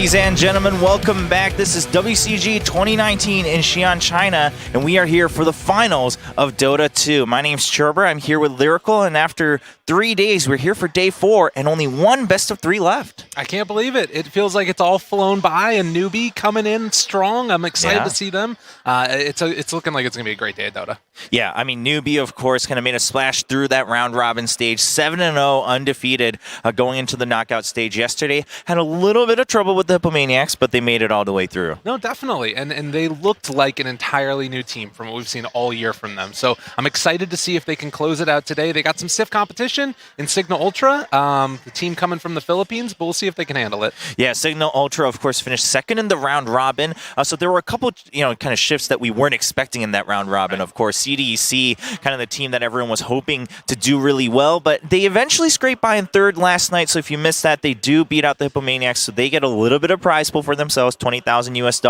Ladies and gentlemen, welcome back. This is WCG 2019 in Xi'an, China, and we are here for the finals of Dota 2. My name's Cherber. I'm here with Lyrical, and after 3 days, we're here for day 4, and only one best of 3 left. I can't believe it. It feels like it's all flown by, and Newbee coming in strong. I'm excited to see them. It's looking like it's going to be a great day at Dota. Yeah, I mean, Newbee, of course, kind of made a splash through that round-robin stage, 7-0 undefeated going into the knockout stage yesterday. Had a little bit of trouble with the Hippomaniacs, but they made it all the way through. No, definitely, and they looked like an entirely new team from what we've seen all year from them. So I'm excited to see if they can close it out today. They got some stiff competition in Cignal Ultra, the team coming from the Philippines, but we'll see if they can handle it. Yeah, Cignal Ultra, of course, finished second in the round-robin, so there were a couple, kind of shifts that we weren't expecting in that round-robin. Right. Of course, CDEC, kind of the team that everyone was hoping to do really well, but they eventually scraped by in third last night, so if you missed that, they do beat out the Hippomaniacs, so they get a little bit of prize pool for themselves, $20,000 US.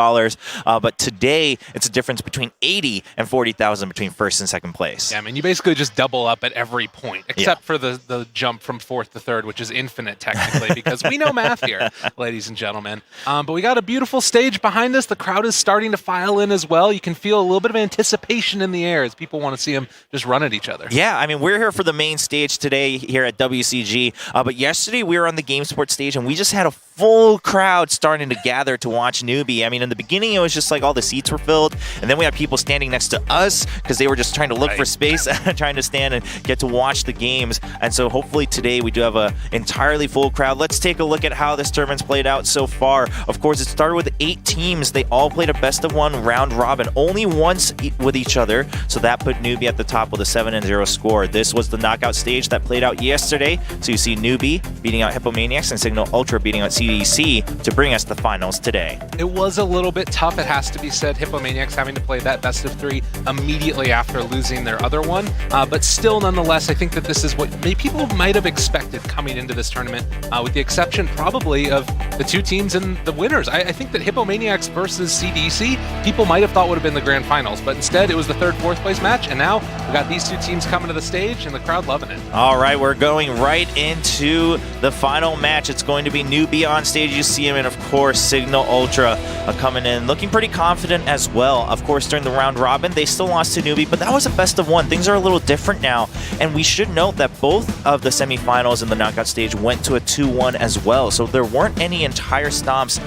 But today, it's a difference between 80 and 40,000 between first and second place. Yeah, I mean, you basically just double up at every point, except for the jump from fourth to third, which is infinite technically, because we know math here, ladies and gentlemen. But we got a beautiful stage behind us. The crowd is starting to file in as well. You can feel a little bit of anticipation in the air as people want to see them just run at each other. Yeah, I mean, we're here for the main stage today here at WCG, but yesterday we were on the Game Sport stage, and we just had a full crowd starting to gather to watch Newbee. I mean, in the beginning, it was just like all the seats were filled, and then we had people standing next to us because they were just trying to look for space, trying to stand and get to watch the games. And so hopefully today we do have an entirely full crowd. Let's take a look at how this tournament's played out so far. Of course, it started with 8 teams. They all played a best-of-1 round robin, only once with each other, so that put Newbee at the top with a 7-0 score. This was the knockout stage that played out yesterday, so you see Newbee beating out Hippomaniacs and Cignal Ultra beating out CDC to bring us the finals today. It was a little bit tough, it has to be said, Hippomaniacs having to play that best of 3 immediately after losing their other one, but still, nonetheless, I think that this is what people might have expected coming into this tournament, with the exception probably of the 2 teams and the winners. I think that Hippomaniacs versus CDC, people might have thought would have been the grand finals, but instead it was the 3rd, 4th place match, and now we got these 2 teams coming to the stage and the crowd loving it. All right, we're going right into the final match. It's going to be Newbee on stage. You see him, and of course Cignal Ultra coming in looking pretty confident as well. Of course, during the round robin they still lost to Newbee, but that was a best of 1. Things are a little different now, and we should note that both of the semifinals in the knockout stage went to a 2-1 as well, so there weren't any entire stomps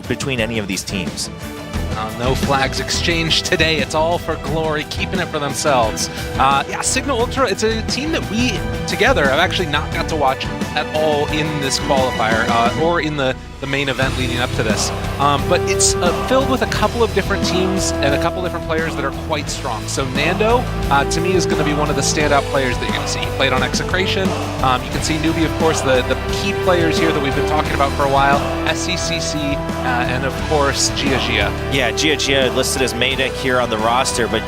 between any of these teams. No flags exchanged today. It's all for glory, keeping it for themselves. Yeah, Cignal Ultra, it's a team that we together have actually not got to watch at all in this qualifier or in the main event leading up to this. But it's filled with a couple of different teams and a couple different players that are quite strong. So Nando, to me, is going to be one of the standout players that you're going to see. He played on Execration. You can see Newbee, of course, the key players here that we've been talking about for a while. SCCC, and of course, Gia. Yeah, Gia listed as Maydeck here on the roster, but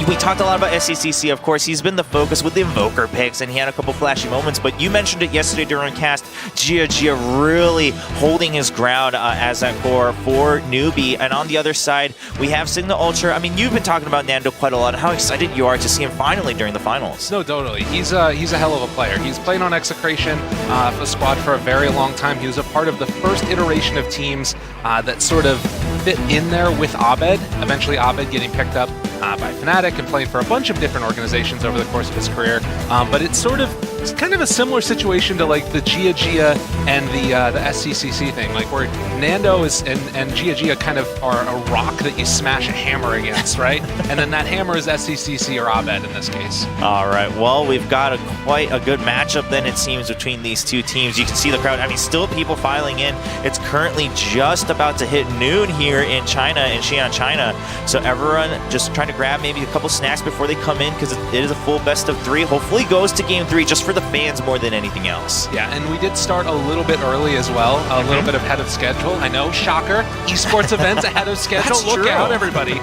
we talked a lot about SCCC. Of course, he's been the focus with the Invoker picks, and he had a couple flashy moments, but you mentioned it yesterday during cast. Gia really holding his ground as that core for Newbee. And on the other side, we have Cignal Ultra. I mean, you've been talking about Nando quite a lot, and how excited you are to see him finally during the finals. No, totally. He's a hell of a player. He's played on Execration, the squad, for a very long time. He was a part of the first iteration of teams that sort of fit in there with Abed. Eventually, Abed getting picked up by Fnatic and playing for a bunch of different organizations over the course of his career. But it's kind of a similar situation to like the Gia and the SCCC thing, like where Nando and Gia kind of are a rock that you smash a hammer against, right? And then that hammer is SCCC or Abed in this case. All right, well, we've got quite a good matchup then, it seems, between these 2 teams. You can see the crowd. I mean, still people filing in. It's currently just about to hit noon here in China, in Xi'an, China. So everyone just trying to grab maybe a couple snacks before they come in, because it is a full best of 3. Hopefully goes to game 3 just for the fans more than anything else. Yeah, and we did start a little bit early as well, a little bit ahead of schedule. I know, shocker, esports events ahead of schedule. Look out, everybody.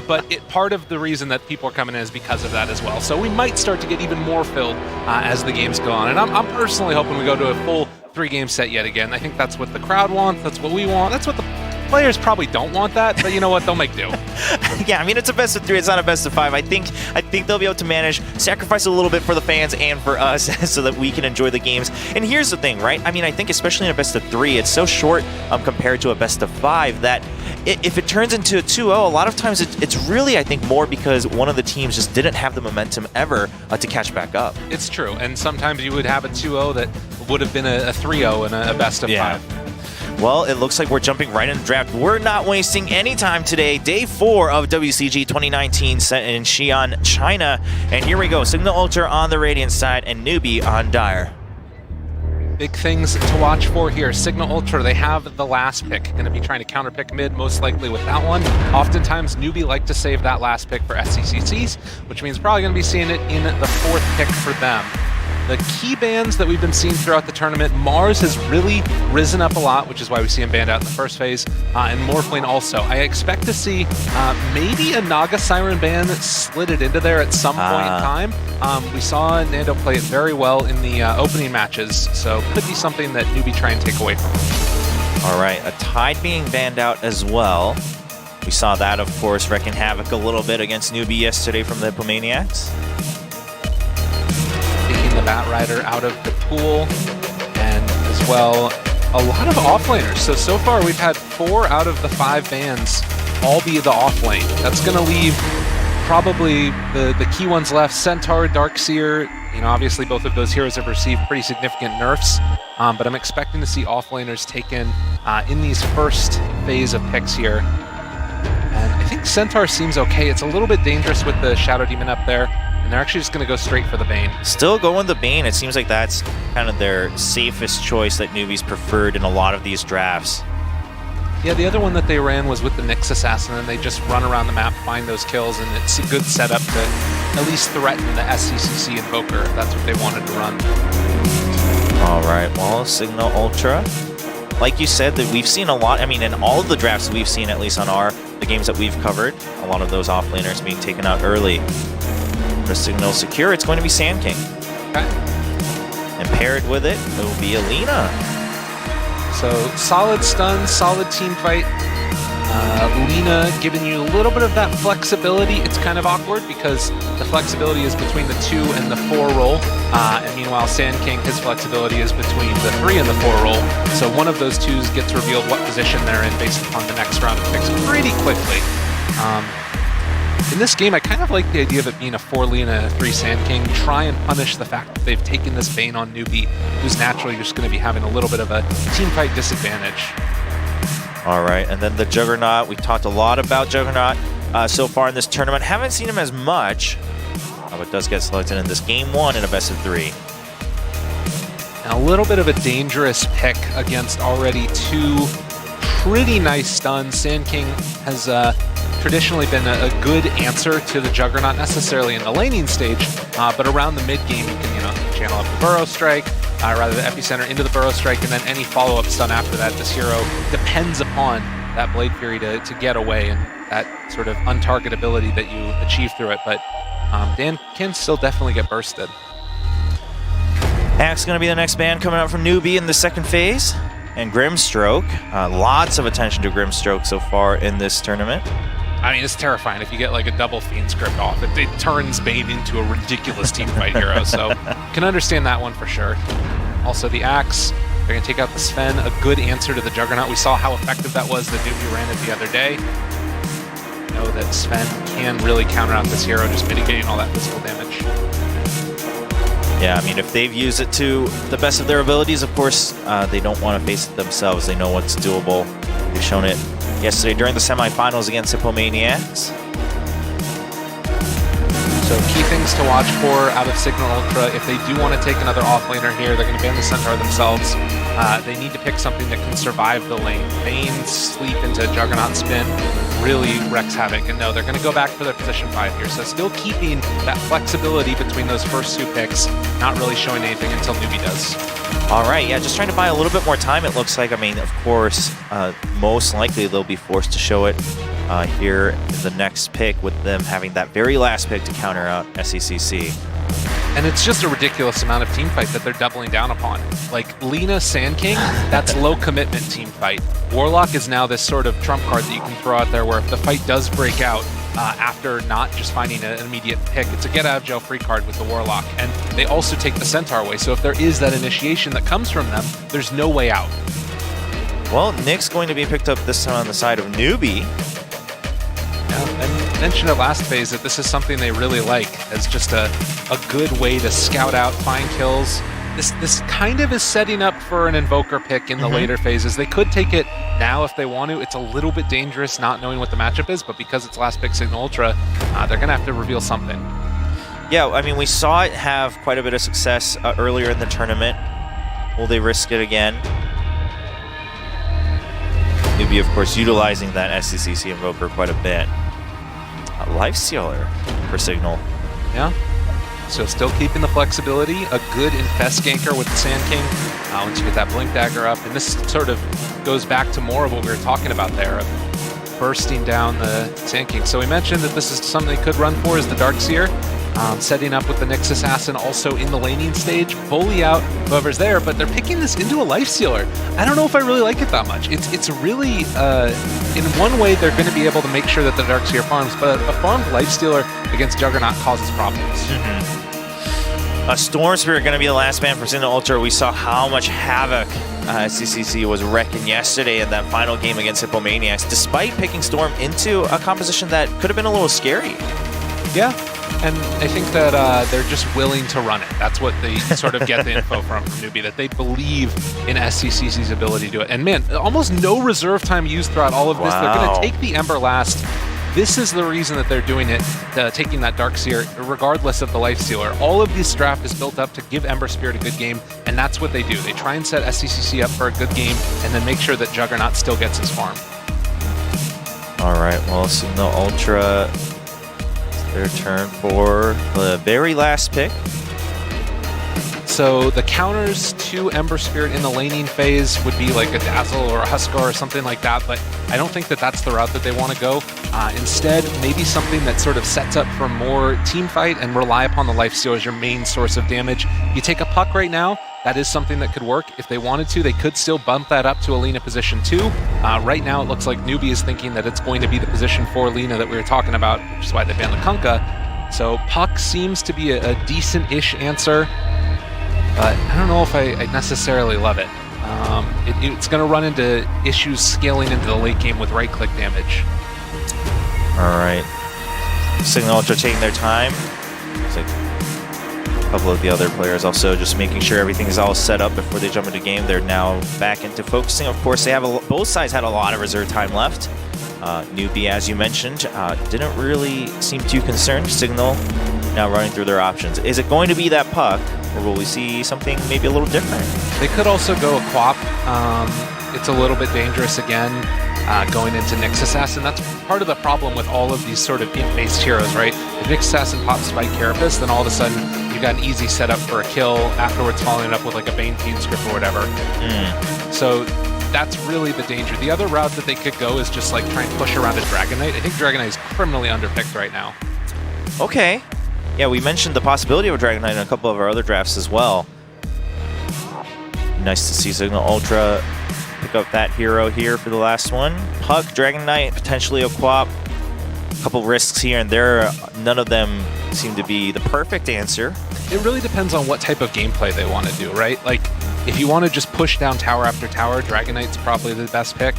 But part of the reason that people are coming in is because of that as well. So we might start to get even more filled as the games go on. And I'm personally hoping we go to a full 3-game set yet again. I think that's what the crowd wants. That's what we want. That's what the players probably don't want that, but you know what? They'll make do. Yeah, I mean, it's a best of 3. It's not a best of 5. I think they'll be able to manage, sacrifice a little bit for the fans and for us so that we can enjoy the games. And here's the thing, right? I mean, I think especially in a best of 3, it's so short compared to a best of 5 that if it turns into a 2-0, a lot of times it's really, I think, more because one of the teams just didn't have the momentum ever to catch back up. It's true, and sometimes you would have a 2-0 that would have been a 3-0 in a best of 5. Well, it looks like we're jumping right in the draft. We're not wasting any time today. Day 4 of WCG 2019 set in Xi'an, China. And here we go. Cignal Ultra on the Radiant side and Newbee on Dire. Big things to watch for here. Cignal Ultra, they have the last pick. Going to be trying to counterpick mid, most likely with that one. Oftentimes, Newbee like to save that last pick for SCCCs, which means probably going to be seeing it in the 4th pick for them. The key bans that we've been seeing throughout the tournament, Mars has really risen up a lot, which is why we see him banned out in the first phase, and Morphling also. I expect to see maybe a Naga Siren ban slitted into there at some point in time. We saw Nando play it very well in the opening matches, so could be something that Newbee try and take away from him. All right, a Tide being banned out as well. We saw that, of course, wrecking havoc a little bit against Newbee yesterday from the Hippomaniacs. Taking the Batrider out of the pool, and as well, a lot of offlaners. So far we've had 4 out of the 5 bans all be the offlane. That's going to leave probably the key ones left. Centaur, Darkseer, obviously both of those heroes have received pretty significant nerfs, but I'm expecting to see offlaners taken in these first phase of picks here. And I think Centaur seems okay. It's a little bit dangerous with the Shadow Demon up there, and they're actually just going to go straight for the Bane. Still going the Bane. It seems like that's kind of their safest choice that Newbee's preferred in a lot of these drafts. Yeah, the other one that they ran was with the Nyx Assassin, and they just run around the map, find those kills, and it's a good setup to at least threaten the SCCC Invoker if that's what they wanted to run. All right, well, Cignal Ultra. Like you said, that we've seen a lot, I mean, in all of the drafts we've seen, at least on the games that we've covered, a lot of those offlaners being taken out early. For Cignal secure, it's going to be Sand King. Okay. And paired with it will be Alina. So solid stun, solid team fight. Lina giving you a little bit of that flexibility. It's kind of awkward because the flexibility is between the 2 and the 4 roll. And meanwhile, Sand King, his flexibility is between the 3 and the 4 roll. So one of those 2s gets revealed what position they're in based upon the next round of picks pretty quickly. In this game, I kind of like the idea of it being a 4 Lina and a 3 Sand King. Try and punish the fact that they've taken this Bane on Newbee, who's naturally just going to be having a little bit of a team fight disadvantage. All right, and then the Juggernaut. We talked a lot about Juggernaut so far in this tournament. Haven't seen him as much, but does get selected in this game 1 in a best of 3. Now, a little bit of a dangerous pick against already 2 pretty nice stuns. Sand King has traditionally been a good answer to the Juggernaut, necessarily in the laning stage, but around the mid game you can channel up the Burrow Strike, rather the Epicenter into the Burrow Strike, and then any follow-up stun after that. This hero depends upon that Blade Fury to get away and that sort of untargetability that you achieve through it, but Dan can still definitely get bursted. Axe going to be the next ban coming out from Newbee in the second phase. And Grimstroke. Lots of attention to Grimstroke so far in this tournament. I mean, it's terrifying if you get like a double Fiend script off. It turns Bane into a ridiculous teamfight hero, so can understand that one for sure. Also, the Axe, they're going to take out the Sven, a good answer to the Juggernaut. We saw how effective that was that Newbee ran it the other day. You know that Sven can really counter out this hero, just mitigating all that physical damage. Yeah, I mean, if they've used it to the best of their abilities, of course, they don't want to face it themselves. They know what's doable. They've shown it yesterday during the semifinals against Hippomaniacs. So key things to watch for out of Cignal Ultra. If they do want to take another offlaner here, they're going to ban the Centaur themselves. They need to pick something that can survive the lane. Bane, Sleep into Juggernaut Spin really wreaks havoc. And no, they're going to go back for their position 5 here. So still keeping that flexibility between those first 2 picks, not really showing anything until Newbee does. All right, yeah, just trying to buy a little bit more time, it looks like. I mean, of course, most likely they'll be forced to show it here in the next pick, with them having that very last pick to counter out SCCC. And it's just a ridiculous amount of team fight that they're doubling down upon. Like, Lina Sand King, that's low commitment team fight. Warlock is now this sort of trump card that you can throw out there where if the fight does break out after not just finding an immediate pick, it's a get out of jail free card with the Warlock. And they also take the Centaur away, so if there is that initiation that comes from them, there's no way out. Well, Nick's going to be picked up this time on the side of Newbee. Yeah, and mentioned it last phase that this is something they really like as just a good way to scout out, find kills. This kind of is setting up for an Invoker pick in the later phases. They could take it now if they want to. It's a little bit dangerous not knowing what the matchup is, but because it's last pick Cignal Ultra, they're going to have to reveal something. Yeah, I mean, we saw it have quite a bit of success earlier in the tournament. Will they risk it again? Newbee, of course, utilizing that SCCC Invoker quite a bit. A Lifestealer for Cignal. Yeah. So still keeping the flexibility, a good Infest ganker with the Sand King once you get that Blink Dagger up. And this sort of goes back to more of what we were talking about there, of bursting down the Sand King. So we mentioned that this is something they could run for is the Darkseer, setting up with the Nyx Assassin also in the laning stage, bully out whoever's there, but they're picking this into a Lifestealer. I don't know if I really like it that much. It's really, in one way, they're going to be able to make sure that the Darkseer farms, but a farmed Lifestealer against Juggernaut causes problems. Storm Spirit going to be the last man for Cignal Ultra. We saw how much havoc CCC was wrecking yesterday in that final game against Hippomaniacs, despite picking Storm into a composition that could have been a little scary. Yeah, and I think that they're just willing to run it. That's what they sort of get the info from Newbee, that they believe in SCCC's ability to do it. And man, almost no reserve time used throughout all of this. They're going to take the Ember last. This is the reason that they're doing it, taking that Darkseer, regardless of the Lifestealer. All of this draft is built up to give Ember Spirit a good game, and that's what they do. They try and set SCCC up for a good game, and then make sure that Juggernaut still gets his farm. All right, well, Cignal Ultra, it's their turn for the very last pick. So the counters to Ember Spirit in the laning phase would be like a Dazzle or a Huskar or something like that, but I don't think that that's the route that they want to go. Instead, maybe something that sort of sets up for more team fight and rely upon the Lifesteal as your main source of damage. You take a Puck right now, that is something that could work. If they wanted to, they could still bump that up to a Lina position 2. Right now, it looks like Newbee is thinking that it's going to be the position 4 Lina that we were talking about, which is why they banned the Kunkka. So Puck seems to be a decent-ish answer. But I don't know if I necessarily love it. It's going to run into issues scaling into the late game with right-click damage. All right. Cignal Ultra taking their time. It's like a couple of the other players also just making sure everything is all set up before they jump into game. They're now back into focusing. Of course, they have both sides had a lot of reserve time left. Newbee, as you mentioned, didn't really seem too concerned. Cignal now running through their options. Is it going to be that Puck, or will we see something maybe a little different? They could also go a Quap. It's a little bit dangerous again, going into Nyx Assassin. That's part of the problem with all of these sort of imp-based heroes, right? If Nyx Assassin pops Spike Carapace, then all of a sudden you've got an easy setup for a kill, afterwards following it up with like a Bane Fiend script or whatever. So that's really the danger. The other route that they could go is just like try and push around a Dragon Knight. I think Dragon Knight is criminally underpicked right now. Okay. Yeah, we mentioned the possibility of a Dragon Knight in a couple of our other drafts as well. Nice to see Cignal Ultra pick up that hero here for the last one. Puck, Dragon Knight, potentially a Quap. A couple risks here and there. None of them seem to be the perfect answer. It really depends on what type of gameplay they want to do, right? Like, if you want to just push down tower after tower, Dragon Knight's probably the best pick.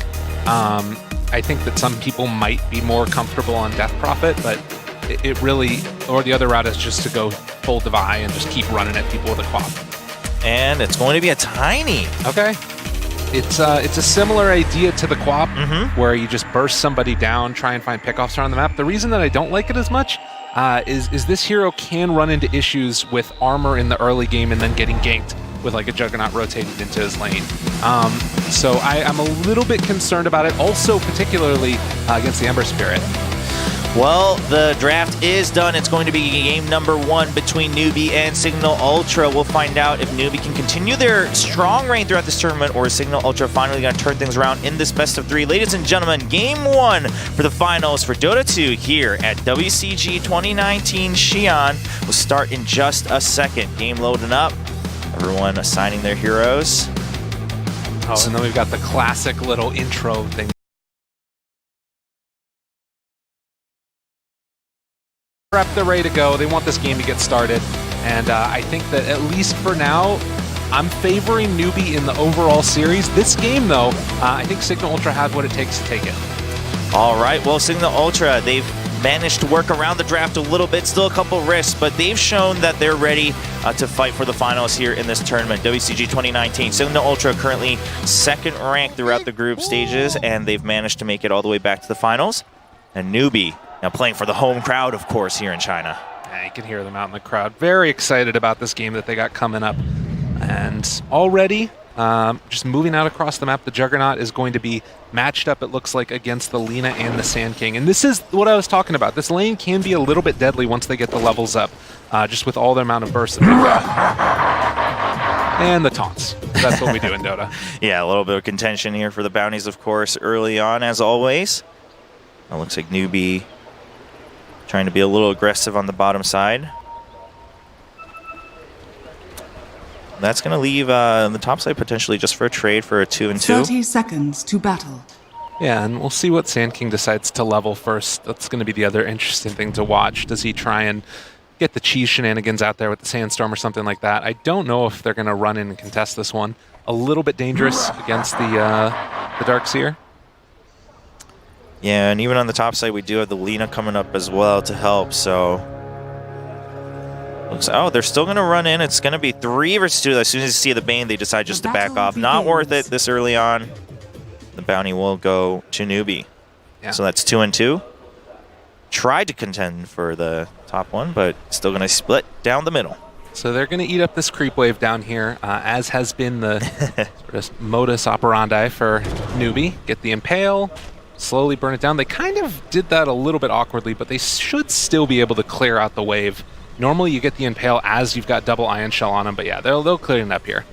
I think that some people might be more comfortable on Death Prophet, but it really, or the other route is just to go full Divide and just keep running at people with a Quap. And it's going to be a Tiny. Okay. It's a similar idea to the Quap, where you just burst somebody down, try and find pickoffs around the map. The reason that I don't like it as much is this hero can run into issues with armor in the early game and then getting ganked with like a Juggernaut rotating into his lane. So I'm a little bit concerned about it, also particularly against the Ember Spirit. Well, the draft is done. It's going to be game number 1 between Newbee and Cignal Ultra. We'll find out if Newbee can continue their strong reign throughout this tournament, or is Cignal Ultra finally going to turn things around in this best of 3. Ladies and gentlemen, game 1 for the finals for Dota 2 here at WCG 2019 Xi'an will start in just a second. Game loading up. Everyone assigning their heroes. Oh, and then we've got the classic little intro thing. Prep, they're ready to go. They want this game to get started. And I think that at least for now, I'm favoring Newbee in the overall series. This game, though, I think Cignal Ultra has what it takes to take it. All right, well, Cignal Ultra, they've managed to work around the draft a little bit, still a couple risks, but they've shown that they're ready to fight for the finals here in this tournament. WCG 2019, Cignal Ultra currently second ranked throughout the group stages, and they've managed to make it all the way back to the finals. And Newbee, now playing for the home crowd, of course, here in China. Yeah, you can hear them out in the crowd. Very excited about this game that they got coming up. And already, just moving out across the map, the Juggernaut is going to be matched up, it looks like, against the Lina and the Sand King. And this is what I was talking about. This lane can be a little bit deadly once they get the levels up, just with all the amount of bursts that they've got. And the taunts. That's what we do in Dota. Yeah, a little bit of contention here for the bounties, of course, early on, as always. It looks like Newbee trying to be a little aggressive on the bottom side. That's going to leave the top side potentially just for a trade for a 2-2. 30 seconds to battle. Yeah, and we'll see what Sand King decides to level first. That's going to be the other interesting thing to watch. Does he try and get the cheese shenanigans out there with the Sandstorm or something like that? I don't know if they're going to run in and contest this one. A little bit dangerous against the Darkseer. Yeah, and even on the top side, we do have the Lina coming up as well to help, so... Oh, they're still going to run in. It's going to be 3 versus 2. As soon as you see the Bane, they decide just to back off. Not worth it this early on. The bounty will go to Newbee. Yeah. So that's 2-2. Tried to contend for the top one, but still going to split down the middle. So they're going to eat up this creep wave down here, as has been the sort of modus operandi for Newbee. Get the Impale, slowly burn it down. They kind of did that a little bit awkwardly, but they should still be able to clear out the wave. Normally you get the Impale as you've got double Ion Shell on them, but yeah, they'll clear it up here.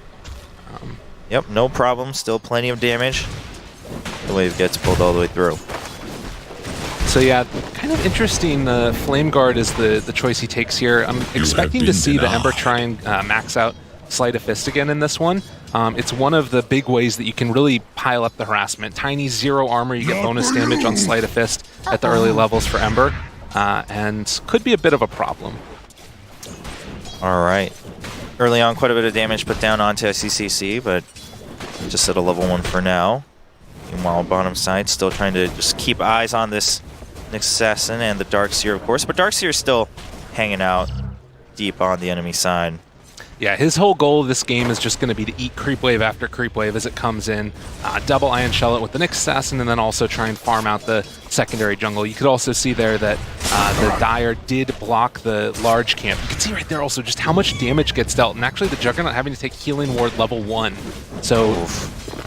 Yep, no problem. Still plenty of damage. The wave gets pulled all the way through. So yeah, kind of interesting. Flame Guard is the choice he takes here. I'm expecting to see the Ember try and max out Sleight of Fist again in this one. It's one of the big ways that you can really pile up the harassment. Tiny 0 armor, you get bonus damage on Sleight of Fist at the early levels for Ember, and could be a bit of a problem. All right. Early on, quite a bit of damage put down onto SCCC, but just at a level 1 for now. Meanwhile, bottom side still trying to just keep eyes on this Nyx Assassin and the Darkseer, of course. But Darkseer is still hanging out deep on the enemy side. Yeah, his whole goal of this game is just going to be to eat creep wave after creep wave as it comes in, double Ion Shell it with the Nyx Assassin, and then also try and farm out the secondary jungle. You could also see there that the Dire did block the large camp. You can see right there also just how much damage gets dealt, and actually the Juggernaut having to take Healing Ward level 1. So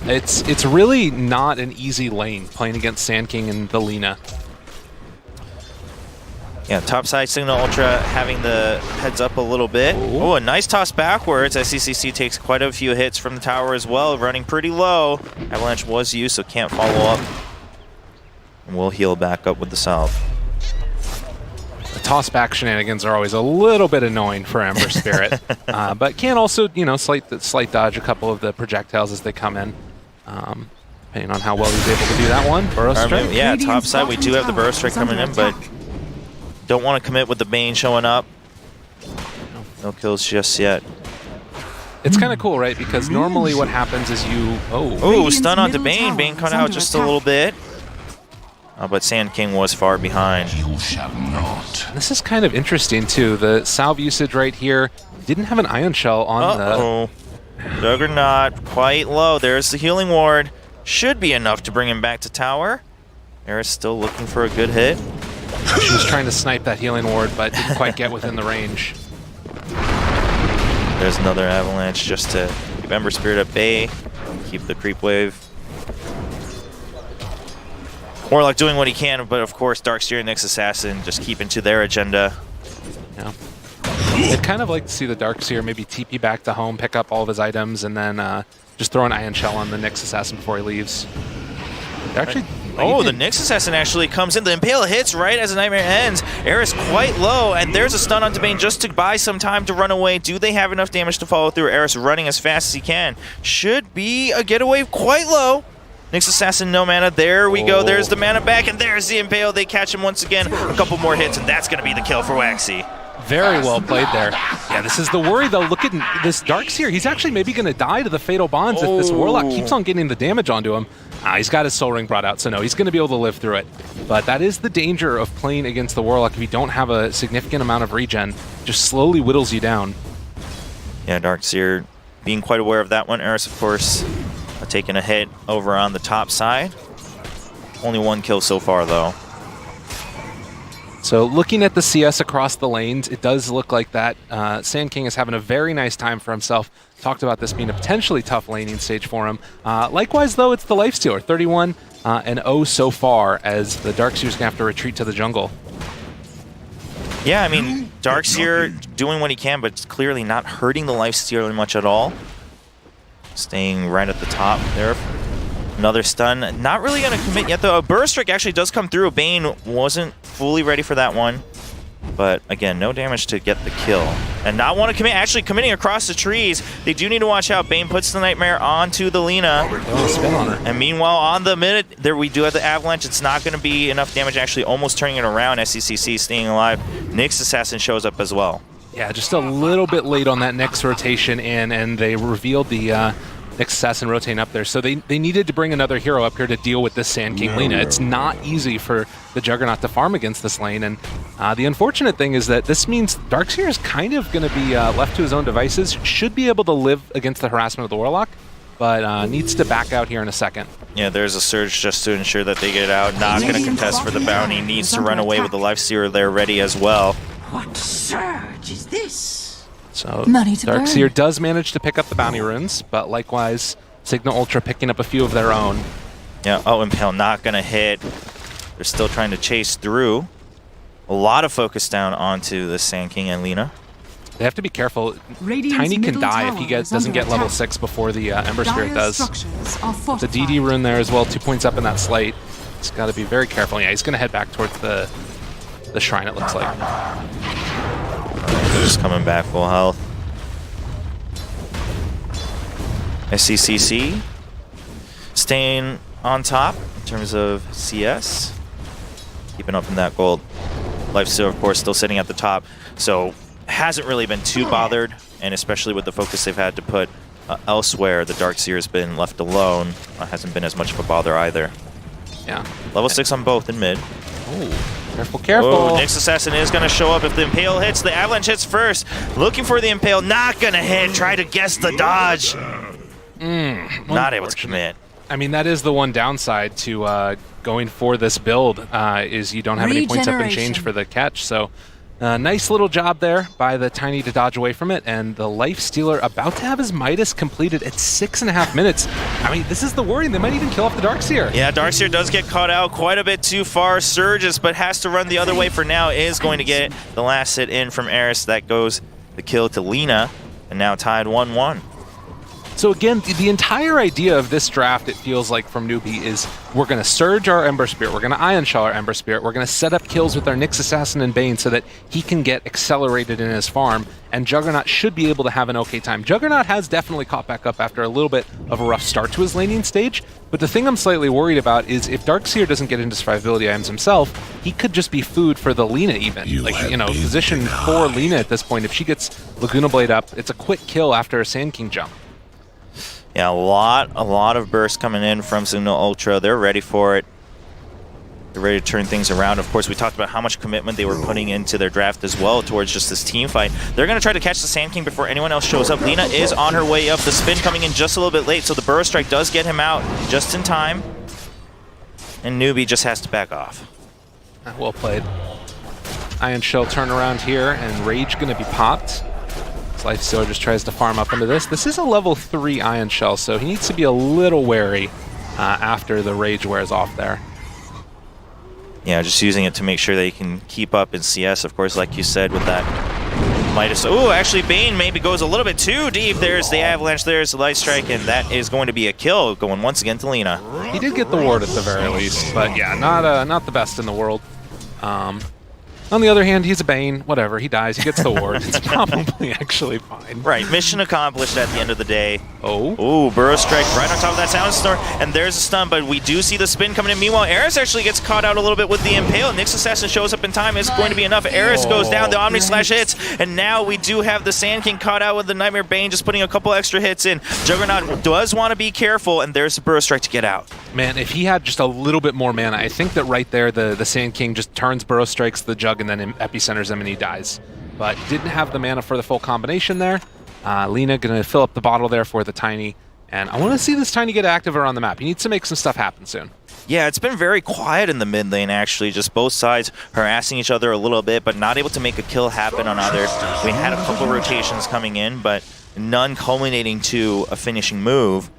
it's really not an easy lane playing against Sand King and the Lina. Yeah, top side Cignal Ultra having the heads up a little bit. Oh, a nice toss backwards. SCCC takes quite a few hits from the tower as well, running pretty low. Avalanche was used, so can't follow up. And we'll heal back up with the salve. The toss back shenanigans are always a little bit annoying for Ember Spirit, but can also, you know, slight dodge a couple of the projectiles as they come in. Depending on how well he's able to do that one. Burrow Strike. Yeah, top side we do have the Burrow Strike coming in, but don't want to commit with the Bane showing up. No kills just yet. It's kind of cool, right? Because normally what happens is you... Oh, stun onto Bane. Bane cut out just a little bit. But Sand King was far behind. You shall not. This is kind of interesting, too. The salve usage right here didn't have an Ion Shell on the... Juggernaut quite low. There's the Healing Ward. Should be enough to bring him back to tower. Eris still looking for a good hit. She was trying to snipe that Healing Ward, but didn't quite get within the range. There's another Avalanche just to keep Ember Spirit at bay, keep the creep wave. Warlock doing what he can, but of course Darkseer and Nyx Assassin just keeping to their agenda. Yeah. I'd kind of like to see the Darkseer maybe TP back to home, pick up all of his items, and then just throw an Ion Shell on the Nyx Assassin before he leaves. They're actually Oh, the Nyx Assassin actually comes in. The Impale hits right as the Nightmare ends. Eris quite low, and there's a stun onto Bane just to buy some time to run away. Do they have enough damage to follow through? Eris running as fast as he can. Should be a getaway quite low. Nyx Assassin, no mana. There we go. There's the mana back, and there's the Impale. They catch him once again. A couple more hits, and that's going to be the kill for Waxy. Very well played there. Yeah, this is the worry, though. Look at this Darkseer. He's actually maybe going to die to the Fatal Bonds if this Warlock keeps on getting the damage onto him. He's got his Soul Ring brought out, so no, he's going to be able to live through it. But that is the danger of playing against the Warlock if you don't have a significant amount of regen. Just slowly whittles you down. Yeah, Darkseer being quite aware of that one. Eris, of course, taking a hit over on the top side. Only one kill so far, though. So looking at the CS across the lanes, it does look like that Sand King is having a very nice time for himself. Talked about this being a potentially tough laning stage for him. Likewise, though, it's the Lifestealer, 31 and 0 so far, as the Darkseer's going to have to retreat to the jungle. Yeah, I mean, Darkseer doing what he can, but it's clearly not hurting the Lifestealer much at all. Staying right at the top there. Another stun. Not really going to commit yet, though. A Burst Strike actually does come through. Bane wasn't fully ready for that one. But, again, no damage to get the kill. And not want to commit. Actually, committing across the trees. They do need to watch out. Bane puts the Nightmare onto the Lina. Oh, spin on her. And meanwhile, on the mid, there we do have the Avalanche. It's not going to be enough damage, actually almost turning it around. SCCC staying alive. Nyx Assassin shows up as well. Yeah, just a little bit late on that next rotation in, and they revealed the Nyx Assassin rotating up there. So they needed to bring another hero up here to deal with this Sand King Lina. It's not easy for the Juggernaut to farm against this lane, and the unfortunate thing is that this means Darkseer is kind of going to be left to his own devices. Should be able to live against the harassment of the Warlock, but needs to back out here in a second. Yeah, there's a surge just to ensure that they get out. Not going to contest for the bounty. Needs to run away with the Lifestealer there ready as well. What surge is this? So Money to Darkseer burn. does manage to pick up the bounty runes, but likewise, Cignal Ultra picking up a few of their own. Yeah, oh, Impale not going to hit. They're still trying to chase through. A lot of focus down onto the Sand King and Lina. They have to be careful. Radiant's Tiny can middle die if he tower is doesn't under get level attack. 6 before the Ember Spirit Dire's does. structures are The fortified. DD rune there as well, 2 points up in that slate. He's got to be very careful. Yeah, he's going to head back towards the shrine, it looks like. They're just coming back full health. SCCC staying on top in terms of CS. Keeping up in that gold. Lifestealer, of course, still sitting at the top. So hasn't really been too bothered. And especially with the focus they've had to put elsewhere, the Darkseer has been left alone. Hasn't been as much of a bother either. Yeah. Level 6 on both in mid. Oh, careful, careful. Oh, Nyx Assassin is going to show up if the Impale hits. The Avalanche hits first. Looking for the Impale. Not going to hit. Try to guess the dodge. Not able to commit. I mean, that is the one downside to going for this build, is you don't have any points up and change for the catch. So nice little job there by the Tiny to dodge away from it, and the Lifestealer about to have his Midas completed at 6.5 minutes. I mean, this is the worry. They might even kill off the Darkseer. Yeah, Darkseer does get caught out quite a bit too far. Surges, but has to run the other way for now. Is going to get the last hit in from Eris. That goes the kill to Lina, and now tied 1-1. So again, the entire idea of this draft, it feels like, from Newbee is we're going to surge our Ember Spirit, we're going to Ion Shell our Ember Spirit, we're going to set up kills with our Nyx Assassin and Bane so that he can get accelerated in his farm, and Juggernaut should be able to have an okay time. Juggernaut has definitely caught back up after a little bit of a rough start to his laning stage, but the thing I'm slightly worried about is if Darkseer doesn't get into survivability items himself, he could just be food for the Lina even. Position for Lina at this point. If she gets Laguna Blade up, it's a quick kill after a Sand King jump. Yeah, a lot of bursts coming in from Cignal Ultra. They're ready for it. They're ready to turn things around. Of course, we talked about how much commitment they were putting into their draft as well towards just this team fight. They're going to try to catch the Sand King before anyone else shows up. Lina is on her way up. The spin coming in just a little bit late, so the Burrow Strike does get him out just in time. And Newbee just has to back off. Well played. Ion Shell turn around here, and Rage going to be popped. Lifestealer just tries to farm up into this. This is a level 3 Ion Shell, so he needs to be a little wary after the Rage wears off there. Yeah, just using it to make sure that he can keep up in CS, of course, like you said, with that Midas. Ooh, actually, Bane maybe goes a little bit too deep. There's the Avalanche, there's the Light Strike, and that is going to be a kill, going once again to Lina. He did get the ward at the very least, but yeah, not the best in the world. On the other hand, he's a Bane. Whatever, he dies, he gets the ward. It's probably actually fine. Right, mission accomplished at the end of the day. Oh. Ooh, Burrow Strike right on top of that Soundstorm, and there's a stun, but we do see the spin coming in. Meanwhile, Eris actually gets caught out a little bit with the Impale. Nyx Assassin shows up in time. It's going to be enough. Eris goes down, the Omni Slash hits, and now we do have the Sand King caught out with the Nightmare Bane, just putting a couple extra hits in. Juggernaut does want to be careful, and there's the Burrow Strike to get out. Man, if he had just a little bit more mana, I think that right there the Sand King just turns Burrow Strikes the Jug and then epicenters him and he dies. But didn't have the mana for the full combination there. Lina gonna fill up the bottle there for the Tiny. And I want to see this Tiny get active around the map. He needs to make some stuff happen soon. Yeah, it's been very quiet in the mid lane, actually. Just both sides harassing each other a little bit, but not able to make a kill happen on either. We had a couple rotations coming in, but none culminating to a finishing move.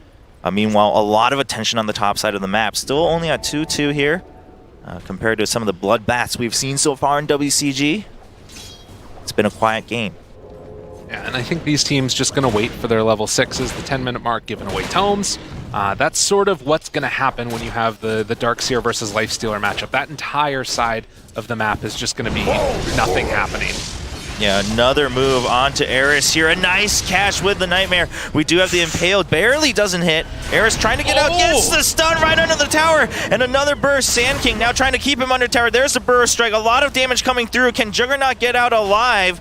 Meanwhile, a lot of attention on the top side of the map. Still only at 2-2 here, compared to some of the bloodbaths we've seen so far in WCG. It's been a quiet game. Yeah, and I think these teams just going to wait for their level 6s, the 10-minute mark, giving away tomes. That's sort of what's going to happen when you have the Darkseer versus Lifestealer matchup. That entire side of the map is just going to be nothing happening. Yeah, another move onto Eris here. A nice catch with the Nightmare. We do have the Impaled. Barely doesn't hit. Eris trying to get out. Gets the stun right under the tower. And another burst. Sand King now trying to keep him under tower. There's the Burrow Strike. A lot of damage coming through. Can Juggernaut get out alive?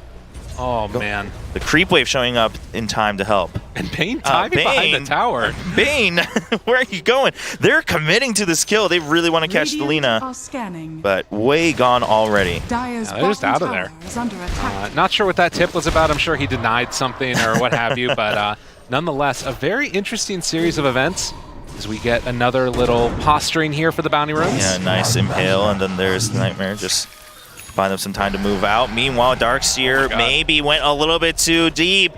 Oh, man. The creep wave showing up in time to help. And Bane diving behind the tower. Bane, where are you going? They're committing to this kill. They really want to catch the Lina. But way gone already. They're just out of there. Not sure what that tip was about. I'm sure he denied something or what have you. But nonetheless, a very interesting series of events as we get another little posturing here for the bounty rooms. Yeah, nice Impale. And then there's the Nightmare just find them some time to move out. Meanwhile, Darkseer maybe went a little bit too deep.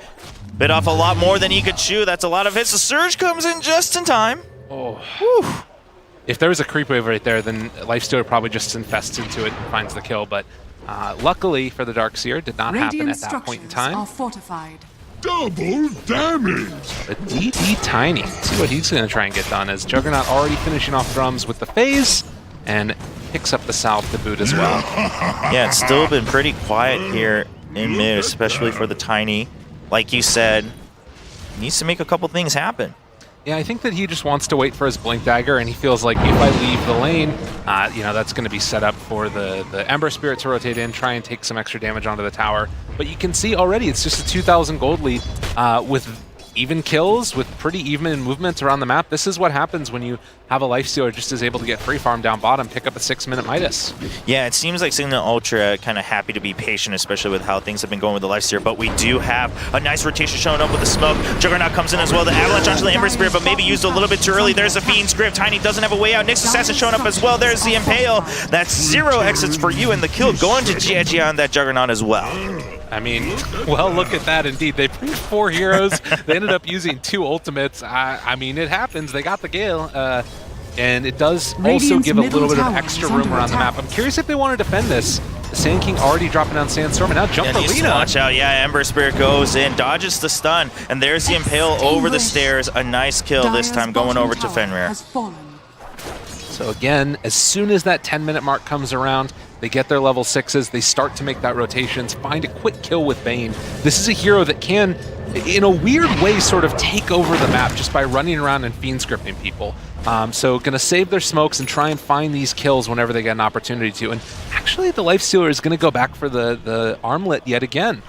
Bit off a lot more than he could chew. That's a lot of hits. The Surge comes in just in time. Oh. Whew. If there was a creep wave right there, then Lifestealer probably just infests into it and finds the kill. But luckily for the Darkseer, did not happen at that point in time. Are fortified. Double damage! The DD Tiny. Let's see what he's going to try and get done, as Juggernaut already finishing off drums with the phase and picks up the salve to boot as well. Yeah, it's still been pretty quiet here in mid, especially for the Tiny. Like you said, needs to make a couple things happen. Yeah, I think that he just wants to wait for his Blink Dagger, and he feels like if I leave the lane, that's going to be set up for the Ember Spirit to rotate in, try and take some extra damage onto the tower. But you can see already it's just a 2,000 gold lead with even kills, with pretty even movements around the map. This is what happens when you have a Lifestealer just is able to get free farm down bottom, pick up a 6-minute Midas. Yeah, it seems like Cignal Ultra kind of happy to be patient, especially with how things have been going with the Lifestealer, but we do have a nice rotation showing up with the smoke. Juggernaut comes in as well. The Avalanche onto the Ember Spirit, but maybe used a little bit too early. There's the Fiend's Grip. Tiny doesn't have a way out. Nyx Assassin showing up as well. There's the Impale. That's 0 exits for you, and the kill going to Xi'an on that Juggernaut as well. I mean, well, look at that indeed. They bring 4 heroes. They ended up using 2 ultimates. I mean, it happens. They got the Gale. And it does also give a little bit of extra room around the map. I'm curious if they want to defend this. The Sand King already dropping down Sandstorm, and now jump for Lina. Watch out, yeah, Ember Spirit goes in, dodges the stun, and there's the Impale over the stairs. A nice kill this time going over to Fenrir. So again, as soon as that 10-minute mark comes around, they get their level 6s, they start to make that rotations, find a quick kill with Bane. This is a hero that can, in a weird way, sort of take over the map just by running around and fiend scripting people. So gonna save their smokes and try and find these kills whenever they get an opportunity to. And actually the Lifestealer is gonna go back for the armlet yet again.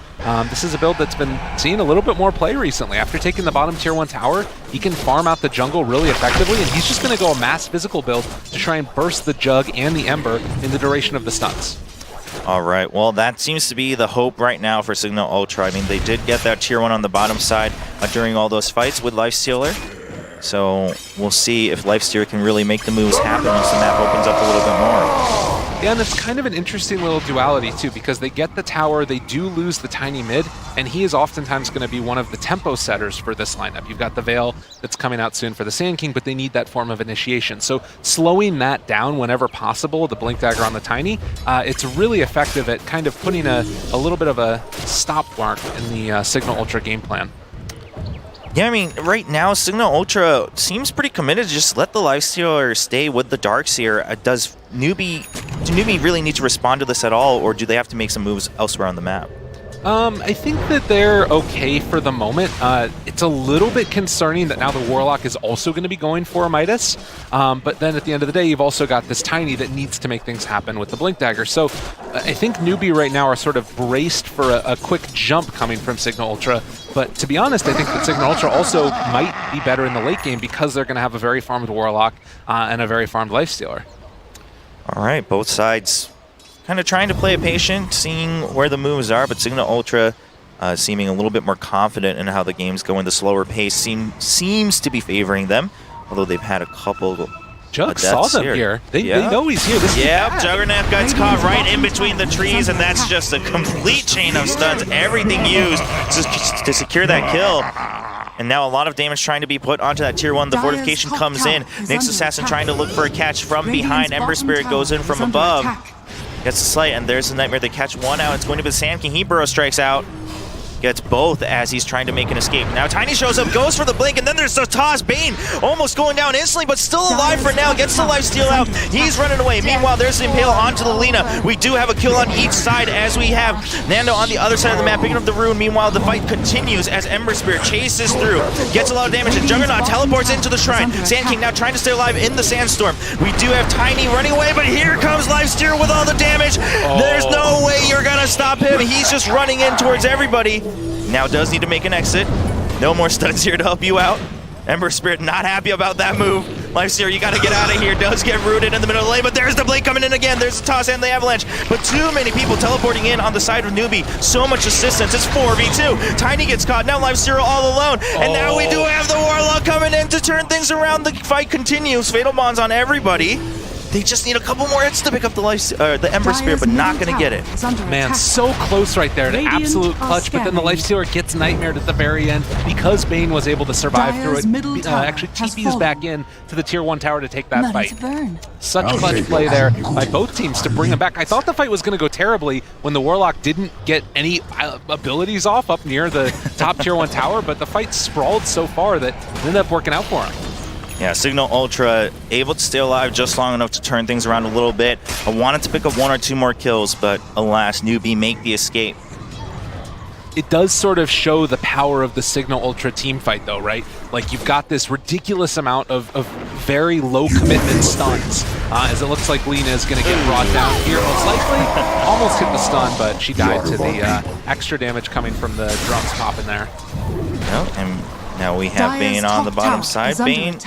This is a build that's been seeing a little bit more play recently. After taking the bottom tier 1 tower, he can farm out the jungle really effectively, and he's just gonna go a mass physical build to try and burst the Jug and the Ember in the duration of the stuns. All right, well, that seems to be the hope right now for Cignal Ultra. I mean, they did get that tier 1 on the bottom side during all those fights with Lifestealer. So we'll see if Lifestealer can really make the moves happen once the map opens up a little bit more. Yeah, and it's kind of an interesting little duality too, because they get the tower, they do lose the tiny mid, and he is oftentimes going to be one of the tempo setters for this lineup. You've got the Veil that's coming out soon for the Sand King, but they need that form of initiation. So slowing that down whenever possible, the Blink Dagger on the tiny, it's really effective at kind of putting a little bit of a stop mark in the Cignal Ultra game plan. Yeah, I mean, right now, Cignal Ultra seems pretty committed to just let the Lifestealer stay with the Darkseer. Do Newbee really need to respond to this at all, or do they have to make some moves elsewhere on the map? I think that they're okay for the moment. It's a little bit concerning that now the Warlock is also going to be going for a Midas, but then at the end of the day, you've also got this Tiny that needs to make things happen with the Blink Dagger. So I think Newbee right now are sort of braced for a quick jump coming from Cignal Ultra, but to be honest, I think that Cignal Ultra also might be better in the late game because they're going to have a very farmed Warlock and a very farmed Lifestealer. All right, both sides kind of trying to play it patient, seeing where the moves are, but Cignal Ultra seeming a little bit more confident in how the game's going. The slower pace seems to be favoring them, although they've had a couple Jug saw them here. They know he's here. This Juggernaut gets caught right in between the trees, and that's just a complete chain of stuns. Everything used to secure that kill. And now a lot of damage trying to be put onto that tier 1. The fortification comes in. Nyx Assassin trying to look for a catch from behind. Ember Spirit goes in from above. Gets the slight, and there's the Nightmare. They catch one out. It's going to be the Sand King. He burrow strikes out. Gets both as he's trying to make an escape. Now Tiny shows up, goes for the blink, and then there's the toss. Bane almost going down instantly, but still alive for now. Gets the lifesteal out. He's running away. Meanwhile, there's the Impale onto the Lina. We do have a kill on each side as we have Nando on the other side of the map picking up the rune. Meanwhile, the fight continues as Ember Spirit chases through. Gets a lot of damage, and Juggernaut teleports into the shrine. Sand King now trying to stay alive in the sandstorm. We do have Tiny running away, but here comes Lifesteal with all the damage. There's no way you're gonna stop him. He's just running in towards everybody. Now does need to make an exit. No more studs here to help you out. Ember Spirit not happy about that move. Lifestealer, you gotta get out of here. Does get rooted in the middle of the lane, but there's the blade coming in again. There's the toss and the avalanche. But too many people teleporting in on the side of Newbee. So much assistance. It's 4v2. Tiny gets caught. Now Lifestealer all alone. And now we do have the Warlock coming in to turn things around. The fight continues. Fatal Bonds on everybody. They just need a couple more hits to pick up the Ember Spirit, but not going to get it. Man, so close right there. An absolute clutch, but then the Lifestealer gets nightmared at the very end because Bane was able to survive through it. Actually, TP's back in to the tier 1 tower to take that fight. Such clutch play there by both teams to bring him back. I thought the fight was going to go terribly when the Warlock didn't get any abilities off up near the top tier 1 tower, but the fight sprawled so far that it ended up working out for him. Yeah, Cignal Ultra able to stay alive just long enough to turn things around a little bit. I wanted to pick up 1 or 2 more kills, but alas, Newbee make the escape. It does sort of show the power of the Cignal Ultra team fight though, right? Like you've got this ridiculous amount of very low commitment stuns as it looks like Lina is going to get brought down here most likely. Almost hit the stun, but she died to the extra damage coming from the drums popping there. Oh, and now we have Bane on the bottom side. Bane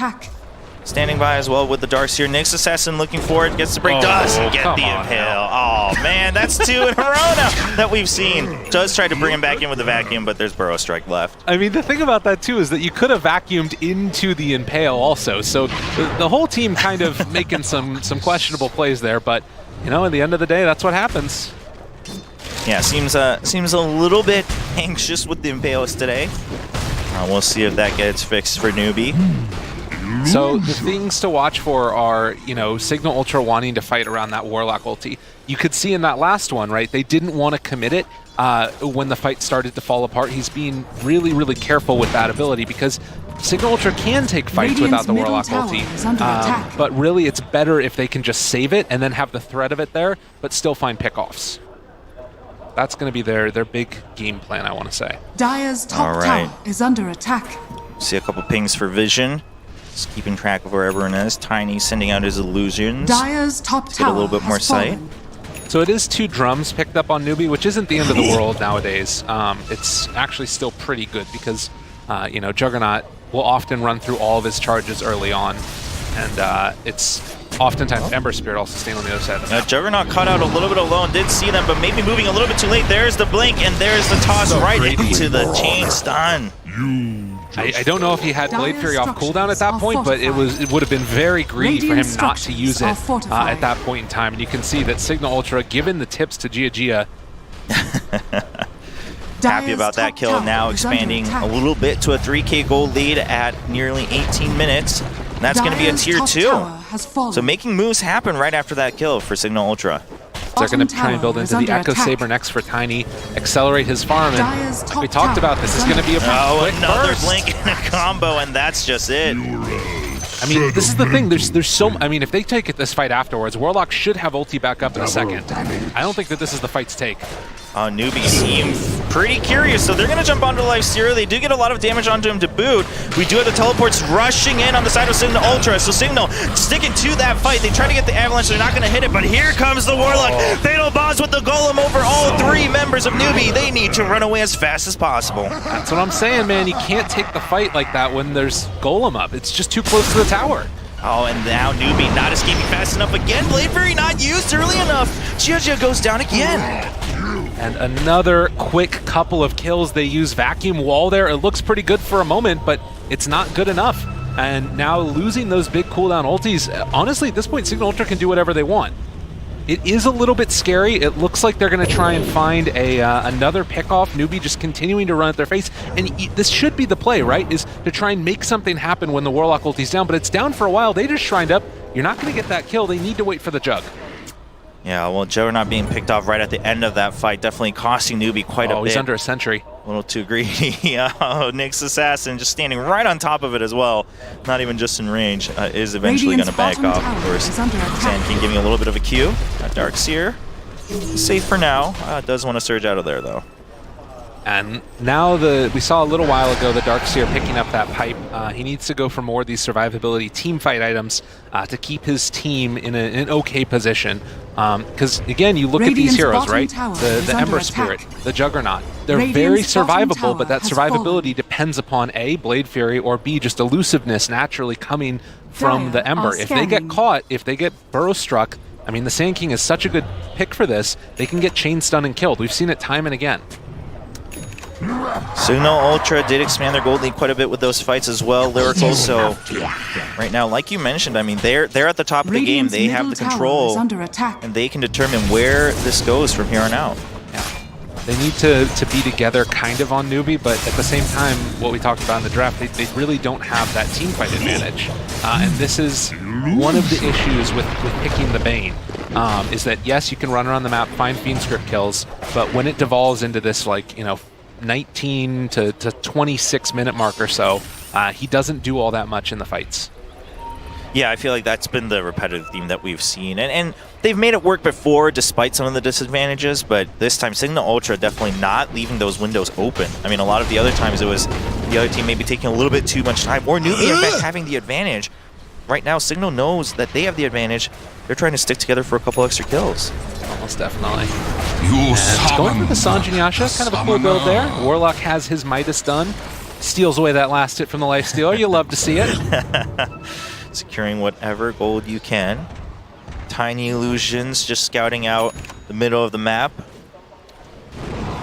standing by as well with the Darkseer. Nyx Assassin looking for it. Gets the break. Does get the Impale. Oh, man. That's 2 in a row now that we've seen. Does try to bring him back in with the vacuum, but there's Burrow Strike left. I mean, the thing about that, too, is that you could have vacuumed into the Impale also. So the whole team kind of making some questionable plays there. But, you know, at the end of the day, that's what happens. Yeah, seems a little bit anxious with the Impales today. We'll see if that gets fixed for Newbee. So the things to watch for are, you know, Cignal Ultra wanting to fight around that Warlock ulti. You could see in that last one, right, they didn't want to commit it when the fight started to fall apart. He's being really, really careful with that ability because Cignal Ultra can take fights without the Warlock ulti. But really, it's better if they can just save it and then have the threat of it there, but still find pickoffs. That's going to be their big game plan, I want to say. Dire's top tower is under attack. See a couple pings for Vision. Just keeping track of where everyone is. Tiny sending out his illusions. Dire's top tower get a little bit more sight. So it is 2 drums picked up on Newbee, which isn't the end of the world nowadays. It's actually still pretty good because, you know, Juggernaut will often run through all of his charges early on. And it's oftentimes Ember Spirit also staying on the other side of the map. Juggernaut caught out a little bit alone, did see them, but maybe moving a little bit too late. There's the blink, and there's the toss right into the chain stun. I don't know if he had Blade Dire Fury off structures cooldown at that are point, but it would have been very greedy for him Radiant not to use it structures are fortified. at that point in time. And you can see that Cignal Ultra, given the tips to Gia, Happy about that kill. Now expanding a little bit to a 3K gold lead at nearly 18 minutes. And that's going to be a tier 2. So making moves happen right after that kill for Cignal Ultra. they're going to try and build into the Echo Saber next for Tiny, accelerate his farm, and like we talked about, this is going to be a quick another burst. blink and a combo, and that's just it. I mean, this is the thing. There's so. I mean, if they take this fight afterwards, Warlock should have ulti back up in a second. I don't think that this is the fight to take. Newbee seem pretty curious, so they're going to jump onto Life Stealer. They do get a lot of damage onto him to boot. We do have the teleports rushing in on the side of Cignal Ultra, so Cignal sticking to that fight. They try to get the Avalanche, they're not going to hit it, but here comes the Warlock. Fatal bombs with the Golem over all three members of Newbee. They need to run away as fast as possible. That's what I'm saying, man. You can't take the fight like that when there's Golem up. It's just too close to the tower. Oh, and now Newbee not escaping fast enough again. Blade Fury not used early enough. Gia goes down again. And another quick couple of kills. They use Vacuum Wall there. It looks pretty good for a moment, but it's not good enough. And now losing those big cooldown ultis, honestly, at this point, Cignal Ultra can do whatever they want. It is a little bit scary. It looks like they're going to try and find another pickoff. Newbee just continuing to run at their face. And this should be the play, right? Is to try and make something happen when the Warlock ulti's down. But it's down for a while. They just shrined up. You're not going to get that kill. They need to wait for the Jug. Yeah, well, Juggernaut being picked off right at the end of that fight, definitely costing Newbee quite a bit. Oh, he's under a sentry. A little too greedy. Nyx Assassin just standing right on top of it as well. Not even just in range. Is eventually going to back off. Of course, Sand King giving a little bit of a Q. Darkseer, safe for now. Does want to surge out of there, though. And now we saw a little while ago the Darkseer picking up that pipe. He needs to go for more of these survivability team fight items to keep his team in an okay position. Because again, you look at these heroes, right? The Ember Spirit, the Juggernaut. They're very survivable, but that survivability depends upon A, Blade Fury, or B, just elusiveness naturally coming from the Ember. If they get caught, if they get burrow struck, I mean, the Sand King is such a good pick for this. They can get chain stunned and killed. We've seen it time and again. Cignal Ultra did expand their gold lead quite a bit with those fights as well. Lyric also, right now, like you mentioned, I mean, they're at the top of the game. They have the control, and they can determine where this goes from here on out. Yeah. They need to be together kind of on Newbee, but at the same time, what we talked about in the draft, they really don't have that team fight advantage. And this is one of the issues with picking the Bane, is that, yes, you can run around the map, find Fiend Script kills, but when it devolves into this, like, 19 to 26 minute mark or so, he doesn't do all that much in the fights. Yeah, I feel like that's been the repetitive theme that we've seen. And they've made it work before despite some of the disadvantages, but this time Cignal Ultra definitely not leaving those windows open. I mean, a lot of the other times it was the other team maybe taking a little bit too much time, or Newbee in fact having the advantage. Right now, Cignal knows that they have the advantage. They're trying to stick together for a couple extra kills. Almost definitely. And going for the Sanjin Yasha, kind of a cool build there. Warlock has his Midas done. Steals away that last hit from the Life Stealer. You love to see it. Securing whatever gold you can. Tiny Illusions just scouting out the middle of the map.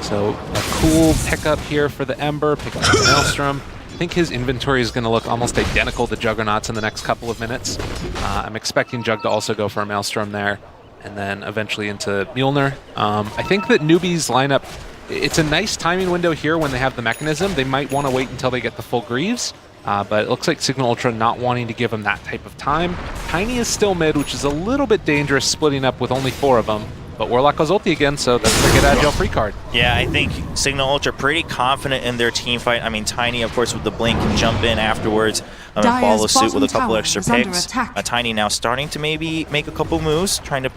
So a cool pickup here for the Ember, picking up the Maelstrom. I think his inventory is going to look almost identical to Juggernaut's in the next couple of minutes. I'm expecting Jug to also go for a Maelstrom there, and then eventually into Mjolnir. I think that Newbee's lineup, it's a nice timing window here when they have the mechanism. They might want to wait until they get the full Greaves, but it looks like Cignal Ultra not wanting to give them that type of time. Tiny is still mid, which is a little bit dangerous, splitting up with only 4 of them. But Warlock goes ulti again, so that's their Get Agile free card. Yeah, I think Cignal Ultra pretty confident in their team fight. I mean, Tiny, of course, with the blink can jump in afterwards and follow suit with a couple extra picks. Tiny now starting to maybe make a couple moves, trying to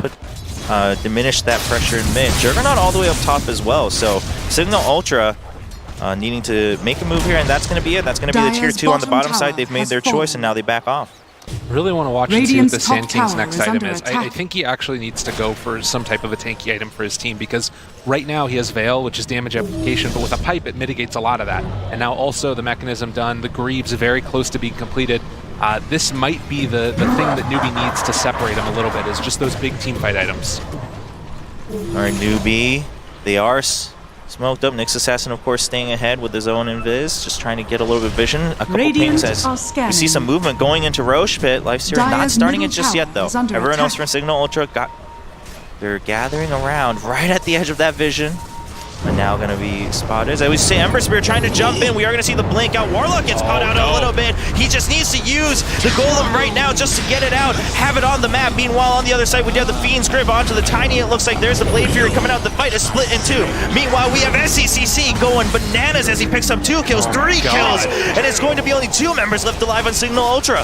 diminish that pressure in mid. Juggernaut all the way up top as well. So Cignal Ultra needing to make a move here, and that's going to be it. That's going to be the tier 2 on the bottom side. They've made their choice, and now they back off. I really want to watch and see what the Sand King's next item is. I think he actually needs to go for some type of a tanky item for his team, because right now he has Veil, which is damage application, but with a pipe it mitigates a lot of that. And now also the mechanism done, the Greaves very close to being completed. This might be the thing that Newbee needs to separate him a little bit, is just those big team fight items. All right, Newbee, they are Smoked up. Nyx Assassin, of course, staying ahead with his own invis, just trying to get a little bit of vision. A couple Radiant pings as are we scanning. see some movement going into Roche Pit. Lifesteal not Dire's starting it middle just yet, tower though. is under Everyone else attack. from Cignal Ultra they're gathering around right at the edge of that vision. And now going to be spotted. As we see Ember Spear trying to jump in. We are going to see the blink out. Warlock gets caught out a little bit. He just needs to use the Golem right now just to get it out, have it on the map. Meanwhile, on the other side, we do have the Fiend's Grip onto the Tiny. It looks like there's the Blade Fury coming out. The fight is split in two. Meanwhile, we have SCCC going bananas as he picks up 2 kills, 3 kills, and it's going to be only 2 members left alive on Cignal Ultra.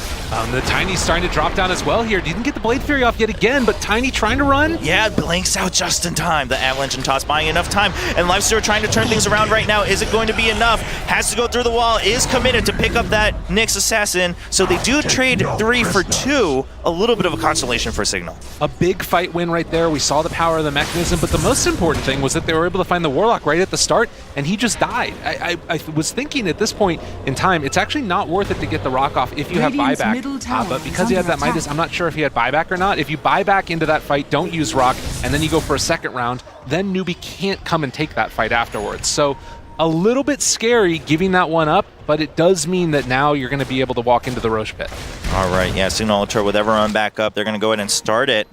The Tiny's starting to drop down as well here. Didn't get the Blade Fury off yet again, but Tiny trying to run. Yeah, blinks out just in time. The Avalanche and Toss buying enough time, and Lifestealer trying to turn things around right now. Is it going to be enough? Has to go through the wall, is committed to pick up that Nyx Assassin, so they do trade 3 for 2. A little bit of a consolation for Cignal. A big fight win right there. We saw the power of the mechanism, but the most important thing was that they were able to find the Warlock right at the start, and he just died. I was thinking at this point in time, it's actually not worth it to get the Rock off if you have Radiant's buyback. middle tower But is because he had under that Midas, attack. I'm not sure if he had buyback or not. If you buy back into that fight, don't use Rock, and then you go for a second round, then Newbee can't come and take that fight afterwards. So a little bit scary giving that one up, but it does mean that now you're going to be able to walk into the Roche Pit. All right, yeah, Cignal Ultra with everyone back up. They're going to go ahead and start it.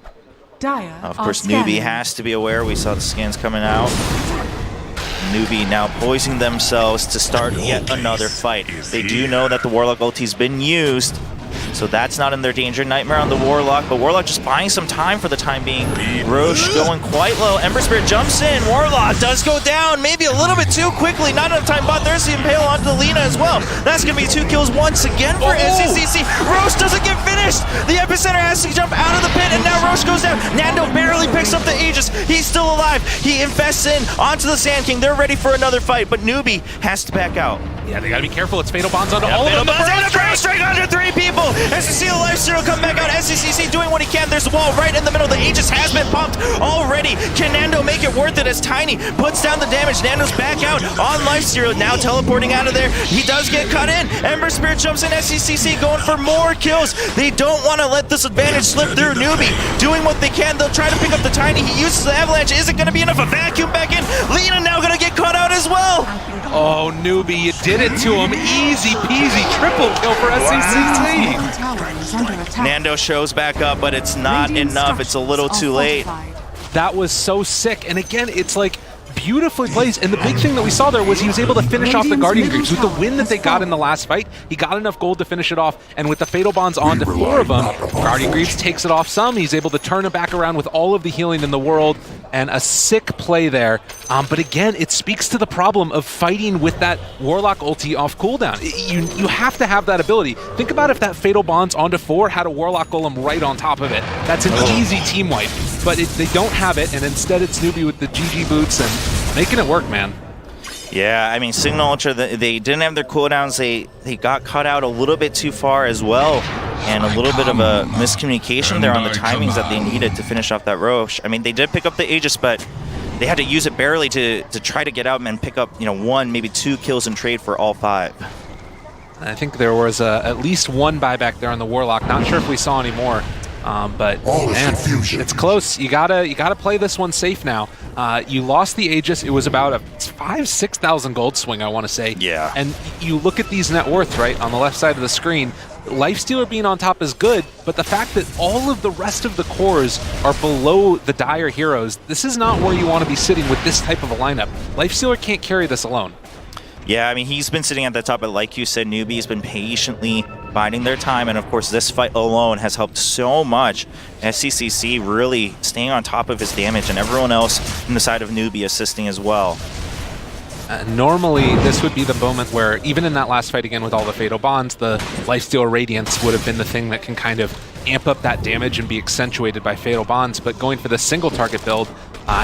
Dire Of are course, scanning. Newbee has to be aware. We saw the scans coming out. Newbee now poising themselves to start yet another fight. They do know that the Warlock ulti's been used, so that's not in their danger. Nightmare on the Warlock, but Warlock just buying some time for the time being. Roche going quite low. Ember Spirit jumps in. Warlock does go down, maybe a little bit too quickly. Not enough time, but there's the Impale onto the Lina as well. That's going to be 2 kills once again for SCCC. Roche doesn't get finished. The Epicenter has to jump out of the pit, and now Roche goes down. Nando barely picks up the Aegis. He's still alive. He invests in onto the Sand King. They're ready for another fight, but Newbee has to back out. Yeah, they got to be careful. It's Fatal Bonds onto all of them. Fatal strike under 3 people. As you see the Life Zero come back out, SCCC doing what he can. There's a wall right in the middle. The Aegis has been pumped already. Can Nando make it worth it as Tiny puts down the damage? Nando's back out on Life Zero, now teleporting out of there. He does get cut in. Ember Spirit jumps in. SCCC going for more kills. They don't want to let this advantage slip through. Newbee doing what they can. They'll try to pick up the Tiny. He uses the Avalanche. Is it going to be enough? A vacuum back in. Lina now going to get caught out as well. Oh, Newbee, you did it to him. Easy peasy, triple kill for SCCC. Middle tower is under attack. Nando shows back up, but it's not Radiant enough. It's a little structures too are late. fortified. That was so sick. And again, it's like beautifully placed. And the big thing that we saw there was he was able to finish off the Radiant's Guardian middle Greaves. With the tower win that has they got in the last fight, he got enough gold to finish it off. And with the Fatal Bonds onto 4 of them, Guardian Greaves takes it off some. He's able to turn it back around with all of the healing in the world. And a sick play there. But again, it speaks to the problem of fighting with that Warlock ulti off cooldown. You have to have that ability. Think about if that Fatal Bonds onto 4 had a Warlock Golem right on top of it. That's an easy team wipe. But they don't have it, and instead it's Newbee with the GG boots and making it work, man. Yeah, I mean, Cignal Ultra, they didn't have their cooldowns. They got cut out a little bit too far as well. And a little bit of a miscommunication there on the timings that they needed to finish off that Roche. I mean, they did pick up the Aegis, but they had to use it barely to try to get out and pick up, 1, maybe 2 kills in trade for all 5. I think there was at least 1 buyback there on the Warlock. Not sure if we saw any more. But man, it's close. You gotta play this one safe now. You lost the Aegis. It was about a 5,000-6,000 gold swing, I want to say. Yeah. And you look at these net worth right on the left side of the screen. Lifestealer being on top is good, but the fact that all of the rest of the cores are below the Dire heroes, this is not where you want to be sitting with this type of a lineup. Lifestealer can't carry this alone. Yeah, I mean, he's been sitting at the top, but like you said, Newbee's been patiently biding their time, and of course, this fight alone has helped so much. SCCC really staying on top of his damage, and everyone else from the side of Newbee assisting as well. Normally, this would be the moment where, even in that last fight again with all the Fatal Bonds, the Lifesteal Radiance would have been the thing that can kind of amp up that damage and be accentuated by Fatal Bonds, but going for the single target build,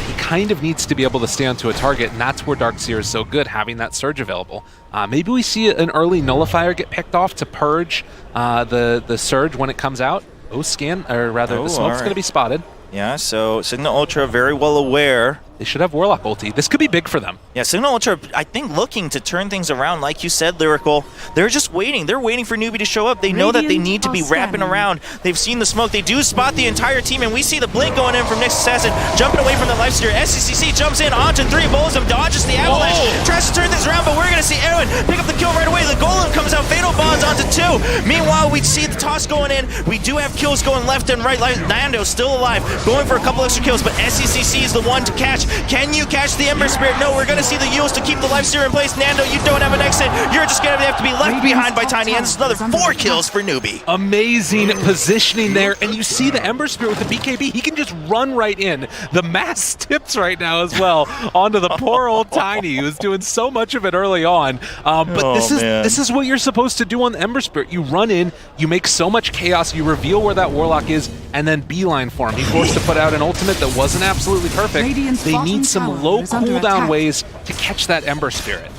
he kind of needs to be able to stay onto a target, and that's where Darkseer is so good, having that Surge available. Maybe we see an early Nullifier get picked off to purge the Surge when it comes out. The smoke's going to be spotted. Yeah, so Cignal Ultra very well aware They should have Warlock ulti. This could be big for them. Yeah, Cignal Ultra, I think, looking to turn things around. Like you said, Lyrical, they're just waiting. They're waiting for Newbee to show up. They know that they need to be wrapping around. They've seen the smoke. They do spot the entire team, and we see the blink going in from Next Assassin, jumping away from the Lifesteer. SCCC jumps in onto 3 bullets him, dodges the avalanche, tries to turn this around, but we're going to see Erwin pick up the kill right away. The Golem comes out, Fatal Bonds onto 2. Meanwhile, we see the toss going in. We do have kills going left and right. Nando still alive, going for a couple extra kills, but SCCC is the one to catch. Can you catch the Ember Spirit? No, we're going to see the Yules to keep the Lifesteer in place. Nando, you don't have an exit. You're just going to have to be left behind by Tiny, and it's another 4 kills for Newbee. Amazing positioning there, and you see the Ember Spirit with the BKB. He can just run right in. The mass tips right now as well onto the poor old Tiny, who was doing so much of it early on. But this is what you're supposed to do on the Ember Spirit. You run in, you make so much chaos, you reveal where that Warlock is, and then beeline for him. He forced to put out an ultimate that wasn't absolutely perfect. They need some low cooldown ways to catch that Ember Spirit.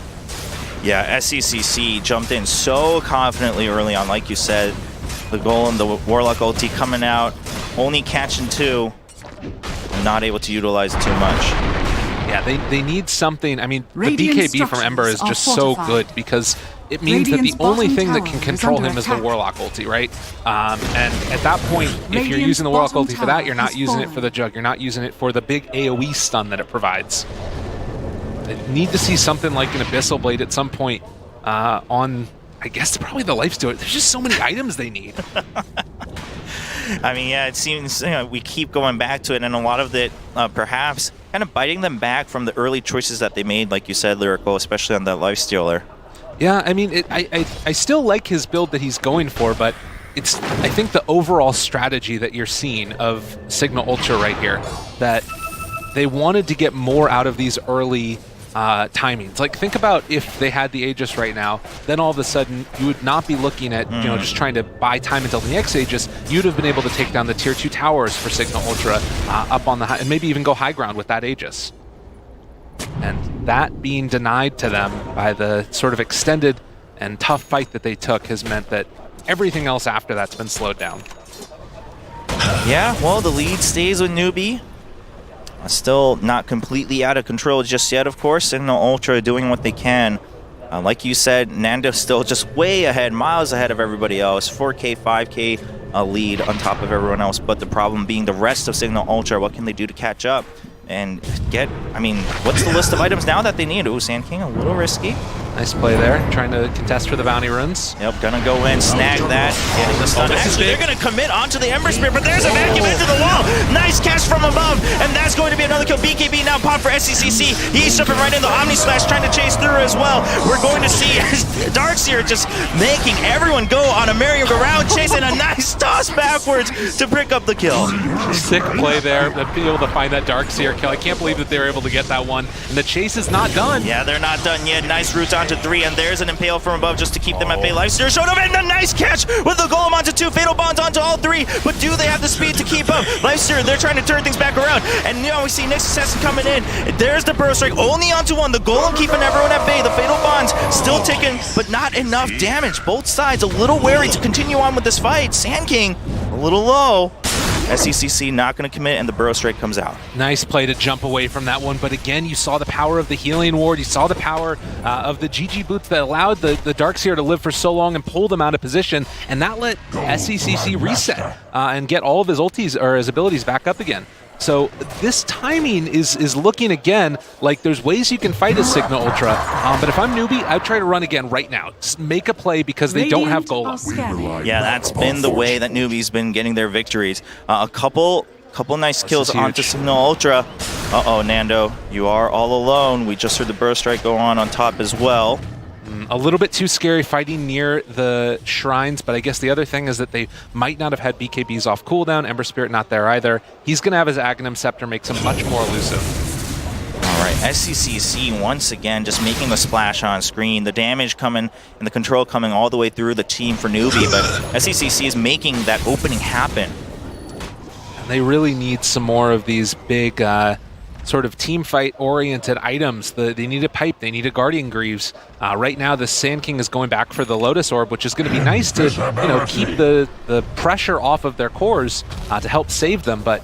Yeah, SCCC jumped in so confidently early on, like you said. The Golem, the Warlock ulti coming out, only catching 2, not able to utilize it too much. Yeah, they need something. I mean, the BKB from Ember is just so good because it means that the only thing that can control him is the Warlock ulti, right? And at that point, if you're using the Warlock ulti for that, you're not using it for the Jug. You're not using it for the big AoE stun that it provides. They need to see something like an Abyssal Blade at some point on, I guess, probably the Lifesteal. There's just so many items they need. I mean, yeah, it seems we keep going back to it, and a lot of it perhaps kind of biting them back from the early choices that they made, like you said, Lyrical, especially on that Lifestealer. Yeah, I mean, I still like his build that he's going for, but it's, I think, the overall strategy that you're seeing of Cignal Ultra right here, that they wanted to get more out of these early timings. Like, think about if they had the Aegis right now, then all of a sudden you would not be looking at, you know, just trying to buy time until the next Aegis. You'd have been able to take down the tier 2 towers for Cignal Ultra up on the high, and maybe even go high ground with that Aegis. And that being denied to them by the sort of extended and tough fight that they took has meant that everything else after that's been slowed down. Yeah, well, the lead stays with Newbee. Still not completely out of control just yet, of course, and Ultra doing what they can. Like you said, Nando's still just way ahead, miles ahead of everybody else. 4K, 5K lead on top of everyone else, but the problem being the rest of Cignal Ultra. What can they do to catch up and get, I mean, what's the list of items now that they need? Ooh, Sand King, a little risky. Nice play there, trying to contest for the bounty runes. Yep, gonna go in, snag that, getting the stun. Actually, they're gonna commit onto the Ember Spirit, but there's a vacuum into the wall. Nice catch from above, and that's going to be another kill. BKB now popped for SCCC. He's jumping right in the Omni Slash, trying to chase through as well. We're going to see Darkseer just making everyone go on a merry-go-round chase, and a nice toss backwards to pick up the kill. Sick play there, to be able to find that Darkseer kill. I can't believe that they were able to get that one, and the chase is not done. Yeah, they're not done yet. Nice route onto 3, and there's an Impale from above just to keep them at bay. Lifesteer showed up, and a nice catch with the Golem onto 2, Fatal Bonds onto all 3, but do they have the speed to keep up? Lifesteer, they're trying to turn things back around, and now we see Next Assassin coming in. There's the Burrow Strike, only onto 1. The Golem keeping everyone at bay. The Fatal Bonds still ticking, but not enough damage. Both sides a little wary to continue on with this fight. Sand King a little low. SCCC not going to commit, and the Burrow Strike comes out. Nice play to jump away from that one, but again, you saw the power of the healing ward, you saw the power of the GG boots that allowed the Darkseer to live for so long and pull them out of position, and that let SCCC reset and get all of his ultis, or his abilities, back up again. So this timing is looking again like there's ways you can fight a Cignal Ultra, but if I'm Newbee, I'd try to run again right now. Just make a play because they don't have Golem. Yeah, that's been the way that Newbee's been getting their victories. A couple nice kills onto Cignal Ultra. Uh-oh, Nando, you are all alone. We just heard the Burrow Strike go on top as well. A little bit too scary fighting near the shrines, but I guess the other thing is that they might not have had BKBs off cooldown. Ember Spirit not there either. He's going to have his Aghanim Scepter, makes him much more elusive. All right, SCCC once again just making the splash on screen. The damage coming and the control coming all the way through the team for Newbee, but SCCC is making that opening happen. And they really need some more of these big sort of team fight oriented items. They need a pipe, they need a Guardian Greaves. Right now the Sand King is going back for the Lotus Orb, which is going to be nice to keep the pressure off of their cores to help save them, but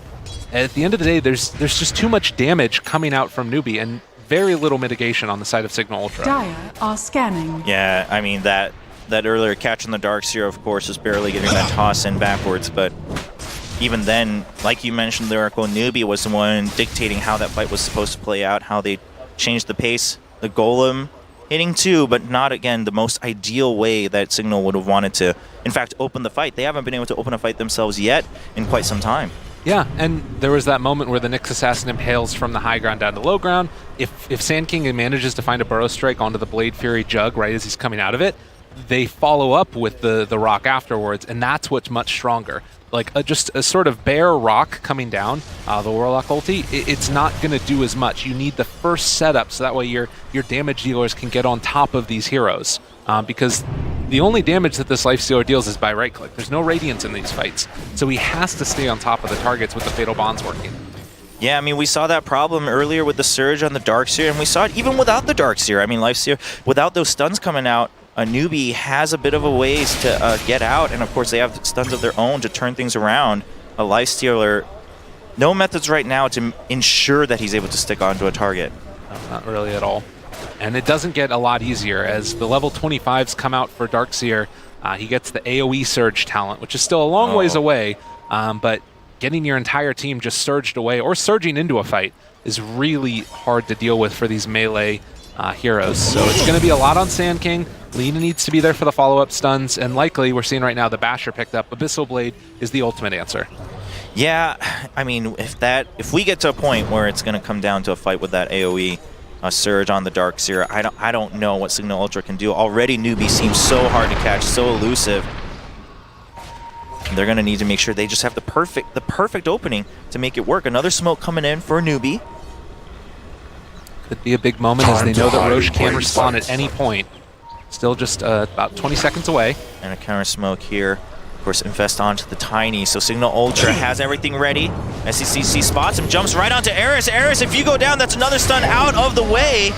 At the end of the day, there's just too much damage coming out from Newbee and very little mitigation on the side of Cignal Ultra. Dire are scanning. Yeah, I mean, that earlier catch on the Darkseer, of course, is barely getting that toss in backwards, but even then, like you mentioned, Lyrical, Newbee was the one dictating how that fight was supposed to play out, how they changed the pace. The Golem hitting 2, but not, again, the most ideal way that Cignal would have wanted to, in fact, open the fight. They haven't been able to open a fight themselves yet in quite some time. Yeah, and there was that moment where the Nyx Assassin impales from the high ground down to low ground. If Sand King manages to find a Burrow Strike onto the Blade Fury Jug right as he's coming out of it, they follow up with the rock afterwards, and that's what's much stronger. Like just a sort of bare rock coming down, the Warlock ulti, it's not going to do as much. You need the first setup so that way your damage dealers can get on top of these heroes. Because the only damage that this Lifestealer deals is by right-click. There's no Radiance in these fights. So he has to stay on top of the targets with the Fatal Bonds working. Yeah, I mean, we saw that problem earlier with the Surge on the Darkseer, and we saw it even without the Darkseer. I mean, Lifestealer, without those stuns coming out, a Newbee has a bit of a ways to get out, and of course they have stuns of their own to turn things around. A Lifestealer, no methods right now to ensure that he's able to stick onto a target. No, not really at all. And it doesn't get a lot easier as the level 25s come out for Darkseer. He gets the AoE Surge talent, which is still a long ways away, but getting your entire team just surged away or surging into a fight is really hard to deal with for these melee heroes. So it's going to be a lot on Sand King. Lina needs to be there for the follow-up stuns, and likely, we're seeing right now, the Basher picked up. Abyssal Blade is the ultimate answer. Yeah, I mean, if we get to a point where it's going to come down to a fight with that AoE Surge on the Darkseer, I don't know what Cignal Ultra can do. Already Newbee seems so hard to catch, so elusive. They're going to need to make sure they just have the perfect opening to make it work. Another smoke coming in for Newbee. Could be a big moment as they know that Roche can respawn at any point. Still just about 20 seconds away. And a counter smoke here. Of course, Infest onto the Tiny, so Cignal Ultra has everything ready. SCCC spots him, jumps right onto Eris. Eris, if you go down, that's another stun out of the way.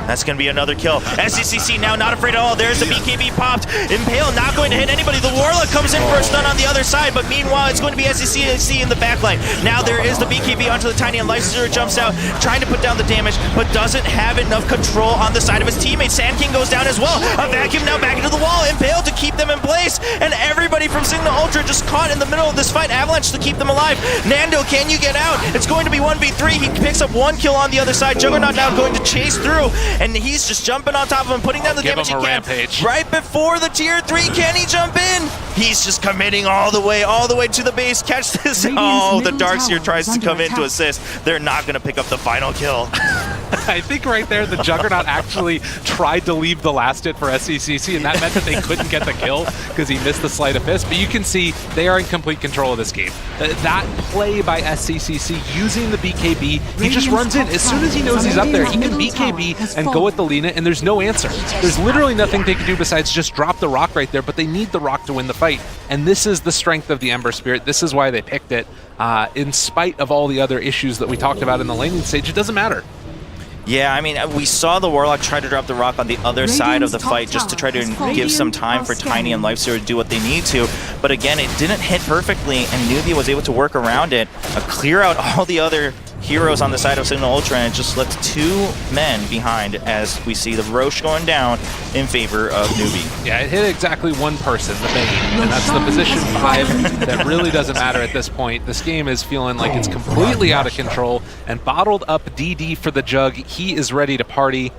That's going to be another kill. SCCC now not afraid at all. There's the BKB popped. Impale not going to hit anybody. The Warlock comes in for a stun on the other side, but meanwhile, it's going to be SCCC in the backline. Now there is the BKB onto the Tiny, and Lifestealer jumps out, trying to put down the damage, but doesn't have enough control on the side of his teammate. Sand King goes down as well. A vacuum now back into the wall. Impale to keep them in place, and everybody from Cignal Ultra just caught in the middle of this fight. Avalanche to keep them alive. Nando, can you get out? It's going to be 1v3. He picks up one kill on the other side. Juggernaut now going to chase through, and he's just jumping on top of him, putting down the damage he can. Rampage. Right before the tier 3, can he jump in? He's just committing all the way to the base. Catch this. Oh, the Darkseer tries to come in to assist. They're not going to pick up the final kill. I think right there, the Juggernaut actually tried to leave the last hit for SCCC, and that meant that they couldn't get the kill because he missed the Sleight of Fist. But you can see they are in complete control of this game. That play by SCCC using the BKB, he just runs in. As soon as he knows he's up there, he can BKB and go at the Lina, and there's no answer. There's literally nothing they can do besides just drop the rock right there, but they need the rock to win the fight. And this is the strength of the Ember Spirit. This is why they picked it. In spite of all the other issues that we talked about in the laning stage, it doesn't matter. Yeah, I mean, we saw the Warlock try to drop the rock on the other side of the fight just to try to give some time for Tiny and Lifestealer to do what they need to. But again, it didn't hit perfectly, and Newbee was able to work around it, clear out all the other heroes on the side of Cignal Ultra, and it just left 2 men behind as we see the Roche going down in favor of Newbee. Yeah, it hit exactly one person, the Bane, and that's the position 5 that really doesn't matter at this point. This game is feeling like it's completely out of control, and bottled up DD for the Jug. He is ready to party.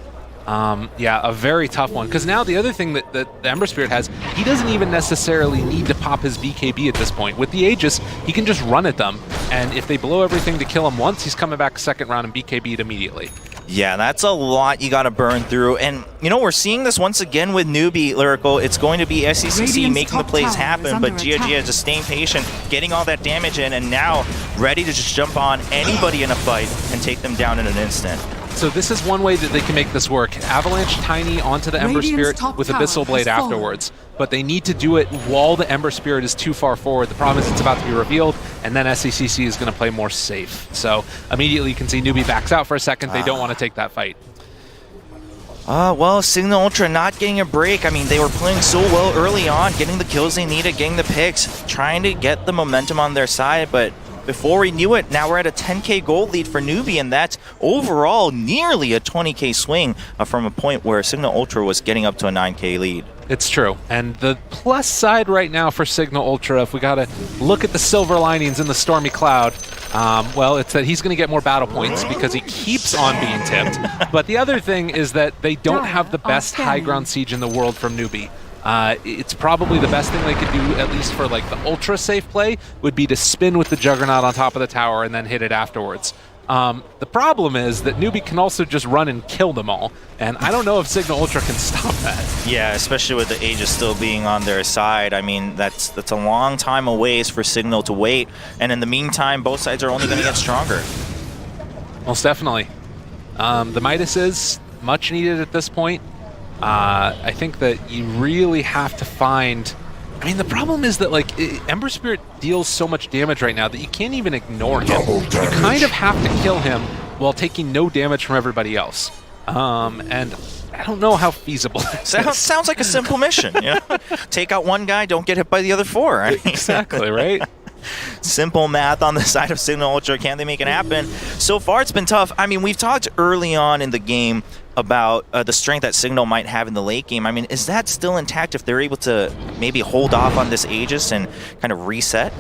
Yeah, a very tough one. Because now the other thing that the Ember Spirit has, he doesn't even necessarily need to pop his BKB at this point. With the Aegis, he can just run at them. And if they blow everything to kill him once, he's coming back second round and BKB'd immediately. Yeah, that's a lot you got to burn through. And, you know, we're seeing this once again with Newbee, Lyrical. It's going to be SCCC making the plays happen, but GOG is just staying patient, getting all that damage in, and now ready to just jump on anybody in a fight and take them down in an instant. So this is one way that they can make this work. Avalanche Tiny onto the Ember Spirit with Abyssal Blade afterwards. But they need to do it while the Ember Spirit is too far forward. The problem is it's about to be revealed, and then SCCC is going to play more safe. So immediately you can see Newbee backs out for a second. They don't want to take that fight. Well, Cignal Ultra not getting a break. I mean, they were playing so well early on, getting the kills they needed, getting the picks, trying to get the momentum on their side, but before we knew it, now we're at a 10K gold lead for Newbee, and that's overall nearly a 20K swing from a point where Cignal Ultra was getting up to a 9K lead. It's true. And the plus side right now for Cignal Ultra, if we got to look at the silver linings in the stormy cloud, well, it's that he's going to get more battle points because he keeps on being tipped. But the other thing is that they don't have the best high ground siege in the world from Newbee. It's probably the best thing they could do, at least for like the ultra safe play, would be to spin with the Juggernaut on top of the tower and then hit it afterwards. The problem is that Newbee can also just run and kill them all, and I don't know if Cignal Ultra can stop that. Yeah, especially with the Aegis still being on their side. I mean, that's a long time a ways for Cignal to wait, and in the meantime, both sides are only going to get stronger. Most definitely. The Midas is much needed at this point. I think that you really have to find... I mean, the problem is that, like, Ember Spirit deals so much damage right now that you can't even ignore him. You kind of have to kill him while taking no damage from everybody else. And I don't know how feasible that is. Sounds like a simple mission. You know? Take out one guy, don't get hit by the other four. I mean, exactly, right? Simple math on the side of Cignal Ultra. Can they make it happen? So far, it's been tough. I mean, we've talked early on in the game about the strength that Cignal might have in the late game. I mean, is that still intact if they're able to maybe hold off on this Aegis and kind of reset?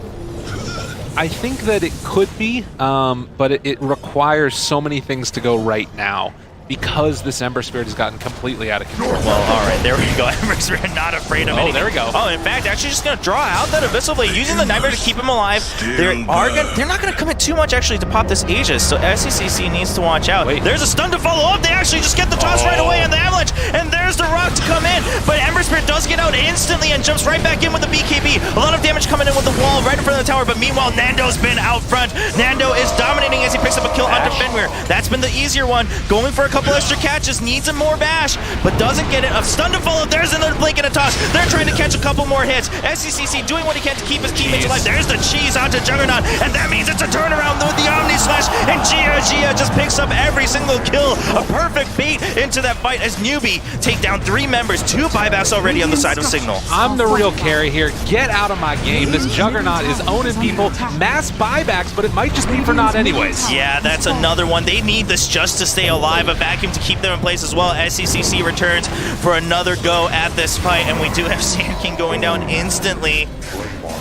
I think that it could be, but it requires so many things to go right now, because this Ember Spirit has gotten completely out of control. Well, all right, there we go. Ember Spirit not afraid of anything. Oh, there we go. Oh, in fact, actually just going to draw out that Abyssal Blade, using the Nightmare to keep him alive. They're not going to commit too much, actually, to pop this Aegis, so SCCC needs to watch out. Wait. There's a stun to follow up. They actually just get the toss right away on the Avalanche, and there's the Rock to come in, but Ember Spirit does get out instantly and jumps right back in with the BKB. A lot of damage coming in with the wall right in front of the tower, but meanwhile, Nando's been out front. Nando is dominating as he picks up a kill onto Fenrir. That's been the easier one, going for a couple extra catches. Needs a more bash, but doesn't get it. A stun to follow. There's another blink and a toss. They're trying to catch a couple more hits. SCCC doing what he can to keep his teammates alive. There's the cheese onto Juggernaut, and that means it's a turnaround with the Omni Slash, and Gia just picks up every single kill. A perfect bait into that fight as Newbee take down 3 members, 2 buybacks already on the side of Cignal. I'm the real carry here. Get out of my game. This Juggernaut is owning people. Mass buybacks, but it might just be for not anyways. Yeah, that's another one. They need this just to stay alive. A vacuum to keep them in place as well. SCCC returns for another go at this fight, and we do have Sand King going down instantly.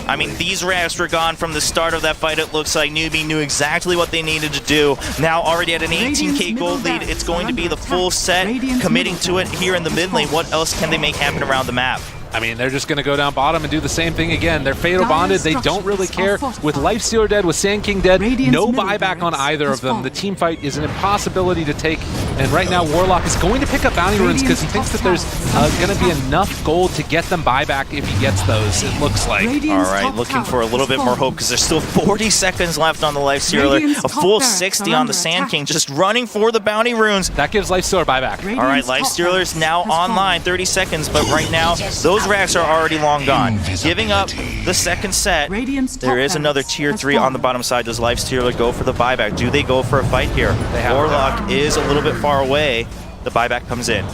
I mean, these rafts were gone from the start of that fight. It looks like Newbee knew exactly what they needed to do. Now already at an 18K gold lead, it's going to be the full set, committing to it here in the mid lane. What else can they make happen around the map? I mean, they're just going to go down bottom and do the same thing again. They're Fatal Bonded. They don't really care. With Lifestealer dead, with Sand King dead, no buyback on either of them. The team fight is an impossibility to take. And right now, Warlock is going to pick up Bounty Runes because he thinks that there's going to be enough gold to get them buyback if he gets those, it looks like. All right, looking for a little bit more hope because there's still 40 seconds left on the Lifestealer. A full 60 on the Sand King, just running for the Bounty Runes. That gives Lifestealer buyback. All right, Lifestealer's now online, 30 seconds, but right now, those racks are already long gone. Giving up the second set, there is another tier 3 on the bottom side. Does Lifestealer go for the buyback? Do they go for a fight here? Warlock is a little bit far away. The buyback comes in.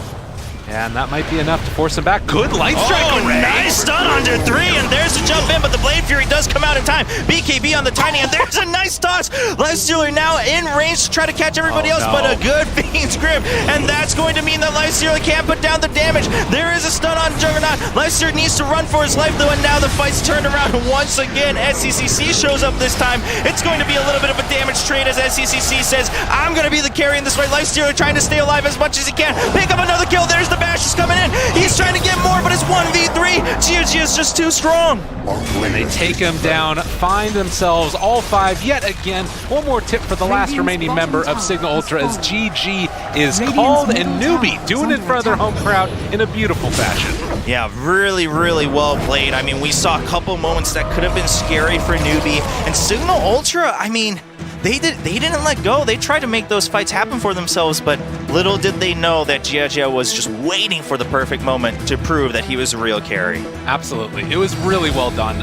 And that might be enough to force him back. Good light strike array. Nice stun onto 3, and there's the jump in, but the Blade Fury does come out in time. BKB on the Tiny, and there's a nice toss. Lifestealer now in range to try to catch everybody else, but a good Fiend's Grip, and that's going to mean that Lifestealer can't put down the damage. There is a stun on Juggernaut. Lifestealer needs to run for his life, though, and now the fight's turned around once again. SCCC shows up this time. It's going to be a little bit of a damage trade as SCCC says, I'm going to be the carry in this fight. Lifestealer trying to stay alive as much as he can. Pick up another kill. There's the bash is coming in. He's trying to get more, but it's 1v3. GG is just too strong. And they take him down, find themselves all 5 yet again. One more tip for the last remaining member of Cignal Ultra as GG is called, and Newbee doing it for their home crowd in a beautiful fashion. Yeah, really, really well played. I mean, we saw a couple moments that could have been scary for Newbee. And Cignal Ultra, I mean, they didn't let go. They tried to make those fights happen for themselves, but little did they know that Gia was just waiting for the perfect moment to prove that he was a real carry. Absolutely. It was really well done.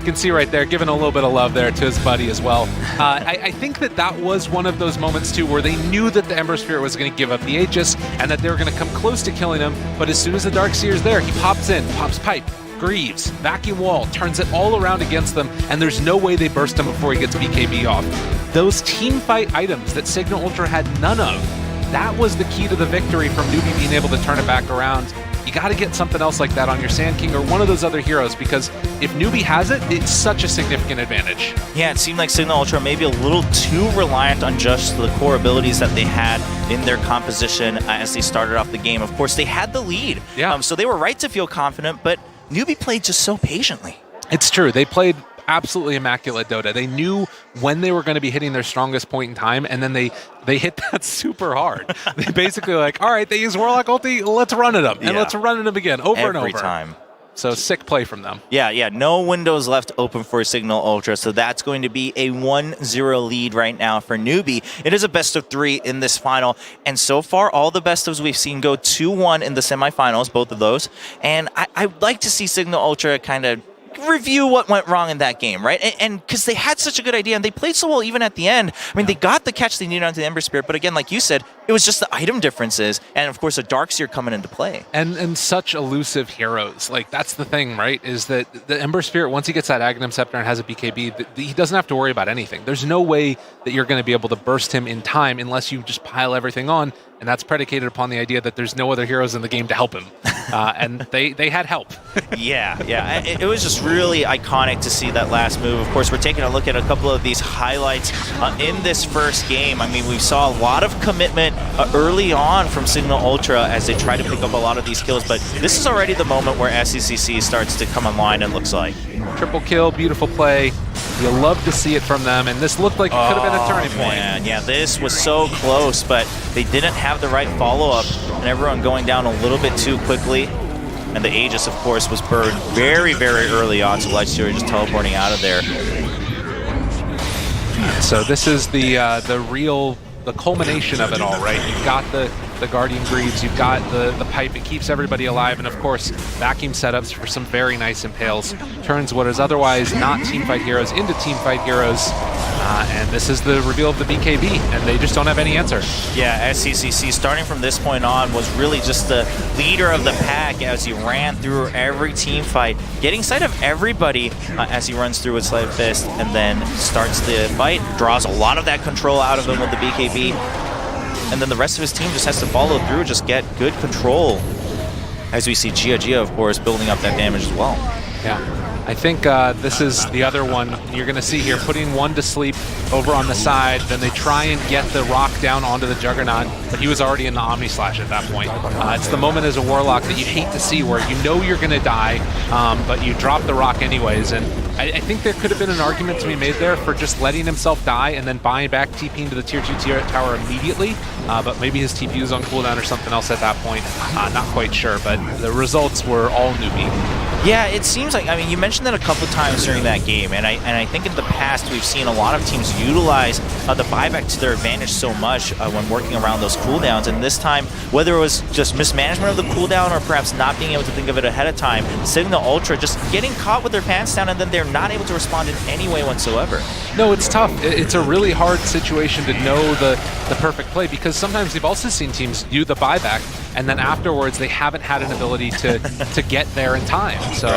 You can see right there, giving a little bit of love there to his buddy as well. I think that was one of those moments, too, where they knew that the Ember Spirit was going to give up the Aegis and that they were going to come close to killing him, but as soon as the Darkseer's there, he pops in, pops pipe, Greaves, Vacuum Wall, turns it all around against them, and there's no way they burst him before he gets BKB off. Those team fight items that Cignal Ultra had none of, that was the key to the victory from Newbee being able to turn it back around. You got to get something else like that on your Sand King or one of those other heroes, because if Newbee has it, it's such a significant advantage. Yeah, it seemed like Cignal Ultra maybe a little too reliant on just the core abilities that they had in their composition as they started off the game. Of course, they had the lead, so they were right to feel confident, but Newbee played just so patiently. It's true. They played absolutely immaculate Dota. They knew when they were going to be hitting their strongest point in time, and then they hit that super hard. They basically like, all right, they use Warlock ulti, let's run at them, and let's run at them again, over and over. Every time. So sick play from them. Yeah, no windows left open for Cignal Ultra, so that's going to be a 1-0 lead right now for Newbee. It is a best of 3 in this final, and so far all the best ofs we've seen go 2-1 in the semifinals, both of those, and I'd like to see Cignal Ultra kind of review what went wrong in that game, right? And because they had such a good idea and they played so well even at the end. I mean, they got the catch they needed onto the Ember Spirit, but again, like you said, it was just the item differences and, of course, a Darkseer coming into play. And such elusive heroes. Like, that's the thing, right? Is that the Ember Spirit, once he gets that Aghanim Scepter and has a BKB, he doesn't have to worry about anything. There's no way that you're going to be able to burst him in time unless you just pile everything on, and that's predicated upon the idea that there's no other heroes in the game to help him. And they had help. Yeah. It was just really iconic to see that last move. Of course, we're taking a look at a couple of these highlights in this first game. I mean, we saw a lot of commitment early on from Cignal Ultra as they try to pick up a lot of these kills, but this is already the moment where SCCC starts to come online, it looks like. Triple kill, beautiful play. You love to see it from them, and this looked like it could have been a turning point. Man. Yeah, this was so close, but they didn't have the right follow-up, and everyone going down a little bit too quickly. And the Aegis, of course, was burned very, very early on, so Lightstealer just teleporting out of there. So this is the culmination of it all, right? You've got the Guardian Greaves, you've got the pipe, it keeps everybody alive, and of course, vacuum setups for some very nice impales. Turns what is otherwise not teamfight heroes into teamfight heroes, and this is the reveal of the BKB, and they just don't have any answer. Yeah, SCCC, starting from this point on, was really just the leader of the pack as he ran through every team fight, getting sight of everybody as he runs through with Slave Fist, and then starts the fight, draws a lot of that control out of him with the BKB, and then the rest of his team just has to follow through, just get good control. As we see Gia, of course, building up that damage as well. Yeah. I think this is the other one you're going to see here, putting one to sleep over on the side, then they try and get the rock down onto the Juggernaut, but he was already in the Omni Slash at that point. It's the moment as a Warlock that you hate to see where you know you're going to die, but you drop the rock anyways, and I think there could have been an argument to be made there for just letting himself die and then buying back TPing to the tier 2 tower immediately, but maybe his TP was on cooldown or something else at that point. Not quite sure, but the results were all Newbee. Yeah, it seems like, I mean, you mentioned that a couple of times during that game, and I think in the past we've seen a lot of teams utilize the buyback to their advantage so much when working around those cooldowns, and this time, whether it was just mismanagement of the cooldown or perhaps not being able to think of it ahead of time, Cignal Ultra just getting caught with their pants down and then they're not able to respond in any way whatsoever. No, it's tough. It's a really hard situation to know the perfect play, because sometimes you've also seen teams do the buyback and then afterwards they haven't had an ability to get there in time. So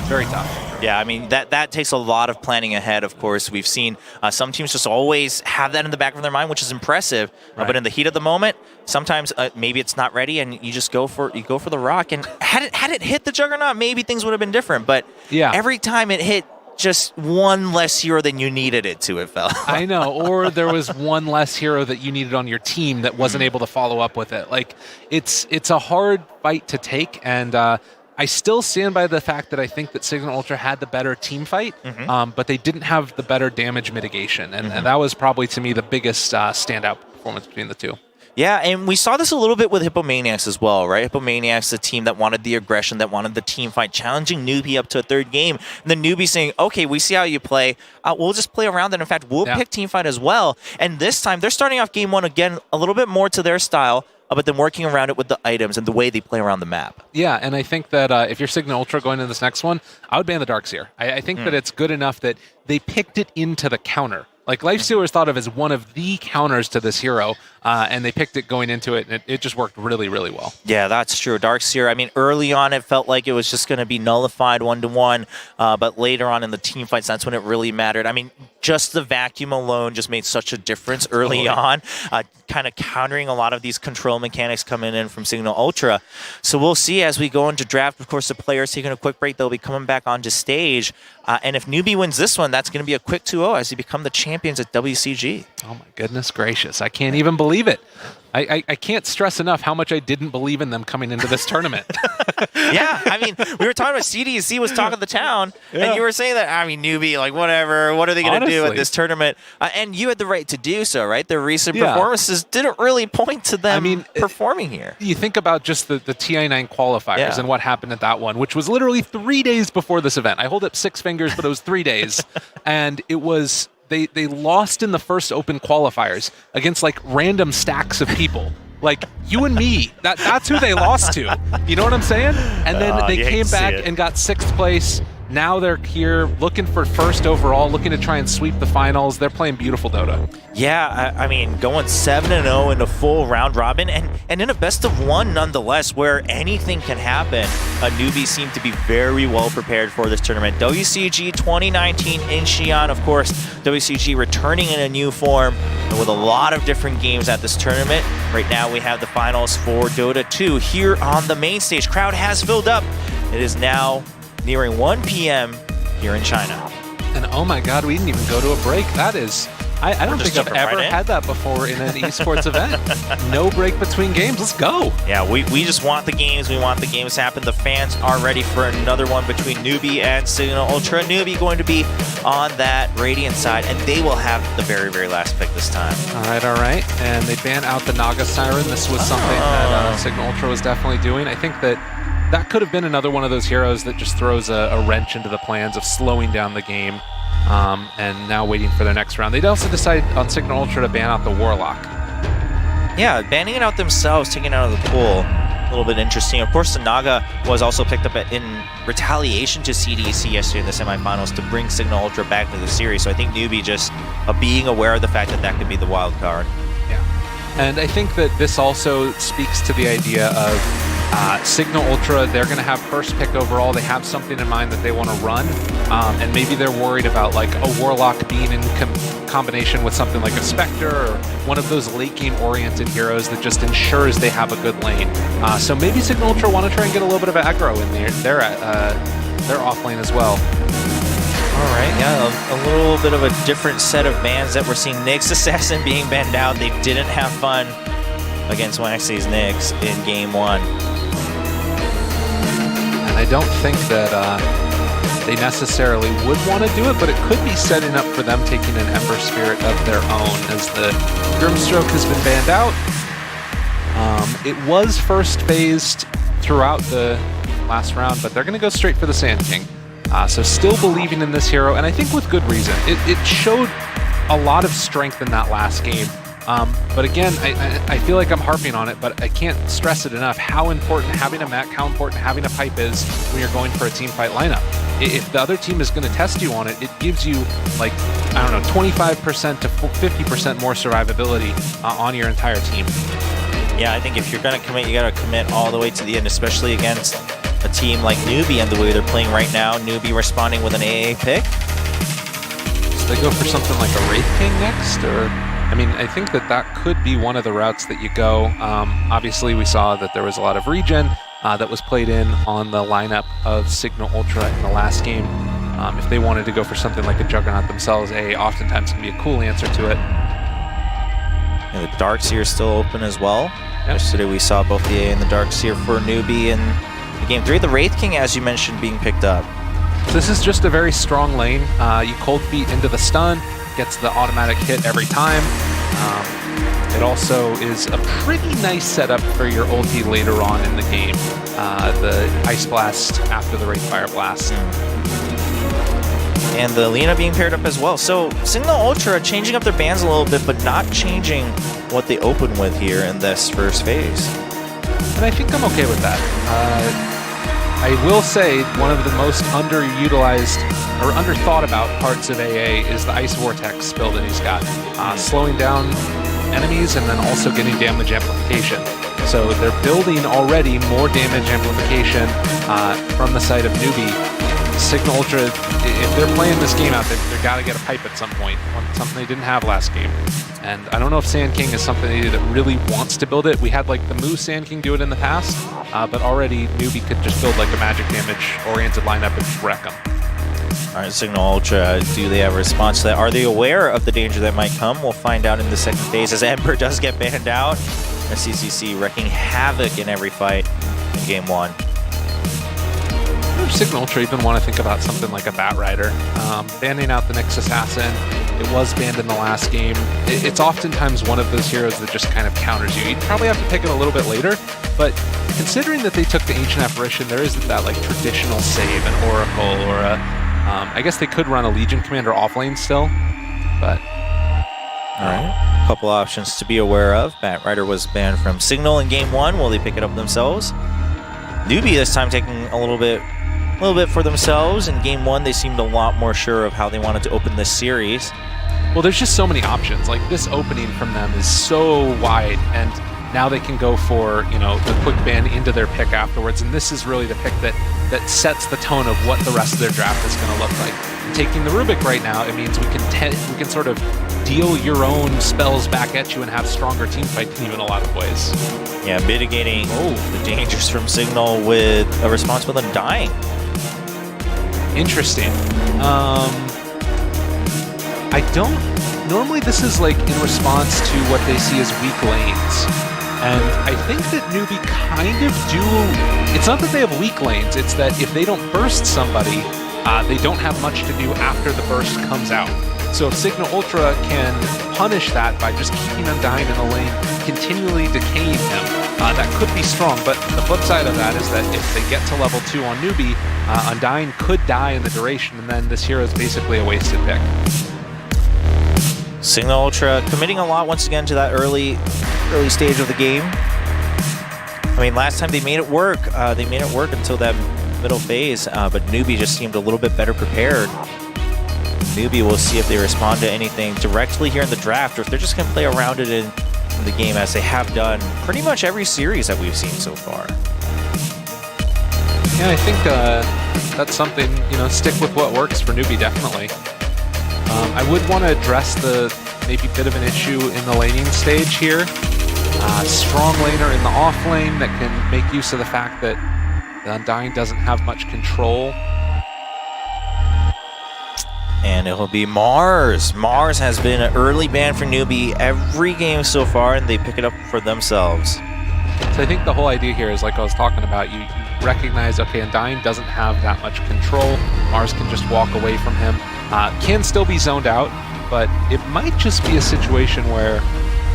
very tough. Yeah, I mean, that takes a lot of planning ahead, of course. We've seen some teams just always have that in the back of their mind, which is impressive. But in the heat of the moment, sometimes maybe it's not ready and you just go for the rock. And had it hit the Juggernaut, maybe things would have been different. But every time it hit just one less hero than you needed it to, it felt. I know, or there was one less hero that you needed on your team that wasn't able to follow up with it. Like, it's a hard fight to take, and I still stand by the fact that I think that Cignal Ultra had the better team fight, but they didn't have the better damage mitigation, and that was probably, to me, the biggest standout performance between the two. Yeah, and we saw this a little bit with Hippomaniacs as well, right? Hippomaniacs, the team that wanted the aggression, that wanted the team fight, challenging Newbee up to a third game. And then Newbee saying, okay, we see how you play. We'll just play around it. In fact, we'll pick team fight as well. And this time, they're starting off game one again a little bit more to their style, but then working around it with the items and the way they play around the map. Yeah, and I think that if you're Cignal Ultra going into this next one, I would ban the Darkseer. I think that it's good enough that they picked it into the counter. Like, Lifestealer is thought of as one of the counters to this hero, and they picked it going into it, and it just worked really, really well. Yeah, that's true. Darkseer, I mean, early on it felt like it was just going to be nullified 1-1, but later on in the team fights, that's when it really mattered. I mean, just the vacuum alone just made such a difference early on, kind of countering a lot of these control mechanics coming in from Cignal Ultra. So we'll see as we go into draft. Of course, the players taking a quick break. They'll be coming back onto stage. And if Newbee wins this one, that's going to be a quick 2-0 as they become the champions at WCG. Oh, my goodness gracious. I can't even believe it. I can't stress enough how much I didn't believe in them coming into this tournament. Yeah, I mean, we were talking about CDC was talking the town, and you were saying that, I mean, Newbee, like, whatever, what are they going to do at this tournament? And you had the right to do so, right? Their recent performances didn't really point to them performing here. You think about just the TI9 qualifiers and what happened at that one, which was literally 3 days before this event. I hold up 6 fingers, but it was 3 days. And it was... They lost in the first open qualifiers against like random stacks of people. Like you and me, that's who they lost to. You know what I'm saying? And then they came back and got 6th place. Now they're here looking for first overall, looking to try and sweep the finals. They're playing beautiful Dota. Yeah, I mean, going 7-0 in a full round robin and in a best of 1 nonetheless, where anything can happen. Newbee seemed to be very well prepared for this tournament. WCG 2019 in Xi'an, of course. WCG returning in a new form with a lot of different games at this tournament. Right now we have the finals for Dota 2 here on the main stage. Crowd has filled up. It is now nearing 1 p.m. here in China. And oh my god, we didn't even go to a break. That is, I don't think I've ever had that before in an esports event. No break between games. Let's go. Yeah, we just want the games. We want the games to happen. The fans are ready for another one between Newbee and Cignal Ultra. Newbee going to be on that Radiant side, and they will have the very, very last pick this time. All right. And they ban out the Naga Siren. This was something that Cignal Ultra was definitely doing. I think that could have been another one of those heroes that just throws a wrench into the plans of slowing down the game, and now waiting for their next round. They'd also decide on Cignal Ultra to ban out the Warlock. Yeah, banning it out themselves, taking it out of the pool. A little bit interesting. Of course, the Naga was also picked up in retaliation to CDC yesterday in the semifinals to bring Cignal Ultra back to the series. So I think Newbee just being aware of the fact that that could be the wild card. Yeah, and I think that this also speaks to the idea of Cignal Ultra. They're going to have first pick overall. They have something in mind that they want to run, and maybe they're worried about like a Warlock being in combination with something like a Spectre or one of those late game oriented heroes that just ensures they have a good lane. So maybe Cignal Ultra want to try and get a little bit of aggro in their off lane as well. All right, yeah, a little bit of a different set of bans that we're seeing. Nyx Assassin being banned out. They didn't have fun against Waxy's Nyx in game 1. And I don't think that they necessarily would want to do it, but it could be setting up for them taking an Ember Spirit of their own, as the Grimstroke has been banned out. It was first phased throughout the last round, but they're going to go straight for the Sand King. So still believing in this hero, and I think with good reason. It showed a lot of strength in that last game. But again, I feel like I'm harping on it, but I can't stress it enough how important having a mech, how important having a pipe is when you're going for a team fight lineup. If the other team is going to test you on it, it gives you, like, I don't know, 25% to 50% more survivability on your entire team. Yeah, I think if you're going to commit, you got to commit all the way to the end, especially against a team like Newbee and the way they're playing right now. Newbee responding with an AA pick. So they go for something like a Wraith King next, or... I mean, I think that could be one of the routes that you go. Obviously, we saw that there was a lot of regen that was played in on the lineup of Cignal Ultra in the last game. If they wanted to go for something like a Juggernaut themselves, AA oftentimes can be a cool answer to it. And the Darkseer is still open as well. Yep. Yesterday we saw both the AA and the Darkseer for Newbee in the game 3. The Wraith King, as you mentioned, being picked up. So this is just a very strong lane. You cold feet into the stun, gets the automatic hit every time. It also is a pretty nice setup for your ulti later on in the game. The Ice Blast after the Wraith Fire Blast. And the Lina being paired up as well. So Cignal Ultra changing up their bans a little bit, but not changing what they open with here in this first phase. And I think I'm okay with that. I will say one of the most underutilized or underthought about parts of AA is the Ice Vortex build that he's got. Slowing down enemies and then also getting damage amplification. So they're building already more damage amplification from the side of Newbee. Cignal Ultra, if they're playing this game out, they've got to get a pipe at some point, something they didn't have last game. And I don't know if Sand King is something that really wants to build it. We had like the Moo Sand King do it in the past, but already Newbee could just build like a magic damage-oriented lineup and just wreck them. All right, Cignal Ultra, do they have a response to that? Are they aware of the danger that might come? We'll find out in the second phase as Ember does get banned out. SCCC wrecking havoc in every fight in game 1. Cignal Ultra even want to think about something like a Bat Rider. Banning out the Nyx Assassin, it was banned in the last game. It's oftentimes one of those heroes that just kind of counters you. You'd probably have to pick it a little bit later, but considering that they took the Ancient Apparition, there isn't that like traditional save, an Oracle, or a... I guess they could run a Legion Commander offlane still, but... Alright, a couple options to be aware of. Bat Rider was banned from Cignal in game 1. Will they pick it up themselves? Newbee this time taking a little bit for themselves. In game 1, they seemed a lot more sure of how they wanted to open this series. Well, there's just so many options. Like, this opening from them is so wide, and now they can go for, you know, the quick ban into their pick afterwards, and this is really the pick that sets the tone of what the rest of their draft is going to look like. Taking the Rubik right now, it means we can sort of deal your own spells back at you and have stronger team fight team in a lot of ways. Yeah, mitigating the dangers from Cignal with a response with Undying. Interesting. I don't... Normally this is like in response to what they see as weak lanes. And I think that Newbee kind of do... It's not that they have weak lanes, it's that if they don't burst somebody, they don't have much to do after the burst comes out. So if Cignal Ultra can punish that by just keeping Undying in a lane, continually decaying him, that could be strong. But the flip side of that is that if they get to level 2 on Newbee, Undying could die in the duration, and then this hero is basically a wasted pick. Cignal Ultra committing a lot once again to that early stage of the game. I mean, last time they made it work. They made it work until that middle phase, but Newbee just seemed a little bit better prepared. Newbee will see if they respond to anything directly here in the draft, or if they're just going to play around it in the game as they have done pretty much every series that we've seen so far. Yeah, I think that's something, you know, stick with what works for Newbee, definitely. I would want to address the maybe bit of an issue in the laning stage here. Strong laner in the off lane that can make use of the fact that the Undying doesn't have much control. And it'll be Mars. Mars has been an early ban for Newbee every game so far, and they pick it up for themselves. So I think the whole idea here is, like I was talking about, you recognize, okay, Undying doesn't have that much control. Mars can just walk away from him. Can still be zoned out, but it might just be a situation where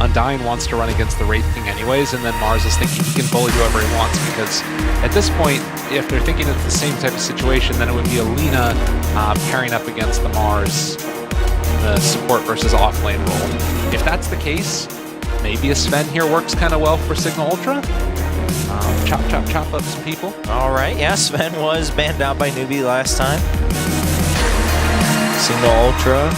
Undying wants to run against the Wraith King anyways, and then Mars is thinking he can bully whoever he wants, because at this point, if they're thinking it's the same type of situation, then it would be Alina pairing up against the Mars, the support versus offlane role. If that's the case, maybe a Sven here works kind of well for Cignal Ultra. Chop up some people. All right, yeah, Sven was banned out by Newbee last time. Cignal Ultra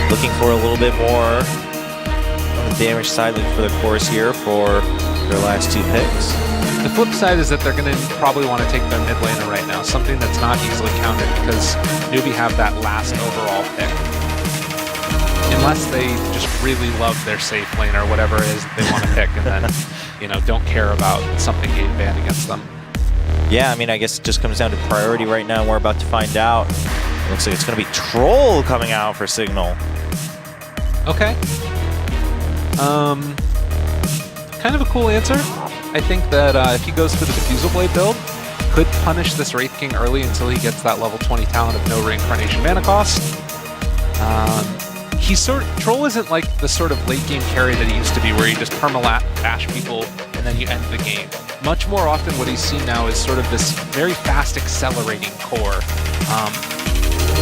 looking for a little bit more on the damage side, looking for the course here for their last 2 picks. The flip side is that they're going to probably want to take their mid laner right now, something that's not easily counted because Newbee have that last overall pick. Unless they just really love their safe lane or whatever it is that they want to pick, and then, you know, don't care about something getting banned against them. Yeah, I mean, I guess it just comes down to priority right now. We're about to find out. It looks like it's going to be Troll coming out for Cignal. Okay. Kind of a cool answer. I think that if he goes for the Diffusal Blade build, could punish this Wraith King early until he gets that level 20 talent of no reincarnation mana cost. Troll isn't like the sort of late game carry that he used to be, where you just permalat bash people and then you end the game. Much more often what he's seen now is sort of this very fast accelerating core.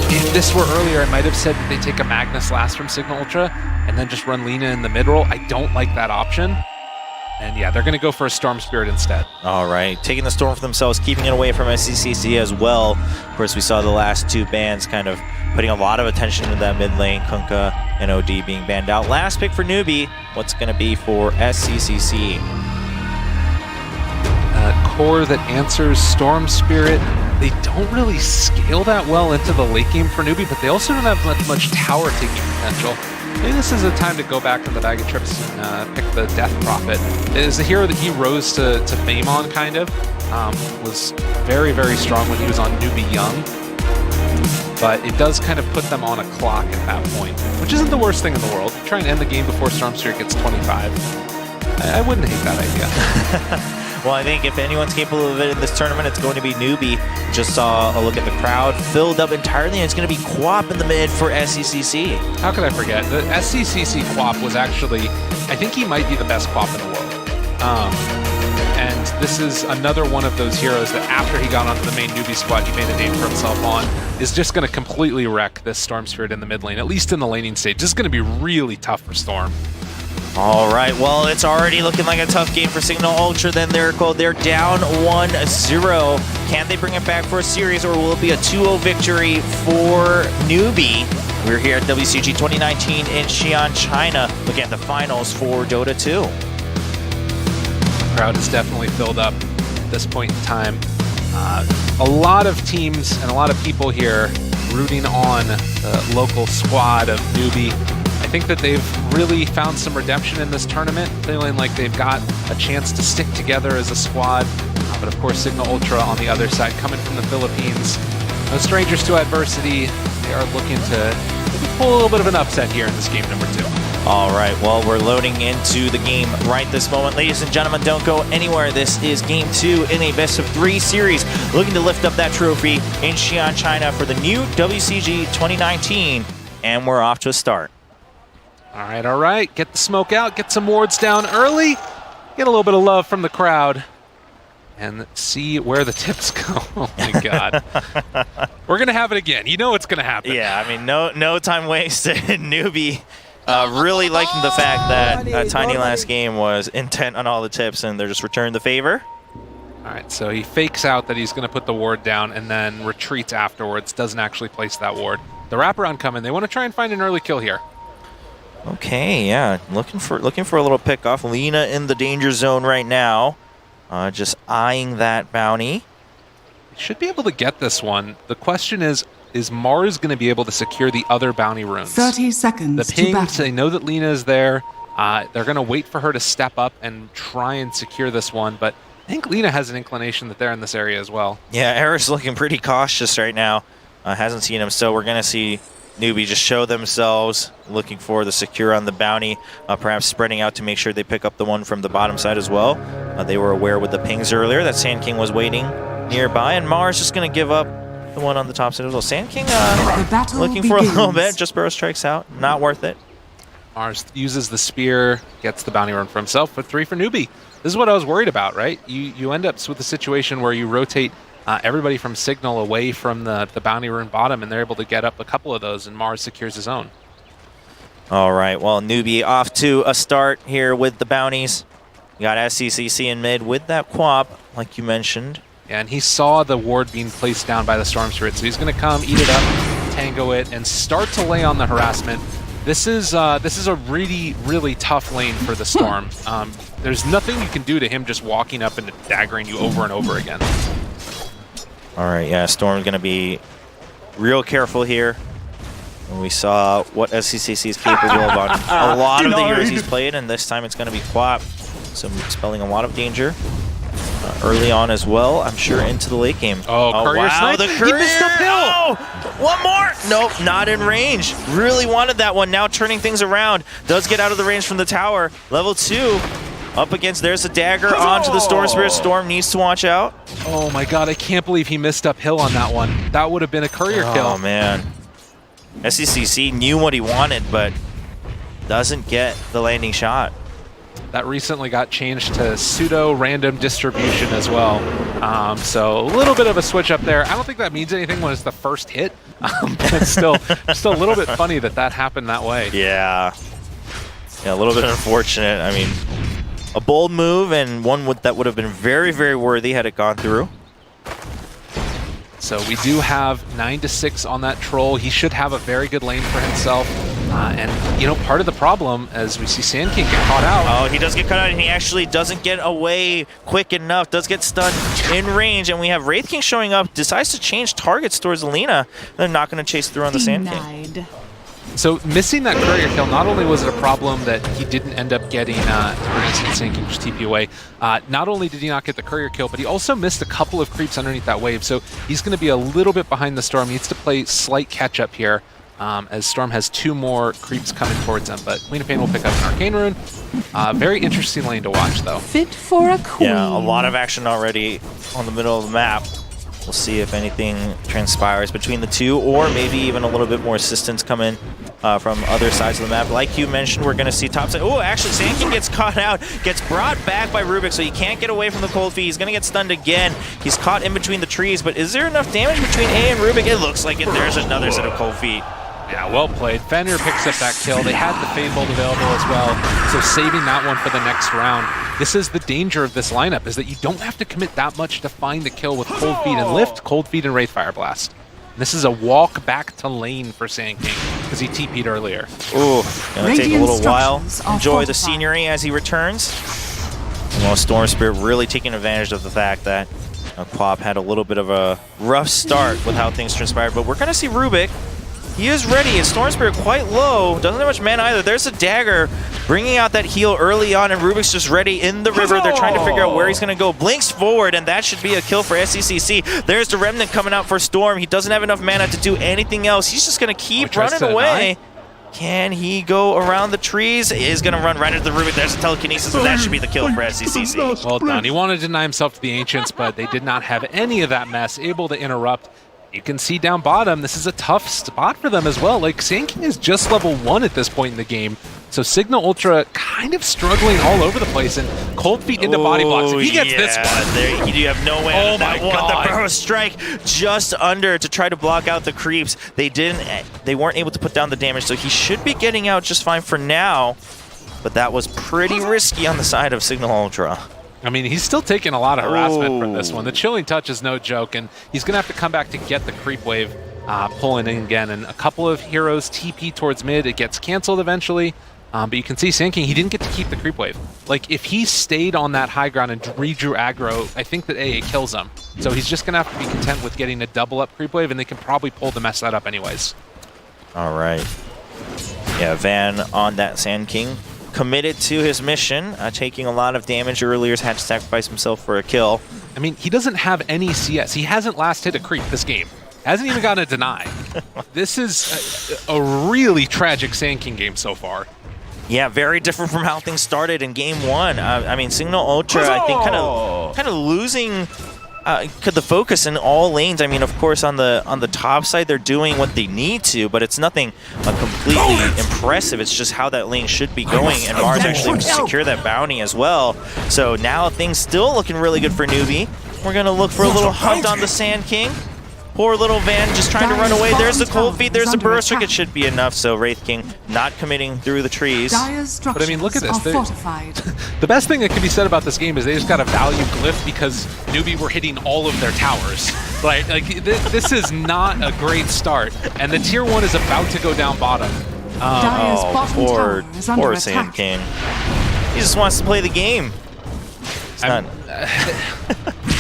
If this were earlier, I might have said that they take a Magnus last from Cignal Ultra and then just run Lina in the mid roll. I don't like that option. And yeah, they're going to go for a Storm Spirit instead. All right, taking the Storm for themselves, keeping it away from SCCC as well. Of course, we saw the last two bans kind of putting a lot of attention to that mid lane, Kunkka and OD being banned out. Last pick for Newbee, what's going to be for SCCC? Core that answers Storm Spirit. They don't really scale that well into the late game for Newbee, but they also don't have much tower taking potential. Maybe this is a time to go back on the bag of trips and pick the Death Prophet. It is a hero that he rose to fame on, kind of. Was very, very strong when he was on Newbee Young. But it does kind of put them on a clock at that point, which isn't the worst thing in the world. Try and end the game before Storm Spirit gets 25. I wouldn't hate that idea. Well, I think if anyone's capable of it in this tournament, it's going to be Newbee. Just saw a look at the crowd, filled up entirely, and it's going to be Quap in the mid for SCCC. How could I forget? The SCCC Quap was actually, I think he might be the best Quap in the world. And this is another one of those heroes that after he got onto the main Newbee squad, he made a name for himself on, is just going to completely wreck this Storm Spirit in the mid lane, at least in the laning stage. This is going to be really tough for Storm. All right, well, it's already looking like a tough game for Cignal Ultra. Then they're down 1-0. Can they bring it back for a series, or will it be a 2-0 victory for Newbee? We're here at WCG 2019 in Xi'an, China, looking at the finals for Dota 2. Crowd is definitely filled up at this point in time. A lot of teams and a lot of people here rooting on the local squad of Newbee. I think that they've really found some redemption in this tournament, feeling like they've got a chance to stick together as a squad. But of course, Cignal Ultra on the other side, coming from the Philippines. No strangers to adversity. They are looking to maybe pull a little bit of an upset here in this game number 2. All right, well, we're loading into the game right this moment. Ladies and gentlemen, don't go anywhere. This is game 2 in a best-of-3 series, looking to lift up that trophy in Xi'an, China for the new WCG 2019, and we're off to a start. All right. Get the smoke out, get some wards down early, get a little bit of love from the crowd, and see where the tips go. Oh, my God. We're going to have it again. You know it's going to happen. Yeah, I mean, no time wasted. Newbie really liking the fact that Tiny last game was intent on all the tips, and they're just returning the favor. All right, so he fakes out that he's going to put the ward down and then retreats afterwards, doesn't actually place that ward. The wraparound coming. They want to try and find an early kill here. Okay, yeah, looking for a little pickoff. Lina in the danger zone right now, just eyeing that bounty. Should be able to get this one. The question is Mars going to be able to secure the other bounty runes? 30 seconds The pings, to battle. they know that Lina is there. They're going to wait for her to step up and try and secure this one, but I think Lina has an inclination that they're in this area as well. Yeah, Eris looking pretty cautious right now. Hasn't seen him, so we're going to see Newbee just show themselves, looking for the secure on the bounty, perhaps spreading out to make sure they pick up the one from the bottom side as well. They were aware with the pings earlier that Sand King was waiting nearby, and Mars just going to give up the one on the top side as well. Sand King looking for a little bit, just Burrow strikes out, not worth it. Mars uses the spear, gets the bounty run for himself, but 3 for Newbee. This is what I was worried about, right? You end up with a situation where you rotate everybody from Cignal away from the bounty rune bottom, and they're able to get up a couple of those, and Mars secures his own. All right, well, Newbee off to a start here with the bounties. You got SCCC in mid with that Quap, like you mentioned. Yeah, and he saw the ward being placed down by the Storm Spirit, so he's going to come, eat it up, tango it, and start to lay on the harassment. This is a really, really tough lane for the Storm. There's nothing you can do to him just walking up and daggering you over and over again. All right, yeah, Storm's going to be real careful here. And we saw what SCCC is capable of on a lot of the heroes he's played, and this time it's going to be Quap. So spelling a lot of danger early on as well, I'm sure, into the late game. Courier wow, snipe. the courier! He missed the pill! Oh, one more! Nope, not in range. Really wanted that one, now turning things around. Does get out of the range from the tower. Level 2. Up against, there's a dagger onto the Storm Spirit. Storm needs to watch out. Oh my God, I can't believe he missed uphill on that one. That would have been a courier kill. Oh man. SCCC knew what he wanted, but doesn't get the landing shot. That recently got changed to pseudo-random distribution as well. So a little bit of a switch up there. I don't think that means anything when it's the first hit, but it's still just a little bit funny that happened that way. Yeah. Yeah, a little bit unfortunate. I mean, a bold move and one that would have been very, very worthy had it gone through. So we do have 9-6 on that troll. He should have a very good lane for himself. And, you know, part of the problem, as we see Sand King get caught out. Oh, he does get caught out, and he actually doesn't get away quick enough. Does get stunned in range, and we have Wraith King showing up. Decides to change targets towards Alina. They're not going to chase through on the Sand King. So missing that courier kill, not only was it a problem that he didn't end up getting, Sand King just TP away, not only did he not get the courier kill, but he also missed a couple of creeps underneath that wave. So he's going to be a little bit behind the Storm. He needs to play slight catch-up here. As Storm has 2 more creeps coming towards him, but Queen of Pain will pick up an Arcane Rune. Very interesting lane to watch, though. Fit for a queen. Yeah, a lot of action already on the middle of the map. We'll see if anything transpires between the two, or maybe even a little bit more assistance coming from other sides of the map. Like you mentioned, we're going to see topside. Oh, actually, Sand King gets caught out, gets brought back by Rubik, so he can't get away from the cold feet. He's going to get stunned again. He's caught in between the trees, but is there enough damage between A and Rubik? It looks like it. There's another set of cold feet. Yeah, well played. Fenrir picks up that kill. They had the Fade Bolt available as well, so saving that one for the next round. This is the danger of this lineup, is that you don't have to commit that much to find the kill with Cold Feet and Lift, Cold Feet and Wraithfire Blast. And this is a walk back to lane for Sand King, because he TP'd earlier. Ooh, gonna take a little while. Enjoy the fortified. scenery as he returns. Well, Storm Spirit really taking advantage of the fact that Quap had a little bit of a rough start with how things transpired, but we're gonna see Rubik. He is ready, and Storm Spirit quite low. Doesn't have much mana either. There's a dagger bringing out that heal early on, and Rubik's just ready in the river. They're trying to figure out where he's going to go. Blinks forward, and that should be a kill for SCCC. There's the Remnant coming out for Storm. He doesn't have enough mana to do anything else. He's just going to keep running away. Can he go around the trees? He is going to run right into the Rubik. There's a telekinesis, and that should be the kill for SCCC. Well done. He wanted to deny himself to the Ancients, but they did not have any of that mess, able to interrupt. You can see down bottom, this is a tough spot for them as well. Like, Sand King is just level 1 at this point in the game. So Cignal Ultra kind of struggling all over the place, and Cold Feet into body blocks. If he gets this one. There, you have no way Oh that my one. God. The Burrow Strike just under to try to block out the creeps. They weren't able to put down the damage, so he should be getting out just fine for now. But that was pretty risky on the side of Cignal Ultra. I mean, he's still taking a lot of harassment from this one. The Chilling Touch is no joke, and he's going to have to come back to get the creep wave pulling in again. And a couple of heroes TP towards mid. It gets canceled eventually. But you can see Sand King, he didn't get to keep the creep wave. Like, if he stayed on that high ground and redrew aggro, I think that it kills him. So he's just going to have to be content with getting a double up creep wave, and they can probably pull the mess that up anyways. All right. Yeah, Van on that Sand King. Committed to his mission, taking a lot of damage earlier, had to sacrifice himself for a kill. I mean, he doesn't have any CS. He hasn't last hit a creep this game. Hasn't even gotten a deny. This is a really tragic Sand King game so far. Yeah, very different from how things started in game 1. I mean, Cignal Ultra, I think, kind of losing the focus in all lanes. I mean, of course, on the top side, they're doing what they need to, but it's nothing completely impressive. It's just how that lane should be going, and Mars actually secured that bounty as well. So now things still looking really good for Newbee. We're going to look for a little hunt on the Sand King. Poor little Van just trying to run away. There's the Cold Feet, there's the Burrow Strike. It should be enough, so Wraith King not committing through the trees. But I mean, look at this. Fortified. The best thing that can be said about this game is they just got a value glyph because Newbee were hitting all of their towers. Like this is not a great start, and the tier 1 is about to go down bottom. Poor Sand King. He just wants to play the game.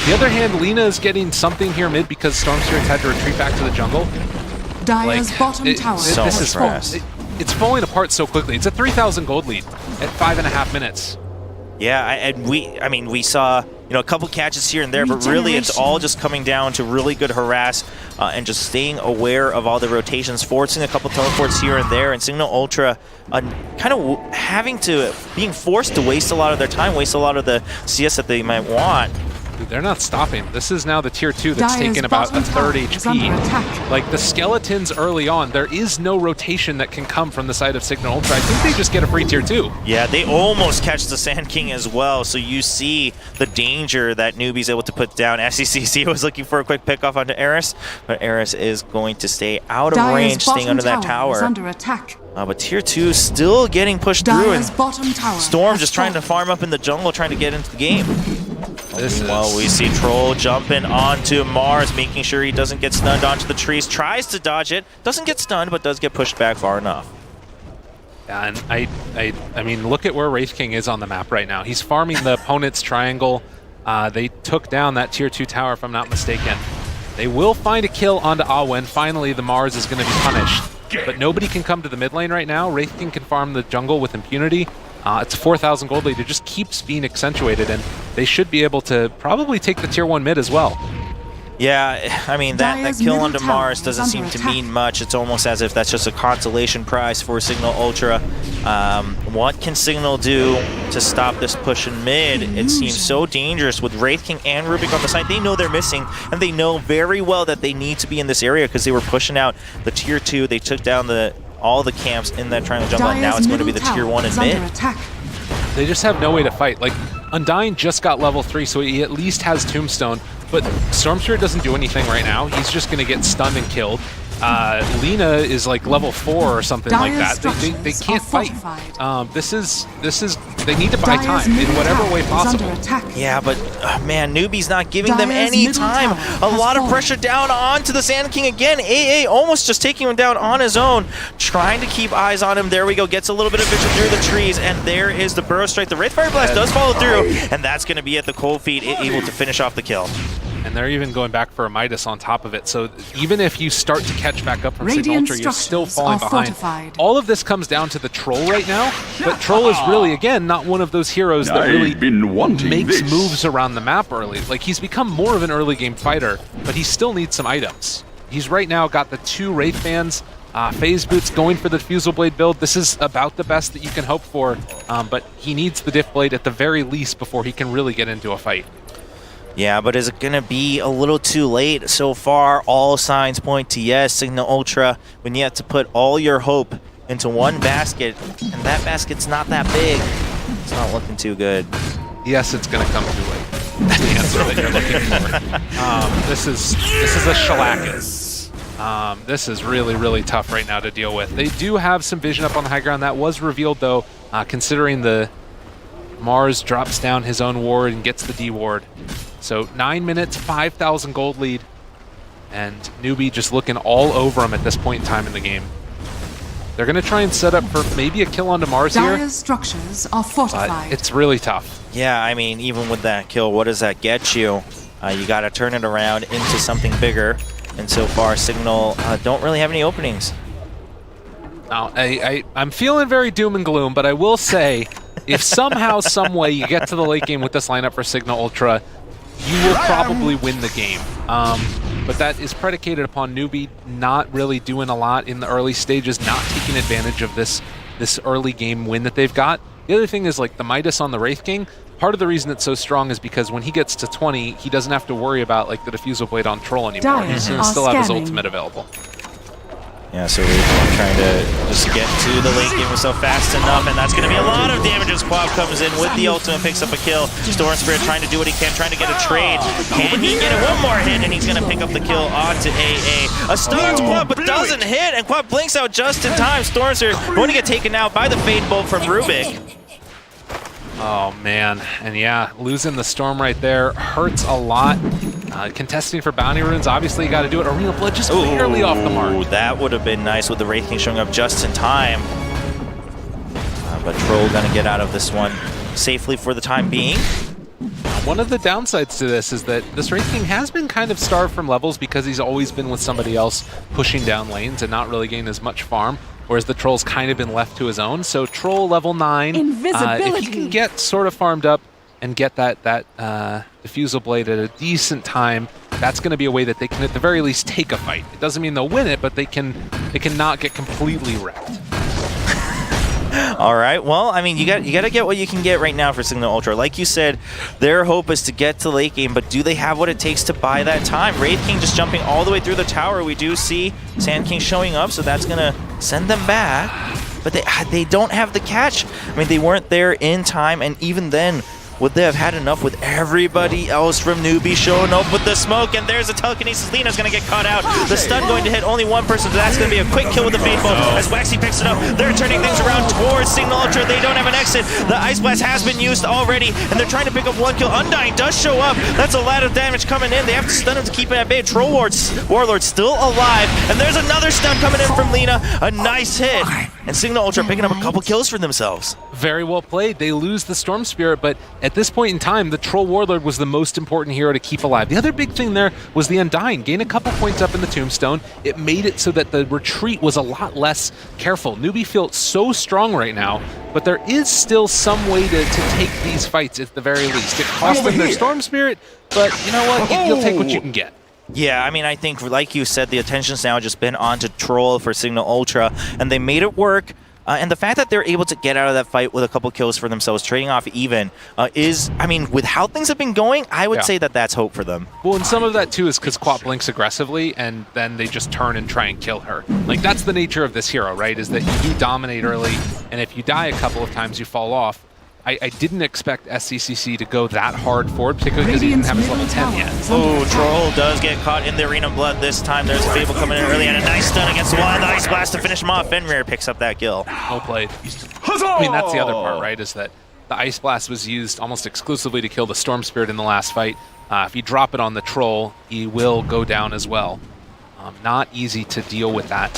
The other hand, Lina is getting something here mid because Storm Spirits had to retreat back to the jungle. Dire's bottom tower. This is fast. It's falling apart so quickly. It's a 3,000 gold lead at 5.5 minutes. Yeah, and we saw a couple catches here and there, but really it's all just coming down to really good harass and just staying aware of all the rotations, forcing a couple teleports here and there, and Cignal Ultra kind of being forced to waste a lot of their time, waste a lot of the CS that they might want. Dude, they're not stopping. This is now the tier 2 that's Dire's taken about a bottom third tower is under HP. attack. Like, the skeletons early on, there is no rotation that can come from the side of Cignal Ultra. I think they just get a free tier 2. Yeah, they almost catch the Sand King as well, so you see the danger that Newbee's able to put down. SECC was looking for a quick pickoff onto Eris, but Eris is going to stay out of Dire's range, staying bottom under that Is tower. under attack. But tier 2 still getting pushed through, Dire's and bottom tower. Storm has just trying to fallen. farm up in the jungle, trying to get into the game. Well, We see Troll jumping onto Mars, making sure he doesn't get stunned onto the trees, tries to dodge it, doesn't get stunned, but does get pushed back far enough. And I mean, look at where Wraith King is on the map right now. He's farming the opponent's triangle. They took down that tier 2 tower, if I'm not mistaken. They will find a kill onto Awen. Finally, the Mars is going to be punished. But nobody can come to the mid lane right now. Wraith King can farm the jungle with impunity. It's a 4,000 gold lead. It just keeps being accentuated, and they should be able to probably take the tier 1 mid as well. Yeah, I mean, that Dire's kill middle onto tower Mars is doesn't under seem to attack. mean much. It's almost as if that's just a consolation prize for Cignal Ultra. What can Cignal do to stop this push in mid? It seems so dangerous with Wraith King and Rubik on the side. They know they're missing, and they know very well that they need to be in this area because they were pushing out the tier 2. They took down all the camps in that triangle jungle, and now Dire's it's going to be the middle tier 1 tower in is mid. under attack. They just have no way to fight. Like, Undying just got level 3, so he at least has Tombstone, but Storm Spirit doesn't do anything right now. He's just going to get stunned and killed. Lina is like level 4 or something like that. They can't fight. This is they need to buy Dire's time in middle whatever tower way is possible. under attack. Yeah, but man, Newbee's not giving them Dire's any middle time. tower A has lot of fallen. pressure down onto the Sand King again. AA almost just taking him down on his own, trying to keep eyes on him. There we go, gets a little bit of vision through the trees, and there is the Burrow Strike. The Wraith Fire Blast does follow through, and that's going to be at the cold feet, able to finish off the kill. And they're even going back for a Midas on top of it. So even if you start to catch back up from Cignal Radiant Ultra, you're still structures falling are behind. fortified. All of this comes down to the Troll right now, but Troll is really, again, not one of those heroes that really I've been wanting makes this. moves around the map early. Like, he's become more of an early game fighter, but he still needs some items. He's right now got the 2 Wraith Fans, Phase Boots going for the Diffusal Blade build. This is about the best that you can hope for, but he needs the Diff Blade at the very least before he can really get into a fight. Yeah, but is it going to be a little too late? So far, all signs point to yes. Cignal Ultra, when you have to put all your hope into one basket, and that basket's not that big, it's not looking too good. Yes, it's going to come too late. That's the answer that you're looking for. This is a shellacking. This is really, really tough right now to deal with. They do have some vision up on the high ground. That was revealed, though, considering the Mars drops down his own ward and gets the D ward. So 9 minutes, 5,000 gold lead, and Newbee just looking all over him at this point in time in the game. They're going to try and set up for maybe a kill onto Mars here, Dire's structures are but fortified. it's really tough. Yeah, I mean, even with that kill, what does that get you? You got to turn it around into something bigger, and so far, Cignal don't really have any openings. Now, I'm feeling very doom and gloom, but I will say, if somehow, some way you get to the late game with this lineup for Cignal Ultra, you will probably win the game. But that is predicated upon Newbee not really doing a lot in the early stages, not taking advantage of this early game win that they've got. The other thing is, like, the Midas on the Wraith King, part of the reason it's so strong is because when he gets to 20, he doesn't have to worry about, like, the Diffusal Blade on Troll anymore. Dire He's going are to still have his scanning. ultimate available. Yeah, so we're trying to just get to the late game himself fast enough, and that's going to be a lot of damage as Quab comes in with the ultimate, picks up a kill. Storm Spirit trying to do what he can, trying to get a trade. Can he get it? One more hit, and he's going to pick up the kill onto AA. A stun Quab, but doesn't hit, and Quab blinks out just in time. Storm Spirit going to get taken out by the Fade Bolt from Rubik. Oh, man. And yeah, losing the Storm right there hurts a lot. Contesting for bounty runes, obviously you got to do it. Arena Blood just barely off the mark. That would have been nice with the Wraith King showing up just in time. But Troll going to get out of this one safely for the time being. One of the downsides to this is that this Wraith King has been kind of starved from levels because he's always been with somebody else pushing down lanes and not really getting as much farm, whereas the Troll's kind of been left to his own. So Troll level 9, if he can get sort of farmed up and get that Diffusal Blade at a decent time, that's going to be a way that they can at the very least take a fight. It doesn't mean they'll win it, but they can not get completely wrecked. All right. Well, I mean, you got to get what you can get right now for Cignal Ultra. Like you said, their hope is to get to late game, but do they have what it takes to buy that time? Wraith King just jumping all the way through the tower. We do see Sand King showing up, so that's going to send them back. But they don't have the catch. I mean, they weren't there in time, and even then, would they have had enough with everybody else from Newbee showing up with the smoke? And there's a telekinesis. Lina's going to get caught out. The stun going to hit only one person, so that's going to be a quick kill with the Faithful. As Waxy picks it up, they're turning things around towards Cignal Ultra. They don't have an exit. The Ice Blast has been used already, and they're trying to pick up one kill. Undying does show up. That's a lot of damage coming in. They have to stun him to keep it at bay. Troll Warlord still alive, and there's another stun coming in from Lina. A nice hit. And Cignal Ultra picking up a couple kills for themselves. Very well played. They lose the Storm Spirit, but at this point in time, the Troll Warlord was the most important hero to keep alive. The other big thing there was the Undying. Gain a couple points up in the Tombstone. It made it so that the retreat was a lot less careful. Newbee feels so strong right now, but there is still some way to take these fights at the very least. It cost them their Storm Spirit, but you know what? You'll take what you can get. Yeah, I mean, I think, like you said, the attention's now just been onto Troll for Cignal Ultra, and they made it work. And the fact that they're able to get out of that fight with a couple kills for themselves, trading off even, is, I mean, with how things have been going, I would say that that's hope for them. Well, and some of that, too, is because Quap blinks aggressively, and then they just turn and try and kill her. Like, that's the nature of this hero, right, is that you do dominate early, and if you die a couple of times, you fall off. I didn't expect SCCC to go that hard forward, particularly because he didn't have his level 10 yet. Oh, Troll does get caught in the Arena of Blood this time. There's a Fable coming in early and a nice stun against the wall, and the Ice Blast to finish him off. Fenrir picks up that kill. Well played. I mean, that's the other part, right, is that the Ice Blast was used almost exclusively to kill the Storm Spirit in the last fight. If you drop it on the Troll, he will go down as well. Not easy to deal with that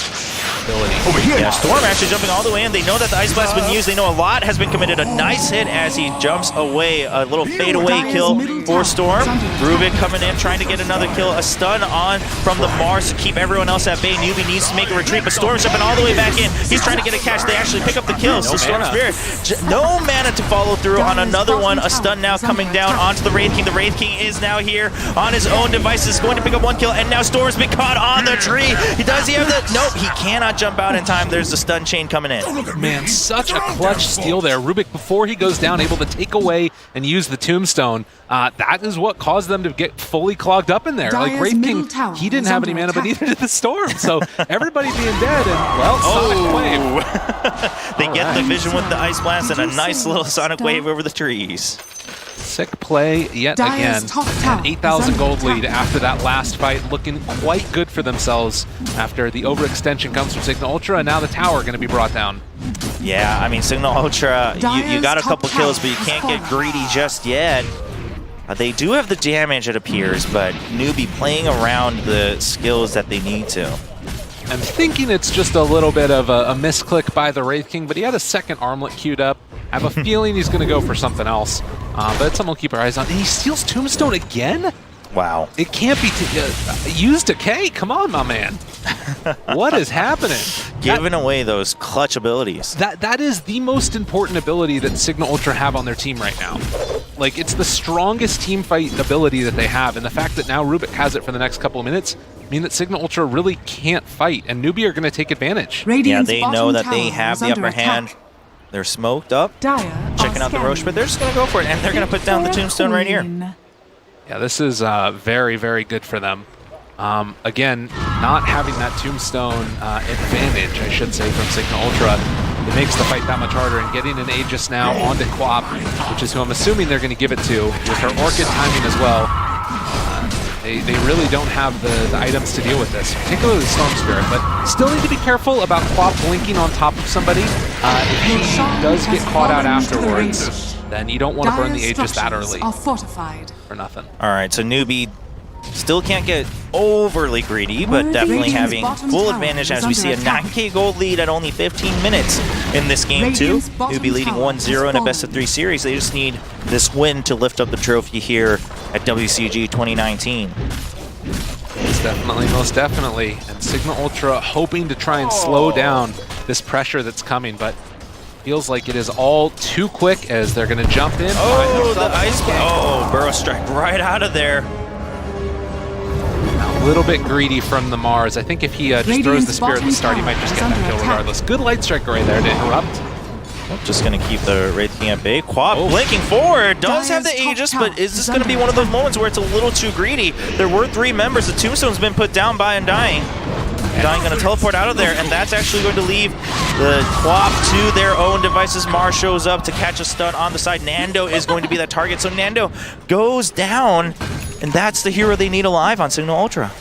ability. Over here. Yeah, Storm actually jumping all the way in. They know that the Ice Blast has been used. They know a lot has been committed. A nice hit as he jumps away. A little fadeaway kill for Storm. Rubik coming in, trying to get another kill. A stun on from the Mars to keep everyone else at bay. Newbee needs to make a retreat, but Storm's jumping all the way back in. He's trying to get a catch. They actually pick up the kills. So Storm Spirit, no mana to follow through on another one. A stun now coming down onto the Wraith King. The Wraith King is now here on his own devices, going to pick up one kill, and now Storm's been caught on the tree. Does he have the... Nope, he cannot jump out in time. There's the stun chain coming in. Man, such a clutch steal there. Rubik, before he goes down, able to take away and use the Tombstone. That is what caused them to get fully clogged up in there. Like, Wraith King, he didn't have any mana, but neither did the Storm. So everybody being dead, and, well, Sonic Wave. They get the vision with the Ice Blast and a nice little Sonic Wave over the trees. Sick play yet again. An 8,000 gold lead after that last fight, looking quite good for themselves after the overextension comes from Cignal Ultra, and now the tower going to be brought down. Yeah, I mean, Cignal Ultra, you got a couple kills, but you can't get greedy just yet. They do have the damage, it appears, but Newbee playing around the skills that they need to. I'm thinking it's just a little bit of a misclick by the Wraith King, but he had a second armlet queued up. I have a feeling he's going to go for something else, but it's something we'll keep our eyes on. And he steals Tombstone again? Wow. It can't be used decay. Come on, my man. What is happening? Giving away those clutch abilities. That is the most important ability that Cignal Ultra have on their team right now. Like, it's the strongest team fight ability that they have, and the fact that now Rubik has it for the next couple of minutes mean that Cignal Ultra really can't fight, and Newbee are going to take advantage. Yeah, they know that they have the upper hand. They're smoked up, checking out the Roche, but they're just going to go for it, and they're going to put down the Tombstone right here. Yeah, this is very, very good for them. Again, not having that Tombstone advantage, I should say, from Cignal Ultra, it makes the fight that much harder. And getting an Aegis now onto Quap, which is who I'm assuming they're going to give it to, with her Orchid timing as well. They really don't have the items to deal with this, particularly Storm Spirit, but still need to be careful about Quap blinking on top of somebody. If she does get caught out afterwards, then you don't want to burn the Aegis that early. For nothing. All right, so Newbee still can't get overly greedy, but definitely having full advantage as we see a 9K gold lead at only 15 minutes in this game too. Newbee leading 1-0 in a best-of-3 series. They just need this win to lift up the trophy here at WCG 2019. Most definitely. And Cignal Ultra hoping to try and slow down this pressure that's coming, but feels like it is all too quick as they're going to jump in. Oh, the ice! Oh, Burrow Strike right out of there. A little bit greedy from the Mars. I think if he just throws the Spirit at the start, he might just get that kill regardless. Good Light Strike right there to interrupt. Just going to keep the Wraith King at bay. Quap blinking forward, does have the Aegis, but is this going to be one of those moments where it's a little too greedy? There were 3 members. The Tombstone's been put down by Undying. Undying going to teleport out of there, and that's actually going to leave the Quap to their own devices. Mar shows up to catch a stun on the side. Nando is going to be that target, so Nando goes down, and that's the hero they need alive on Cignal Ultra.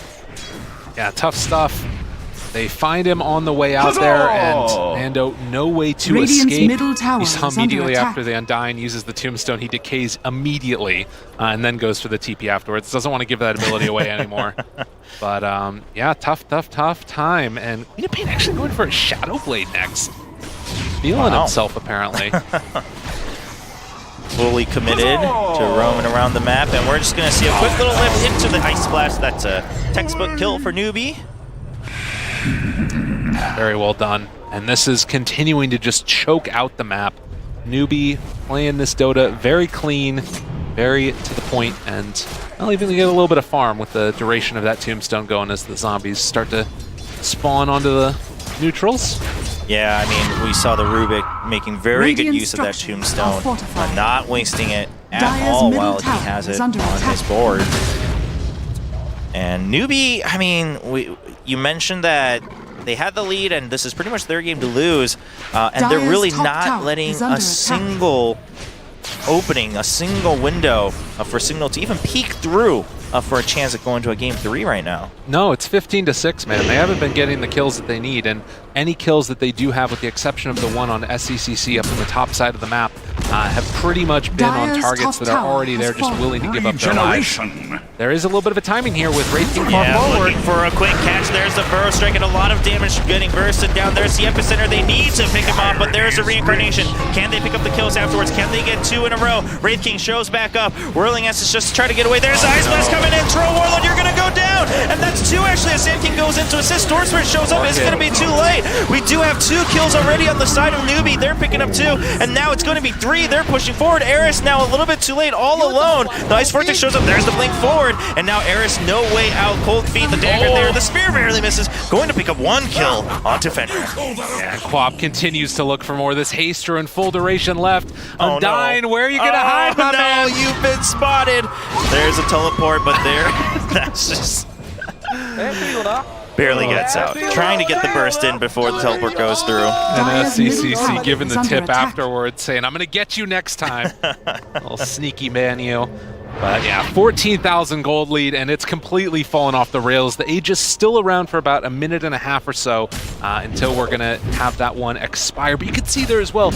Yeah, tough stuff. They find him on the way out there, and Nando, no way to Radiant's escape. middle tower You saw is under immediately attack. after the Undying uses the Tombstone, he decays immediately, and then goes for the TP afterwards. Doesn't want to give that ability away anymore. But yeah, tough time. And Queen actually going for a Shadow Blade next. Feeling himself, apparently. Fully committed to roaming around the map, and we're just going to see a quick little lift into the Ice Blast. That's a textbook kill for Newbee. Very well done. And this is continuing to just choke out the map. Newbee playing this Dota very clean, very to the point, and I'll even get a little bit of farm with the duration of that Tombstone going as the zombies start to spawn onto the neutrals. Yeah, I mean, we saw the Rubik making very good Radiant use of that structures Tombstone, are fortified. not wasting it at Dire's all middle while he tower has is it on under attack. his board. And Newbee, I mean, you mentioned that they had the lead, and this is pretty much their game to lose, and they're Dire's really top not tower letting is under a attack. single opening, a single window for Cignal to even peek through for a chance at going to a game 3 right now. No, it's 15-6, man. They haven't been getting the kills that they need, and any kills that they do have, with the exception of the one on SCCC up on the top side of the map, have pretty much been on Dire's targets top that are tower already there, has just fallen. willing to give up their lives. Regeneration. There is a little bit of a timing here with Wraith King far Yeah, forward. looking for a quick catch. There's the burrow strike, and a lot of damage getting bursted down. There's the epicenter. They need to pick him off, but there's a reincarnation. Can they pick up the kills afterwards? Can they get 2 in a row? Wraith King shows back up. Whirling S is just to try to get away. There's Ice Blast coming in. Troll Warlord, you're going to go down. And that's 2 actually as Sand King goes in to assist. Storm Spirit shows up. It's going to be too late. We do have 2 kills already on the side of Newbee. They're picking up 2, and now it's going to be 3. They're pushing forward. Eris now a little bit too late, all alone. The Ice Vortex shows up. There's the blink forward, and now Eris no way out. Cold Feet, the dagger there. The spear barely misses. Going to pick up 1 kill onto Fenrir. And Quap continues to look for more. This Haster in full duration left. Oh, Undying, no. where are you going to hide, my no, man? you've been spotted. There's a teleport, but there, that's just barely gets out. Trying to get the burst in before the teleport goes through. And Dire's middle SCCC tower giving is the under tip attack. afterwards, saying, I'm going to get you next time. Little sneaky man, you. But yeah, 14,000 gold lead, and it's completely fallen off the rails. The Aegis still around for about a minute and a half or so until we're going to have that one expire. But you can see there as well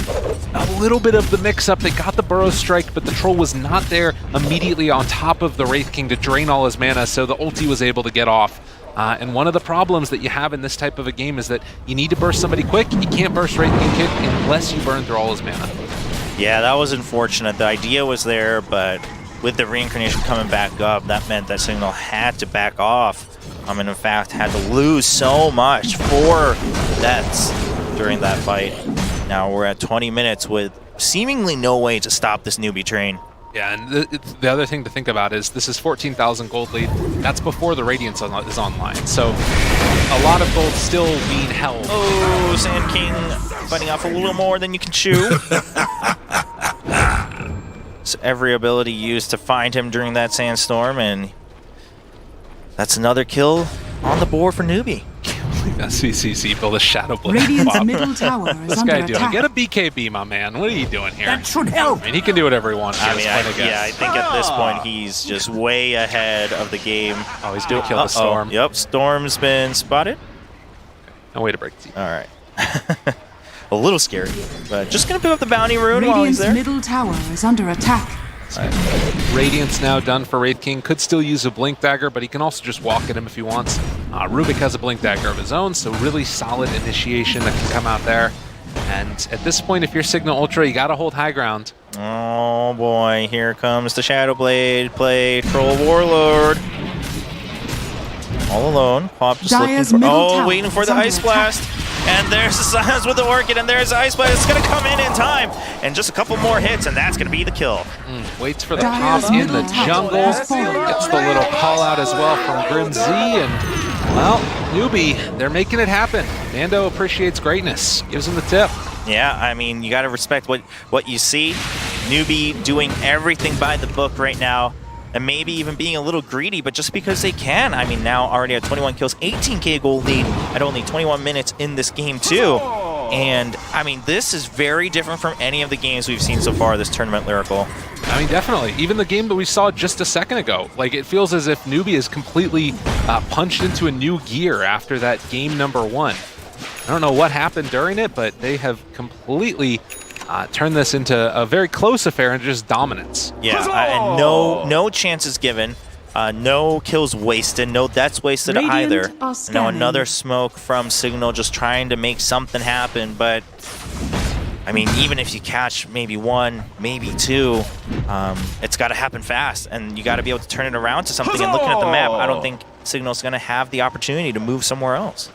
a little bit of the mix-up. They got the Burrow Strike, but the Troll was not there immediately on top of the Wraith King to drain all his mana, so the ulti was able to get off. And one of the problems that you have in this type of a game is that you need to burst somebody quick. You can't burst Wraith King Kick unless you burn through all his mana. Yeah, that was unfortunate. The idea was there, but with the reincarnation coming back up, that meant that Cignal had to back off. And in fact, had to lose so much, 4 deaths during that fight. Now we're at 20 minutes with seemingly no way to stop this Newbee train. Yeah, and the other thing to think about is this is 14,000 gold lead. That's before the Radiance is online. So a lot of gold still being held. Oh, Sand King fighting off a little more than you can chew. So every ability used to find him during that sandstorm, and that's another kill on the board for Newbee. SCCC build a Shadow Blade. Radiant's Wow. middle tower is This under guy doing? attack. Get a BKB, my man. What are you doing here? That should help. I mean, he can do whatever he wants. I mean, I guess. think at this point he's just way ahead of the game. Oh, he's gonna kill the Storm. Yep, Storm's been spotted. No way to break the team. All right. A little scary, but just gonna pick up the bounty rune while he's Radiant's there. middle tower is under attack. Radiance now done for Wraith King. Could still use a Blink Dagger, but he can also just walk at him if he wants. Rubik has a Blink Dagger of his own, so really solid initiation that can come out there. And at this point, if you're Cignal Ultra, you gotta hold high ground. Oh boy, here comes the Shadow Blade play. Troll Warlord. All alone. Pop just Dire's looking for. middle Oh, tower waiting for is the under Ice attack. Blast. And there's the Silence with the Orchid, and there's the Ice Blast. It's going to come in time. And just a couple more hits, and that's going to be the kill. Waits for the Dire's pop in the middle tower jungle. has fallen. Gets the little call out as well from Grim Z. And, well, Newbee, they're making it happen. Nando appreciates greatness. Gives him the tip. Yeah, I mean, you got to respect what you see. Newbee doing everything by the book right now, and maybe even being a little greedy, but just because they can. I mean, now already at 21 kills, 18K gold lead at only 21 minutes in this game too. And I mean, this is very different from any of the games we've seen so far this tournament, Lyrical. I mean, definitely. Even the game that we saw just a second ago, like, it feels as if Newbee is completely punched into a new gear after that game number 1. I don't know what happened during it, but they have completely turned this into a very close affair and just dominance. Yeah, and no chances given. No kills wasted, no deaths wasted either. No, another smoke from Cignal just trying to make something happen, but I mean, even if you catch maybe 1, maybe 2, it's got to happen fast, and you got to be able to turn it around to something. And looking at the map, I don't think Cignal's going to have the opportunity to move somewhere else.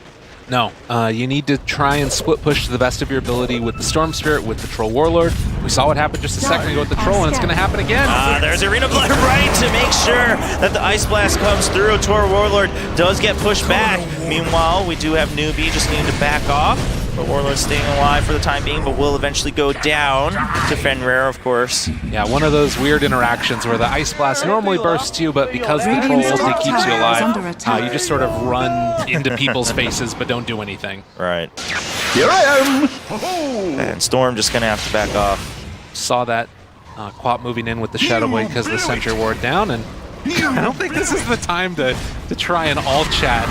No, you need to try and split push to the best of your ability with the Storm Spirit, with the Troll Warlord. We saw what happened just a second ago with the Troll, and it's going to happen again. There's Arena Blood right to make sure that the Ice Blast comes through. Troll Warlord does get pushed back. Meanwhile, we do have Newbee just needing to back off. But Warlord's staying alive for the time being, but will eventually go down to Fenrir, of course. Yeah, one of those weird interactions where the Ice Blast normally bursts you, but because the Troll ulti keeps you alive, you just sort of run into people's faces but don't do anything. Right. Here I am! And Storm just going to have to back off. Saw that Quap moving in with the Shadow Blade because of the Sentry Ward down, and I don't think this is the time to try and all chat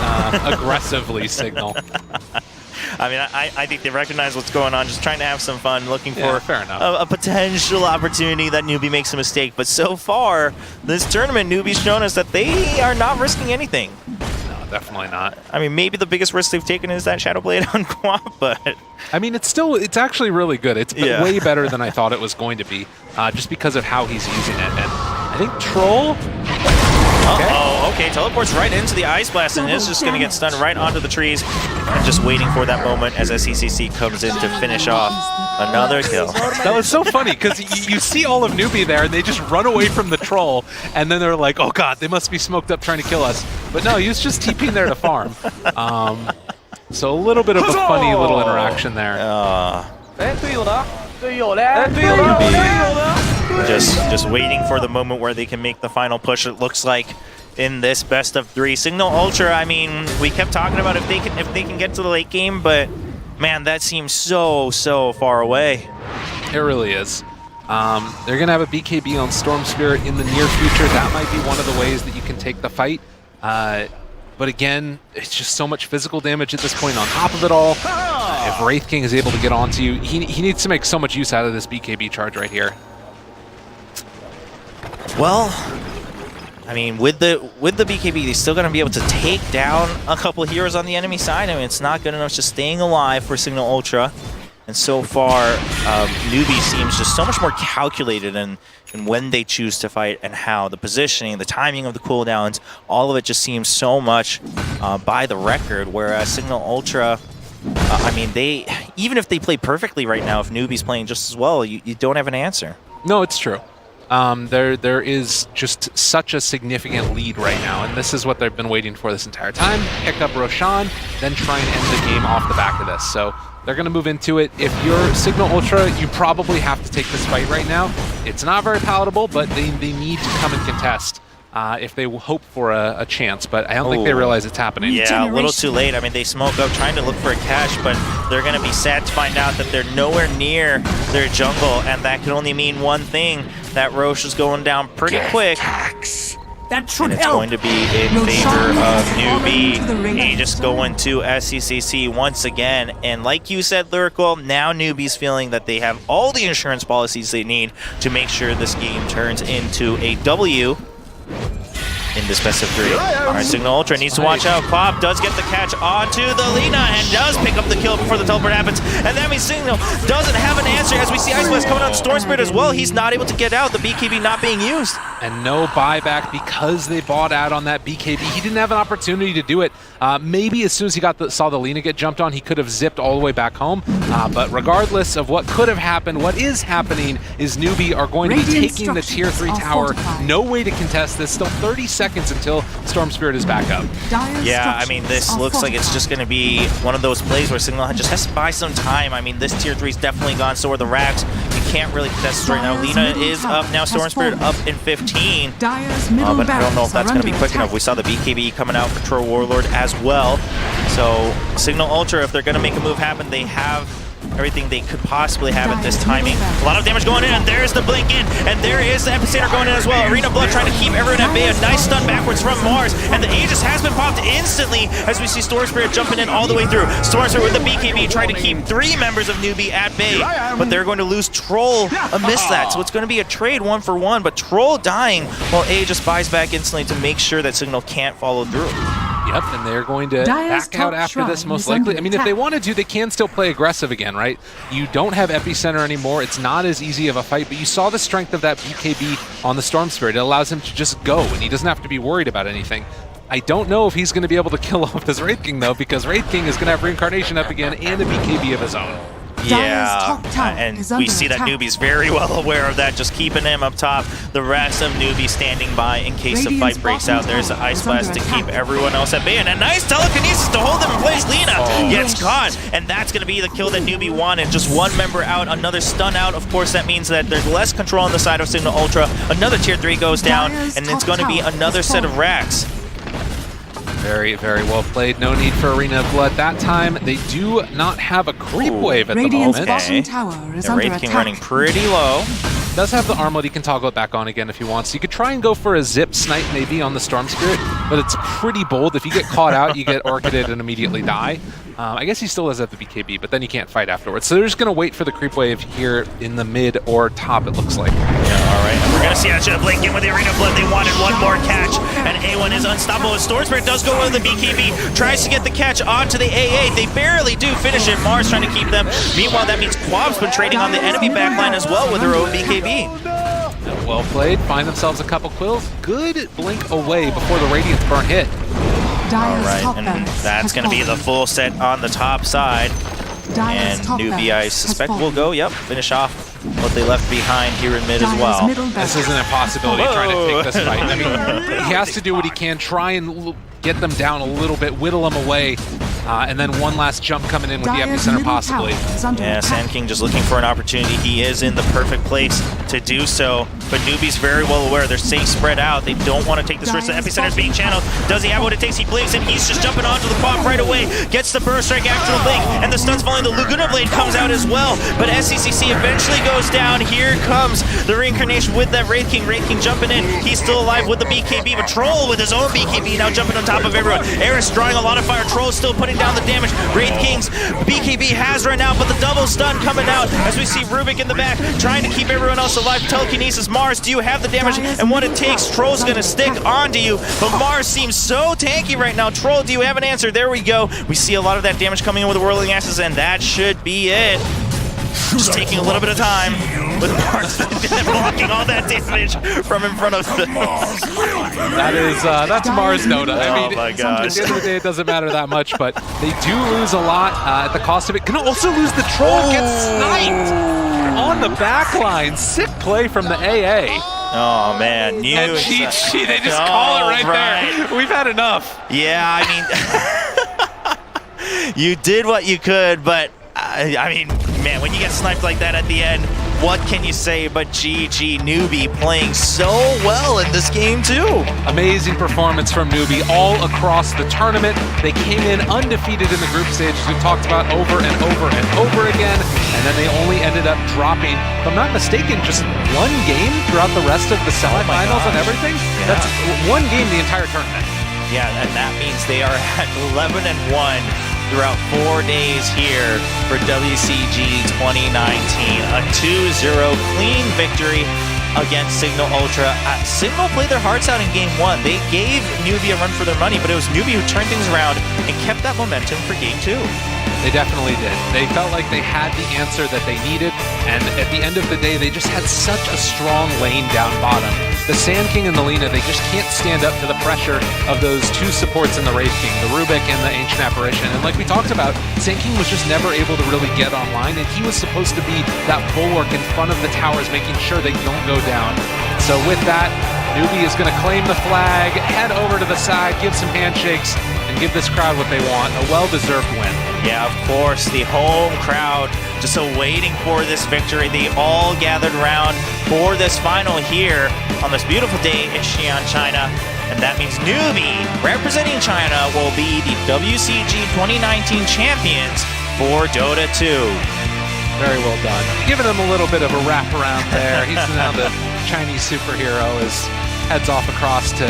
aggressively, Cignal. I mean, I think they recognize what's going on, just trying to have some fun, looking for fair enough. a potential opportunity that Newbee makes a mistake. But so far, this tournament, Newbee's shown us that they are not risking anything. No, definitely not. I mean, maybe the biggest risk they've taken is that Shadow Blade on Quap, but... I mean, it's actually really good. It's way better than I thought it was going to be, just because of how he's using it. And I think Troll... Okay, teleports right into the Ice Blast and is just going to get stunned right onto the trees. And just waiting for that moment as SCCC comes in to finish off another kill. That was so funny, because you see all of Newbee there, and they just run away from the Troll, and then they're like, oh god, they must be smoked up trying to kill us. But no, he was just TPing there to farm. So a little bit of a funny little interaction there. Just waiting for the moment where they can make the final push. It looks like in this best of 3. Cignal Ultra, I mean, we kept talking about if they can get to the late game, but man, that seems so far away. It really is. They're going to have a BKB on Storm Spirit in the near future. That might be one of the ways that you can take the fight. But again, it's just so much physical damage at this point on top of it all. If Wraith King is able to get onto you, he needs to make so much use out of this BKB charge right here. Well, I mean, with the BKB, they're still going to be able to take down a couple of heroes on the enemy side. I mean, it's not good enough just staying alive for Cignal Ultra. And so far, Newbee seems just so much more calculated in when they choose to fight and how. The positioning, the timing of the cooldowns, all of it just seems so much by the record, whereas Cignal Ultra, I mean, even if they play perfectly right now, if Newbee's playing just as well, you don't have an answer. No, it's true. There is just such a significant lead right now, and this is what they've been waiting for this entire time. Pick up Roshan, then try and end the game off the back of this. So they're going to move into it. If you're Cignal Ultra, you probably have to take this fight right now. It's not very palatable, but they need to come and contest if they hope for a chance, but I don't think they realize it's happening. Yeah, a little too late. I mean, they smoke up trying to look for a catch, but they're going to be sad to find out that they're nowhere near their jungle, and that can only mean one thing, that Roche is going down pretty quick. That should and it's help. going to be in favor of Newbee. Aegis going to SCCC once again. And like you said, Lyrical, now Newbee's feeling that they have all the insurance policies they need to make sure this game turns into a W in this best of 3. All right, Cignal Ultra needs to watch out. Quap does get the catch onto the Lina and does pick up the kill before the teleport happens. And that means Cignal doesn't have an answer as we see Ice Blast coming out Storm Spirit as well. He's not able to get out. The BKB not being used. And no buyback because they bought out on that BKB. He didn't have an opportunity to do it. Maybe as soon as he saw the Lina get jumped on, he could have zipped all the way back home. But regardless of what could have happened, what is happening is Newbee are going to be taking the tier 3 tower. No way to contest this. Still 30 seconds seconds until Storm Spirit is back up. Dire's Yeah, I mean, this structures looks are like it's just going to be one of those plays where Cignal just has to buy some time. I mean, this tier 3 is definitely gone, so are the racks. You can't really contest this right now. Dire's Lina middle is tower up now, has Storm Spirit fallen. up in 15. Dire's middle But I don't know if barracks that's are going to be under quick enough. attack. We saw the BKB coming out for Troll Warlord as well. So Cignal Ultra, if they're going to make a move happen, they have everything they could possibly have at this timing. A lot of damage going in, and there's the blink in, and there is the epicenter going in as well. Arena Blood trying to keep everyone at bay. A nice stun backwards from Mars, and the Aegis has been popped instantly as we see Storm Spirit jumping in all the way through. Storm Spirit with the BKB trying to keep 3 members of Newbee at bay, but they're going to lose Troll amidst that. So it's going to be a trade 1-for-1, but Troll dying while Aegis buys back instantly to make sure that Cignal can't follow through. Yep, and they're going to Dire's back out top after this shrine most is likely. under I mean, if they attack. wanted to, they can still play aggressive again, right? You don't have Epicenter anymore. It's not as easy of a fight, but you saw the strength of that BKB on the Storm Spirit. It allows him to just go, and he doesn't have to be worried about anything. I don't know if he's going to be able to kill off this Wraith King, though, because Wraith King is going to have Reincarnation up again and a BKB of his own. Yeah, top tower and is we under see that attack. Newbee's very well aware of that, just keeping him up top. The rest of Newbee standing by in case the Radiant's fight breaks bottom out. There's the tower Ice is Blast under to keep attack. everyone else at bay, and a nice telekinesis to hold them in place. Lina gets caught, and that's going to be the kill that Newbee wanted. Just one member out, another stun out. Of course, that means that there's less control on the side of Cignal Ultra. Another tier 3 goes down, Dire's and it's top going to be tower another has set of fallen. racks. Very, very well played. No need for Arena of Blood. That time, they do not have a creep wave at Radiant's the moment. bottom tower is The under Wraith King attack. running pretty low. Does have the armlet, he can toggle it back on again if he wants. You could try and go for a zip snipe maybe on the Storm Spirit, but it's pretty bold. If you get caught out, you get orchided and immediately die. I guess he still does have the BKB, but then you can't fight afterwards. So they're just going to wait for the creep wave here in the mid or top, it looks like. Yeah, all right. And we're going to see that should have blink in with the Arena Blood. They wanted one more catch, and A1 is unstoppable. Storm Spirit does go with the BKB, tries to get the catch onto the AA. They barely do finish it. Mars trying to keep them. Meanwhile, that means Quab's been trading on the enemy backline as well with her own BKB. Well played. Find themselves a couple quills. Good blink away before the Radiance burn hit. Dire's All right, top and barracks that's has going to be fallen. the full set on the top side. Dire's And top Newbee, I barracks suspect, has will fallen. go, yep, finish off what they left behind here in mid as Dire's well. middle This barracks. isn't a possibility Whoa. trying to take this fight. I mean, he has to do what he can, try and get them down a little bit, whittle them away, and then one last jump coming in with the Dire's epicenter middle possibly. tower is under Yeah, attack. Sand King just looking for an opportunity. He is in the perfect place to do so, but Newbee's very well aware they're safe spread out. They don't want to take this risk. The Epicenter's being channeled. Does he have what it takes? He blinks, and he's just jumping onto the pop right away. Gets the burst strike after the blink, and the stun's falling. The Laguna Blade comes out as well, but SCCC eventually goes down. Here comes the reincarnation with that Wraith King. Wraith King jumping in. He's still alive with the BKB, but Troll with his own BKB now jumping on top of everyone. Eris drawing a lot of fire. Troll still putting down the damage. Wraith King's BKB has run out, but the double stun coming out as we see Rubik in the back trying to keep everyone else alive. Telekinesis, Mars, do you have the damage and what it takes? Troll's gonna stick onto you, but Mars seems so tanky right now. Troll, do you have an answer? There we go. We see a lot of that damage coming in with the Whirling Axes, and that should be it. Just taking a little bit of time with Mars blocking all that damage from in front of them. That's Mars Dota. I mean, Oh my at gosh. the end of the day, it doesn't matter that much, but they do lose a lot at the cost of it. Gonna also lose the Troll, gets sniped on the back line. Sick play from the AA. Oh man, new And cheat sheet, they just call it right there. We've had enough. Yeah, I mean, you did what you could, but I mean, man, when you get sniped like that at the end, what can you say but GG? Newbee playing so well in this game too. Amazing performance from Newbee all across the tournament. They came in undefeated in the group stage, as we've talked about over and over and over again, and then they only ended up dropping, if I'm not mistaken, just one game throughout the rest of the semifinals and everything. Yeah. That's one game the entire tournament. Yeah, and that means they are at 11-1 throughout 4 days here for WCG 2019. A 2-0 clean victory against Cignal Ultra. Cignal played their hearts out in game 1. They gave Newbee a run for their money, but it was Newbee who turned things around and kept that momentum for game 2. They definitely did. They felt like they had the answer that they needed, and at the end of the day, they just had such a strong lane down bottom. The Sand King and the Lina, they just can't stand up to the pressure of those two supports in the Wraith King, the Rubik and the Ancient Apparition. And like we talked about, Sand King was just never able to really get online, and he was supposed to be that bulwark in front of the towers, making sure they don't go down. So with that, Newbee is going to claim the flag, head over to the side, give some handshakes, and give this crowd what they want. A well-deserved win. Yeah, of course, the home crowd just waiting for this victory. They all gathered around for this final here on this beautiful day in Xi'an, China. And that means Newbee, representing China, will be the WCG 2019 champions for Dota 2. Very well done. Giving him a little bit of a wraparound there. He's now the Chinese superhero as heads off across to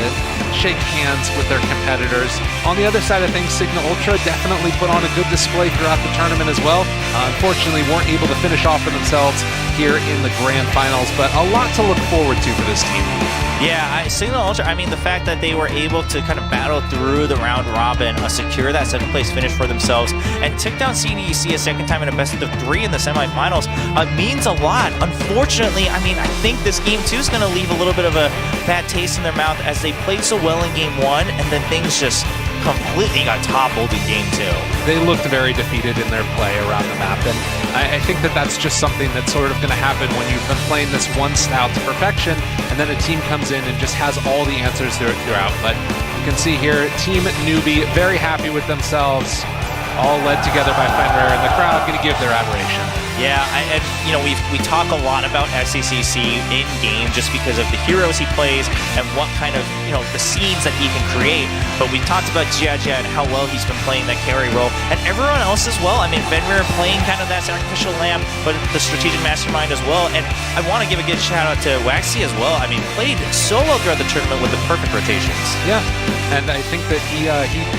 shake hands with their competitors. On the other side of things, Cignal Ultra definitely put on a good display throughout the tournament as well. Unfortunately, weren't able to finish off for themselves here in the grand finals, but a lot to look forward to for this team. Yeah, Cignal Ultra, I mean, the fact that they were able to kind of battle through the round robin, secure that second place finish for themselves, and took down CDEC a second time in a best of 3 in the semifinals means a lot. Unfortunately, I mean, I think this game 2 is going to leave a little bit of a bad taste in their mouth as they played so well in game 1, and then things just completely got toppled in game 2. They looked very defeated in their play around the map, and I think that that's just something that's sort of going to happen when you've been playing this one style to perfection, and then a team comes in and just has all the answers throughout. But you can see here, Team Newbee very happy with themselves, all led together by Fenrir, and the crowd going to give their admiration. Yeah, and you know, we talk a lot about SCCC in game just because of the heroes he plays and what kind of, you know, the scenes that he can create. But we talked about Jia and how well he's been playing that carry role, and everyone else as well. I mean, Fenrir playing kind of that sacrificial lamb, but the strategic mastermind as well. And I want to give a good shout out to Waxy as well. I mean, played so well throughout the tournament with the perfect rotations. Yeah, and I think that he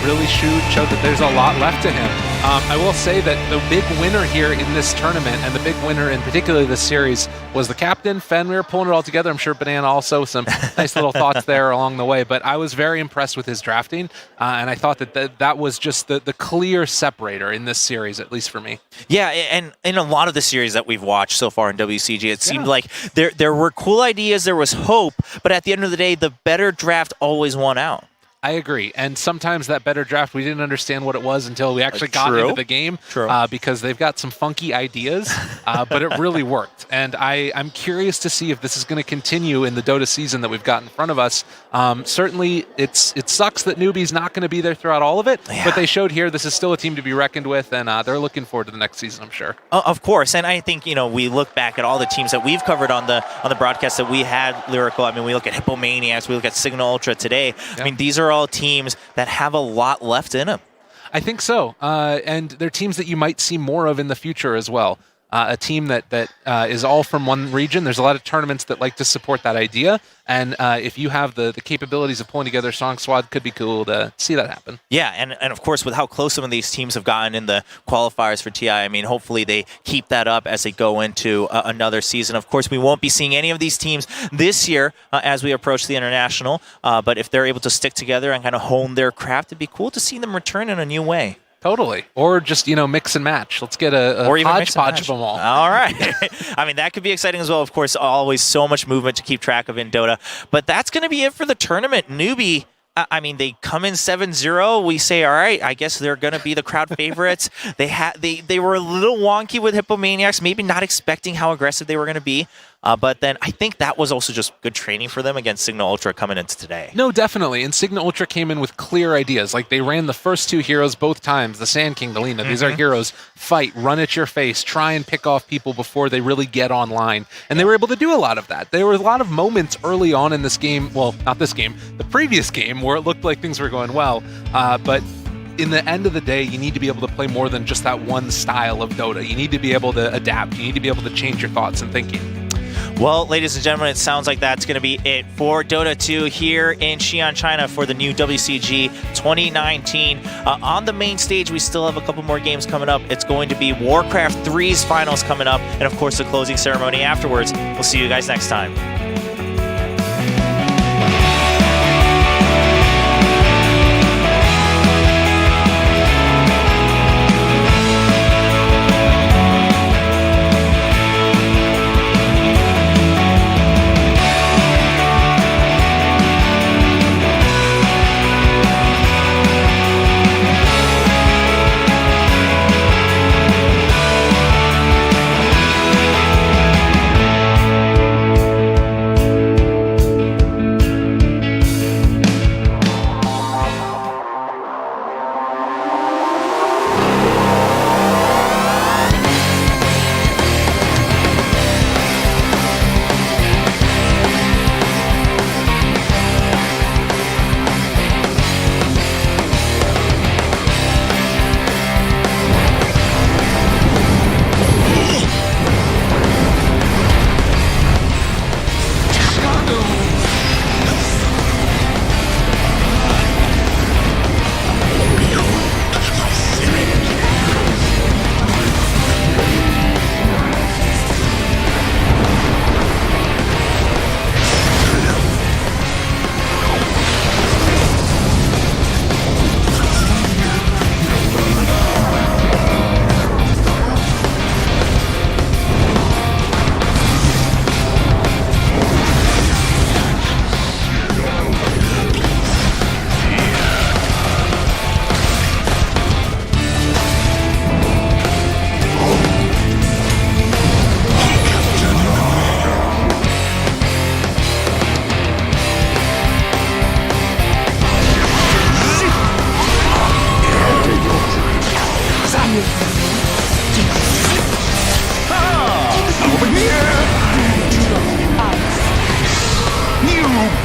really showed that there's a lot left to him. I will say that the big winner here in this tournament, and the big winner in particular this series, was the captain, Fenrir, pulling it all together. I'm sure Banana also, some nice little thoughts there along the way, but I was very impressed with his drafting, and I thought that was just the clear separator in this series, at least for me. Yeah, and in a lot of the series that we've watched so far in WCG, it seemed like there were cool ideas, there was hope, but at the end of the day, the better draft always won out. I agree, and sometimes that better draft, we didn't understand what it was until we actually got into the game, because they've got some funky ideas, but it really worked. And I'm curious to see if this is going to continue in the Dota season that we've got in front of us. Certainly, it sucks that Newbee's not going to be there throughout all of it, but they showed here this is still a team to be reckoned with, and they're looking forward to the next season, I'm sure. Of course, and I think, you know, we look back at all the teams that we've covered on the broadcast that we had Lyrical. I mean, we look at Hippomaniacs, we look at Cignal Ultra today. I mean, these are all teams that have a lot left in them. I think so, and they're teams that you might see more of in the future as well. A team that is all from one region. There's a lot of tournaments that like to support that idea, and if you have the capabilities of pulling together a strong squad, could be cool to see that happen. Yeah, and of course, with how close some of these teams have gotten in the qualifiers for TI, I mean, hopefully they keep that up as they go into another season. Of course, we won't be seeing any of these teams this year as we approach the international, but if they're able to stick together and kind of hone their craft, it'd be cool to see them return in a new way. Totally. Or just, you know, mix and match. Let's get a hodgepodge of them all. All right. I mean, that could be exciting as well. Of course, always so much movement to keep track of in Dota. But that's going to be it for the tournament. Newbee, I mean, they come in 7-0. We say, all right, I guess they're going to be the crowd favorites. They were a little wonky with Hippomaniacs, maybe not expecting how aggressive they were going to be. But then I think that was also just good training for them against Cignal Ultra coming into today. No, definitely. And Cignal Ultra came in with clear ideas. Like, they ran the first two heroes both times, the Sand King, the Lina. These are heroes. Fight, run at your face, try and pick off people before they really get online. And they were able to do a lot of that. There were a lot of moments early on in this game, well, not this game, the previous game, where it looked like things were going well. But in the end of the day, you need to be able to play more than just that one style of Dota. You need to be able to adapt. You need to be able to change your thoughts and thinking. Well, ladies and gentlemen, it sounds like that's going to be it for Dota 2 here in Xi'an, China for the new WCG 2019. On the main stage, we still have a couple more games coming up. It's going to be Warcraft 3's finals coming up, and of course, the closing ceremony afterwards. We'll see you guys next time.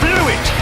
blew it!